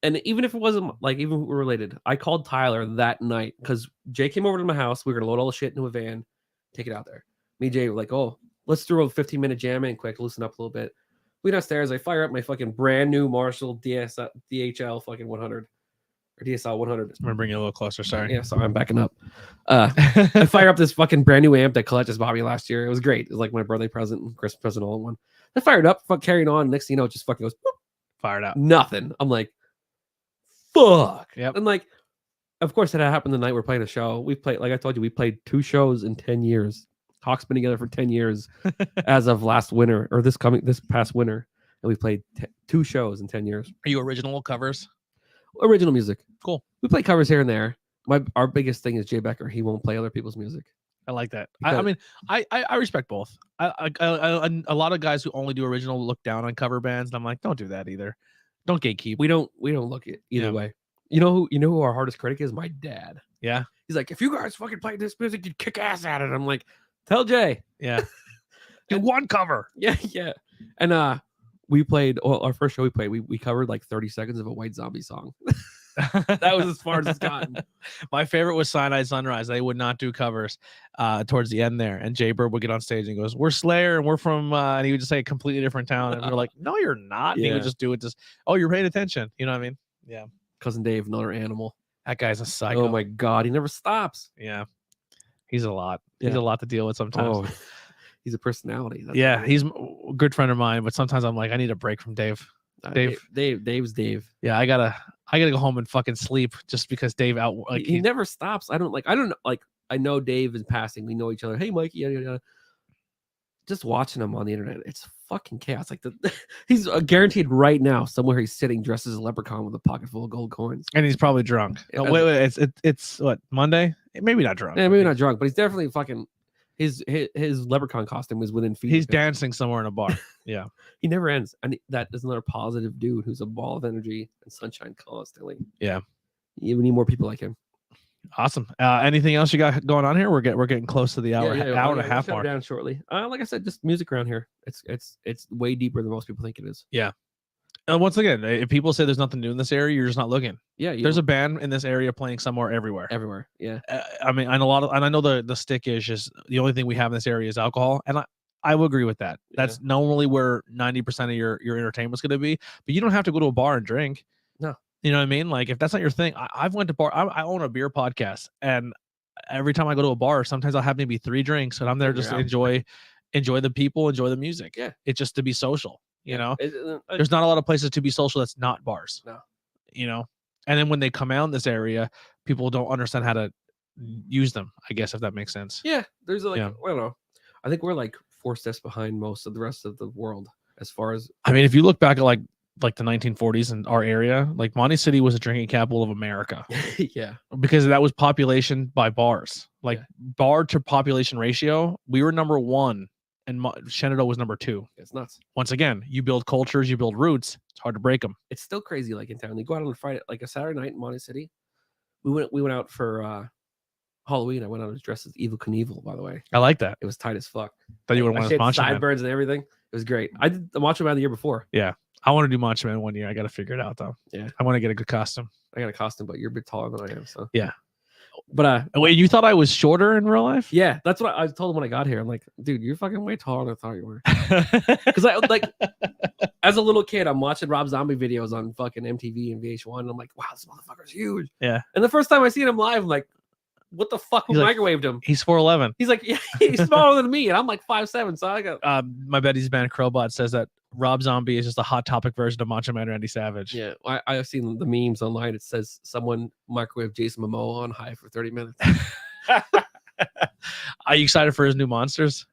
Speaker 2: And even if it wasn't like even if we're related, I called Tyler that night because Jay came over to my house. We were gonna load all the shit into a van, take it out there. Me and Jay were like, oh, let's do a 15-minute jam in quick, loosen up a little bit. We went downstairs. I fire up my fucking brand new Marshall DHL fucking 100 or DSL 100.
Speaker 1: I'm gonna bring you a little closer. Sorry.
Speaker 2: Yeah, sorry, I'm backing up. I fire up this fucking brand new amp that Colette just bought me last year. It was great. It was like my birthday present and Christmas present all in one. I fired up, carrying on. Next thing you know, it just fucking goes, boop,
Speaker 1: fired up.
Speaker 2: Nothing. I'm like, fuck.
Speaker 1: Yep.
Speaker 2: And like, of course, it happened the night we're playing a show. We played, like I told you, we played 2 shows in 10 years. Hawk's been together for 10 years as of last winter or this past winter. And we played 2 shows in 10 years.
Speaker 1: Are you original covers?
Speaker 2: Original music.
Speaker 1: Cool.
Speaker 2: We play covers here and there. Our biggest thing is Jay Becker. He won't play other people's music.
Speaker 1: I like that. I mean, I respect both. A lot of guys who only do original look down on cover bands, and I'm like, don't do that either. Don't gatekeep.
Speaker 2: We don't look at either way. You know who our hardest critic is? My dad.
Speaker 1: Yeah.
Speaker 2: He's like, if you guys fucking play this music, you'd kick ass at it. I'm like, tell Jay.
Speaker 1: Yeah. Do one cover.
Speaker 2: Yeah. And we played our first show. We covered like 30 seconds of a White Zombie song. That was as far as it's gotten.
Speaker 1: My favorite was Cyanide Sunrise. They would not do covers towards the end there. And Jay Bird would get on stage and goes, we're Slayer and we're from and he would just say a completely different town. And we're like, no, you're not. And he would just do it oh, you're paying attention. You know what I mean? Yeah. Cousin
Speaker 2: Dave, another animal.
Speaker 1: That guy's a psycho.
Speaker 2: Oh my God. He never stops.
Speaker 1: Yeah. He's a lot. Yeah. He's a lot to deal with sometimes.
Speaker 2: Oh, he's a personality.
Speaker 1: That's he's a good friend of mine, but sometimes I'm like, I need a break from Dave.
Speaker 2: Dave's Dave.
Speaker 1: Yeah, I gotta go home and fucking sleep just because Dave
Speaker 2: he never stops. I don't know. I know Dave is passing. We know each other. Hey, Mikey. Yeah. Just watching him on the internet, it's fucking chaos. Like he's guaranteed right now somewhere he's sitting dressed as a leprechaun with a pocket full of gold coins,
Speaker 1: and he's probably drunk. Wait, it's what, Monday? Maybe not drunk.
Speaker 2: Yeah, maybe not drunk, but he's definitely fucking. His leprechaun costume is within feet.
Speaker 1: He's dancing somewhere in a bar. Yeah.
Speaker 2: He never ends. And that is another positive dude who's a ball of energy and sunshine constantly.
Speaker 1: Yeah.
Speaker 2: You need more people like him.
Speaker 1: Awesome. Anything else you got going on here? We're getting close to the hour and a half mark.
Speaker 2: Down shortly. Like I said, just music around here. It's way deeper than most people think it is.
Speaker 1: Yeah. Once again, if people say there's nothing new in this area, you're just not looking.
Speaker 2: Yeah,
Speaker 1: there's a band in this area playing somewhere everywhere.
Speaker 2: Yeah.
Speaker 1: I mean, and I know the stick is just the only thing we have in this area is alcohol, and I will agree with that. That's normally where 90% of your entertainment's going to be, but you don't have to go to a bar and drink.
Speaker 2: No,
Speaker 1: you know what I mean? Like if that's not your thing, I've went to bar. I own a beer podcast, and every time I go to a bar, sometimes I'll have maybe 3 drinks, and I'm there just to enjoy the people, enjoy the music.
Speaker 2: Yeah,
Speaker 1: it's just to be social. You know, there's not a lot of places to be social that's not bars.
Speaker 2: No,
Speaker 1: you know, and then when they come out in this area, people don't understand how to use them. I guess if that makes sense.
Speaker 2: Yeah, there's I don't know. I think we're like 4 steps behind most of the rest of the world as far as.
Speaker 1: I mean, if you look back at like the 1940s in our area, like Monty City was a drinking capital of America.
Speaker 2: Yeah,
Speaker 1: because that was population by bars, like bar to population ratio. We were number 1. And Shenandoah was number 2.
Speaker 2: It's nuts.
Speaker 1: Once again, you build cultures, you build roots. It's hard to break them.
Speaker 2: It's still crazy. Like in town, you go out on a Friday, like a Saturday night in Monty City. We went out for Halloween. I went out as dressed as Evil Knievel. By the way,
Speaker 1: I like that.
Speaker 2: It was tight as fuck.
Speaker 1: Thought you would want to Macho Man.
Speaker 2: Sideburns and everything. It was great. I did the Macho Man the year before.
Speaker 1: Yeah, I want to do Macho Man one year. I got to figure it out though.
Speaker 2: Yeah,
Speaker 1: I want to get a good costume.
Speaker 2: I got a costume, but you're a bit taller than I am. So
Speaker 1: yeah.
Speaker 2: But
Speaker 1: wait, you thought I was shorter in real life?
Speaker 2: Yeah, that's what I told him when I got here. I'm like, dude, you're fucking way taller than I thought you were. Because I like, as a little kid, I'm watching Rob Zombie videos on fucking MTV and VH1, and I'm like, wow, this motherfucker's huge.
Speaker 1: Yeah.
Speaker 2: And the first time I seen him live, I'm like, what the fuck? Who microwaved him?
Speaker 1: He's 4'11".
Speaker 2: He's like, yeah, he's smaller than me, and I'm like 5'7". So I got.
Speaker 1: My buddy's band Crowbot says that Rob Zombie is just a Hot Topic version of Macho Man Randy Savage.
Speaker 2: Yeah, I've seen the memes online. It says someone microwaved Jason Momoa on high for 30 minutes.
Speaker 1: Are you excited for his new monsters?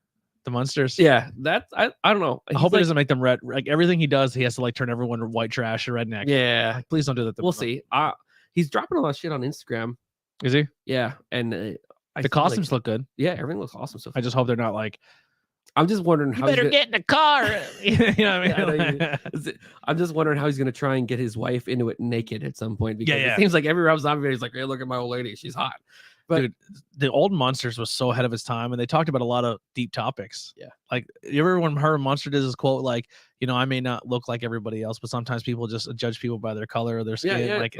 Speaker 1: the monsters.
Speaker 2: Yeah, that I don't know.
Speaker 1: I hope he doesn't make them red. Like everything he does, he has to like turn everyone white trash or redneck.
Speaker 2: Yeah,
Speaker 1: like, please don't do that.
Speaker 2: We'll see. He's dropping a lot of shit on Instagram.
Speaker 1: Is he?
Speaker 2: Yeah, and
Speaker 1: the costumes look good.
Speaker 2: Yeah, everything looks awesome. So
Speaker 1: I just hope they're not like.
Speaker 2: I'm just wondering how.
Speaker 1: You better get in the car. You know what I
Speaker 2: mean? I'm just wondering how he's gonna try and get his wife into it naked at some point because
Speaker 1: it
Speaker 2: seems like every Rob Zombie video he's like, "Hey, look at my old lady, she's hot." But
Speaker 1: dude, the old Monsters was so ahead of its time, and they talked about a lot of deep topics.
Speaker 2: Yeah,
Speaker 1: like you ever when her Monster did this quote, like, you know, I may not look like everybody else, but sometimes people just judge people by their color or their skin.
Speaker 2: Yeah,
Speaker 1: like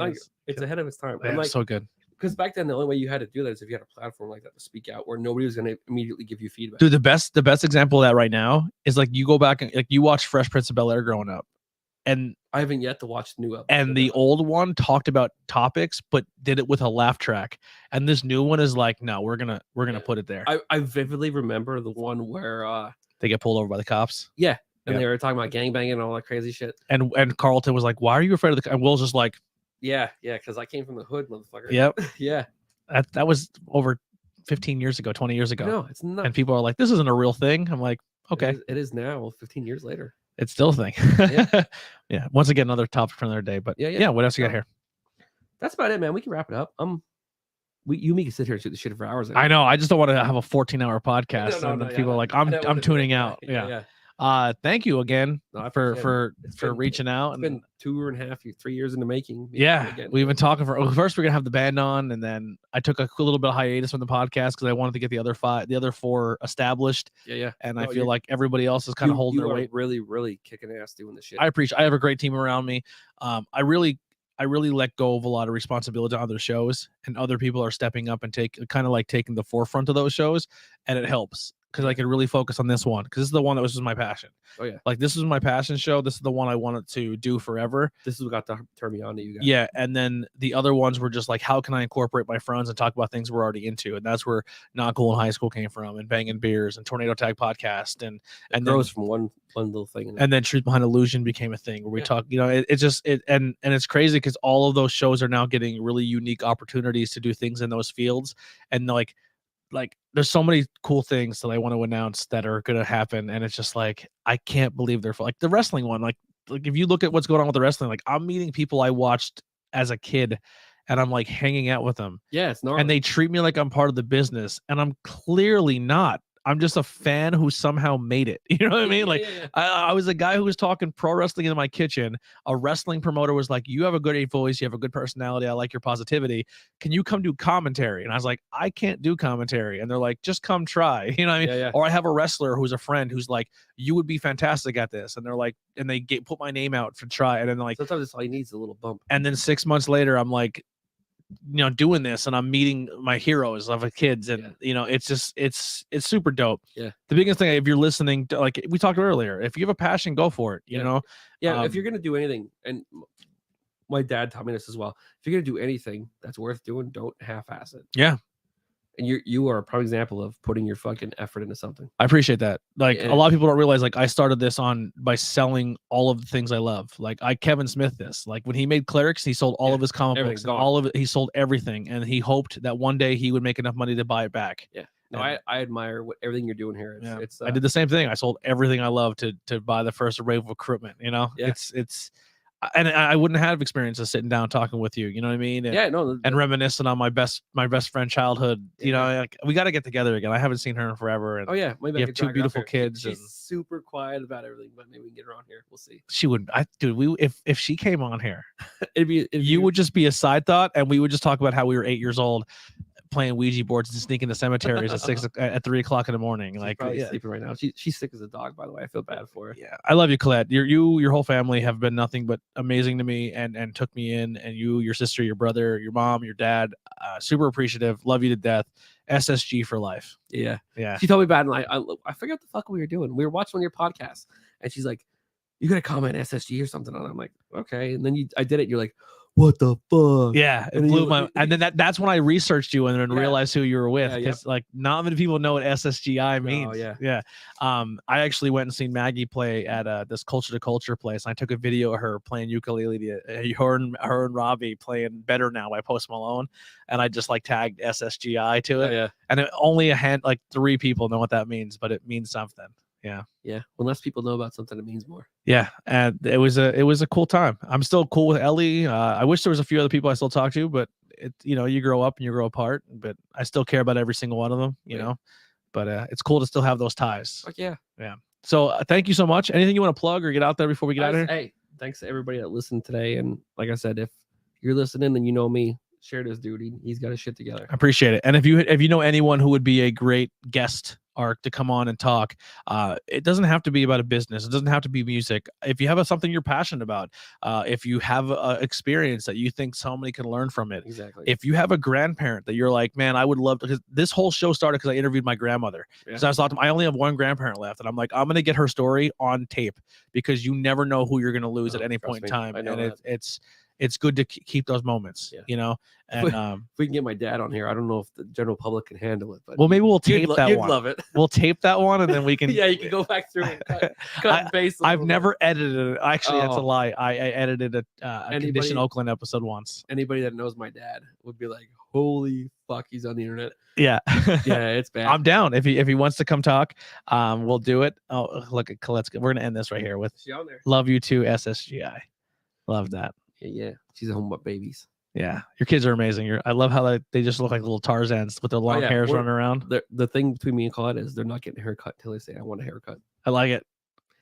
Speaker 2: it's ahead of its time.
Speaker 1: Yeah,
Speaker 2: like,
Speaker 1: so good.
Speaker 2: Because back then, the only way you had to do that is if you had a platform like that to speak out, where nobody was going to immediately give you feedback.
Speaker 1: Dude, the best example of that right now is like you go back and like you watch Fresh Prince of Bel-Air growing up, and
Speaker 2: I haven't yet to watch the new episode.
Speaker 1: And the old one talked about topics, but did it with a laugh track. And this new one is like, no, we're gonna put it there.
Speaker 2: I vividly remember the one where
Speaker 1: they get pulled over by the cops.
Speaker 2: Yeah, and they were talking about gangbanging and all that crazy shit.
Speaker 1: And Carlton was like, "Why are you afraid of the?" And Will's just like,
Speaker 2: Yeah, because I came from the hood, motherfucker.
Speaker 1: Yep.
Speaker 2: Yeah.
Speaker 1: That was over 15 years ago, 20 years ago.
Speaker 2: No, it's not.
Speaker 1: And people are like, this isn't a real thing. I'm like, okay.
Speaker 2: It is now, 15 years later.
Speaker 1: It's still a thing. Yeah. Once again, another topic for another day. But yeah, what else you got here?
Speaker 2: That's about it, man. We can wrap it up. You and me can sit here and shoot the shit for hours.
Speaker 1: I know. I just don't want to have a 14-hour podcast. No, and people are like, I'm tuning out. Yeah. Thank you again for reaching out.
Speaker 2: It's been 2.5 3 years in the making.
Speaker 1: Yeah, we've been talking first we're gonna have the band on, and then I took a little bit of hiatus from the podcast because I wanted to get the other 4 established.
Speaker 2: Yeah.
Speaker 1: And I feel like everybody else is kind of holding their weight.
Speaker 2: Really kicking ass doing this shit.
Speaker 1: I appreciate. I have a great team around me. I really let go of a lot of responsibility on other shows, and other people are stepping up and taking the forefront of those shows, and it helps. Because I could really focus on this one, because this is the one that was just my passion.
Speaker 2: Oh yeah,
Speaker 1: like this is my passion show. This is the one I wanted to do forever.
Speaker 2: This is what got to turn me on to you guys.
Speaker 1: Yeah, and then the other ones were just like, how can I incorporate my friends and talk about things we're already into? And that's where Not Cool in High School came from, and Banging Beers and Tornado Tag Podcast, and
Speaker 2: grows from one little thing.
Speaker 1: And then Truth Behind Illusion became a thing where we talk. You know, and it's crazy because all of those shows are now getting really unique opportunities to do things in those fields, and like there's so many cool things that I want to announce that are going to happen. And it's just like, I can't believe they're like the wrestling one. Like if you look at what's going on with the wrestling, like I'm meeting people I watched as a kid and I'm like hanging out with them.
Speaker 2: Yeah, it's normal.
Speaker 1: And they treat me like I'm part of the business, and I'm clearly not. I'm just a fan who somehow made it. You know what I mean? Like I was a guy who was talking pro wrestling in my kitchen. A wrestling promoter was like, you have a good voice. You have a good personality. I like your positivity. Can you come do commentary? And I was like, I can't do commentary. And they're like, just come try. You know what I mean?
Speaker 2: Yeah.
Speaker 1: Or I have a wrestler who's a friend who's like, you would be fantastic at this. And they're like, and they put my name out to try. And then like,
Speaker 2: sometimes it's all he needs, a little bump.
Speaker 1: And then 6 months later, I'm like, you know, doing this, and I'm meeting my heroes of kids, and you know, it's just it's super dope.
Speaker 2: Yeah,
Speaker 1: the biggest thing, if you're listening to, like we talked earlier, if you have a passion, go for it. You know,
Speaker 2: if you're gonna do anything, and my dad taught me this as well, if you're gonna do anything that's worth doing, don't half-ass it.
Speaker 1: Yeah.
Speaker 2: And you are a prime example of putting your fucking effort into something.
Speaker 1: I appreciate that. Like a lot of people don't realize, like I started this by selling all of the things I love. Like Kevin Smith this. Like when he made Clerics, he sold all of his comic books, and all of it. He sold everything, and he hoped that one day he would make enough money to buy it back.
Speaker 2: Yeah. No, I admire everything you're doing here. It's
Speaker 1: I did the same thing. I sold everything I love to buy the first wave of equipment. You know, it's. And I wouldn't have experiences sitting down talking with you, you know what I mean? And, and reminiscing on my best friend childhood. You know, like we got to get together again. I haven't seen her in forever. And
Speaker 2: maybe
Speaker 1: you have 2 beautiful kids.
Speaker 2: She's super quiet about everything, but maybe we can get her on here. We'll see.
Speaker 1: She would, if she came on here,
Speaker 2: you
Speaker 1: would just be a side thought, and we would just talk about how we were 8 years old, playing Ouija boards and sneaking to cemeteries at 3 o'clock in the morning.
Speaker 2: She's
Speaker 1: like
Speaker 2: sleeping right now. She's sick as a dog, by the way. I feel bad for her.
Speaker 1: Yeah, I love you, Colette. Your whole family have been nothing but amazing to me, and took me in. And your sister, your brother, your mom, your dad, super appreciative. Love you to death. SSG for life.
Speaker 2: Yeah.
Speaker 1: Yeah.
Speaker 2: She told me about it, and I forgot what the fuck we were doing. We were watching one of your podcasts, and she's like, "You gotta comment SSG or something." And I'm like, "Okay." And then I did it. And you're like, what the fuck?
Speaker 1: Yeah, it
Speaker 2: And
Speaker 1: blew
Speaker 2: you-
Speaker 1: my. And then that's when I researched you and then
Speaker 2: Yeah.
Speaker 1: realized who you were with,
Speaker 2: Yeah,
Speaker 1: because like not many people know what SSGI means.
Speaker 2: yeah.
Speaker 1: Yeah. I actually went and seen Maggie play at this Culture to Culture place. And I took a video of her playing ukulele. Her and Robbie playing "Better Now" by Post Malone, and I just like tagged SSGI to it.
Speaker 2: Oh, yeah.
Speaker 1: And only like 3 people know what that means, but it means something. Yeah.
Speaker 2: Yeah. When less people know about something, it means more.
Speaker 1: Yeah, and it was a cool time. I'm still cool with Ellie. I wish there was a few other people I still talk to, but you grow up and you grow apart. But I still care about every single one of them. You know, but it's cool to still have those ties.
Speaker 2: Fuck yeah.
Speaker 1: Yeah. So thank you so much. Anything you want to plug or get out there before we get out of here?
Speaker 2: Hey, thanks to everybody that listened today. And like I said, if you're listening and you know me, share this dude. He's got his shit together.
Speaker 1: I appreciate it. And if you know anyone who would be a great guest arc to come on and talk, it doesn't have to be about a business. It doesn't have to be music. If you have something you're passionate about, if you have a experience that you think somebody can learn from it,
Speaker 2: Exactly.
Speaker 1: if you have a grandparent that you're like, man, I would love to, because this whole show started because I interviewed my grandmother. Because I was like, I only have one grandparent left, and I'm like, I'm gonna get her story on tape, because you never know who you're gonna lose at any point in time, and it's good to keep those moments, you know. And
Speaker 2: if we can get my dad on here, I don't know if the general public can handle it, but
Speaker 1: well, maybe we'll tape that
Speaker 2: you'd
Speaker 1: one.
Speaker 2: love it.
Speaker 1: We'll tape that one, and then we can.
Speaker 2: Yeah, you can go back through and cut and paste.
Speaker 1: I've never edited it. Actually, that's a lie. I edited a Condition Oakland episode once.
Speaker 2: Anybody that knows my dad would be like, "Holy fuck, he's on the internet."
Speaker 1: Yeah,
Speaker 2: yeah, it's bad.
Speaker 1: I'm down if he wants to come talk. We'll do it. Oh, look at Colette's. We're gonna end this right here with "Love You Too, SSGI." Love that.
Speaker 2: Yeah, she's a home about babies.
Speaker 1: Yeah, your kids are amazing. I love how they just look like little Tarzans with their long hairs running around.
Speaker 2: The thing between me and Colette is they're not getting a haircut till they say I want a haircut.
Speaker 1: I like it.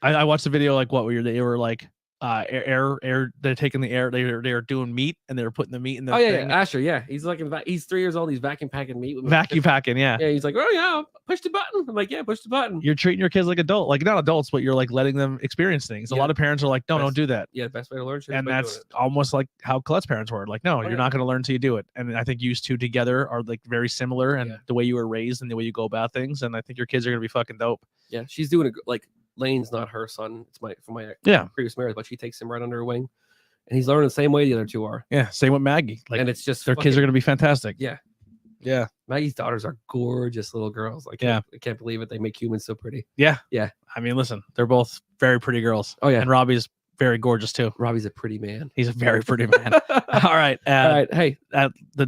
Speaker 1: I watched the video like they were like they're taking the air, they're doing meat and they were putting the meat in the thing.
Speaker 2: Asher, yeah, he's like he's 3 years old, he's vacuum packing meat.
Speaker 1: Vacuum packing, yeah,
Speaker 2: he's like, oh yeah, push the button. I'm like, yeah, push the button.
Speaker 1: You're treating your kids like not adults, but you're like letting them experience things. A lot of parents are like, don't do that.
Speaker 2: Yeah, the best way to learn shit,
Speaker 1: and that's almost like how Colette's parents were like, no, you're not going to learn until you do it. And I think you two together are like very similar, and the way you were raised and the way you go about things, and I think your kids are going to be fucking dope.
Speaker 2: Yeah, she's doing like Lane's not her son. It's from my previous marriage, but she takes him right under her wing, and he's learning the same way the other two are.
Speaker 1: Yeah, same with Maggie. Like,
Speaker 2: and it's just
Speaker 1: their kids are going to be fantastic.
Speaker 2: Yeah. Maggie's daughters are gorgeous little girls. Like, I can't believe it. They make humans so pretty. Yeah.
Speaker 1: I mean, listen, they're both very pretty girls.
Speaker 2: Oh yeah,
Speaker 1: and Robbie's very gorgeous too.
Speaker 2: Robbie's a pretty man.
Speaker 1: He's a very pretty man. All right.
Speaker 2: All right. Hey,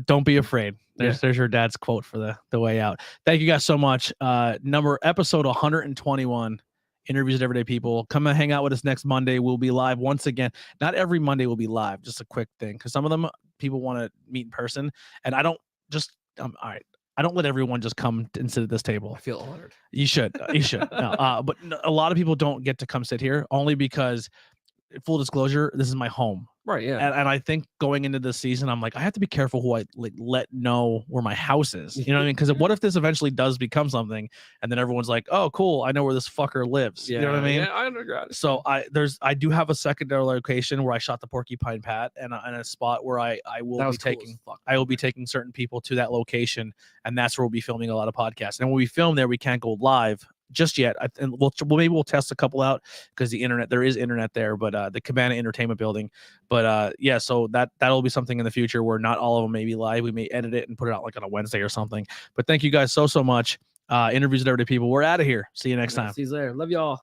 Speaker 1: don't be afraid. There's your dad's quote for the way out. Thank you guys so much. Episode 121. Interviews with everyday people. Come and hang out with us next Monday. We'll be live once again. Not every Monday will be live. Just a quick thing, because some of them people want to meet in person, and I don't just. All right. I don't let everyone just come and sit at this table.
Speaker 2: I feel honored.
Speaker 1: You should. You should. No, but a lot of people don't get to come sit here only because, full disclosure, this is my home.
Speaker 2: Right. Yeah.
Speaker 1: And I think going into this season, I'm like, I have to be careful who I let know where my house is. You know what I mean? Because what if this eventually does become something, and then everyone's like, oh, cool, I know where this fucker lives.
Speaker 2: Yeah,
Speaker 1: you know what I mean?
Speaker 2: Yeah, I understand.
Speaker 1: So I do have a secondary location where I shot the Porcupine Pat, and a spot where I will be taking certain people to that location, and that's where we'll be filming a lot of podcasts. And when we film there, we can't go live just yet, and we'll test a couple out, because there is internet there, but the Cabana Entertainment Building. But so that'll be something in the future where not all of them may be live. We may edit it and put it out like on a Wednesday or something. But thank you guys so much. Interviews with everyday people. We're out of here. See you next time.
Speaker 2: See you later. Love y'all.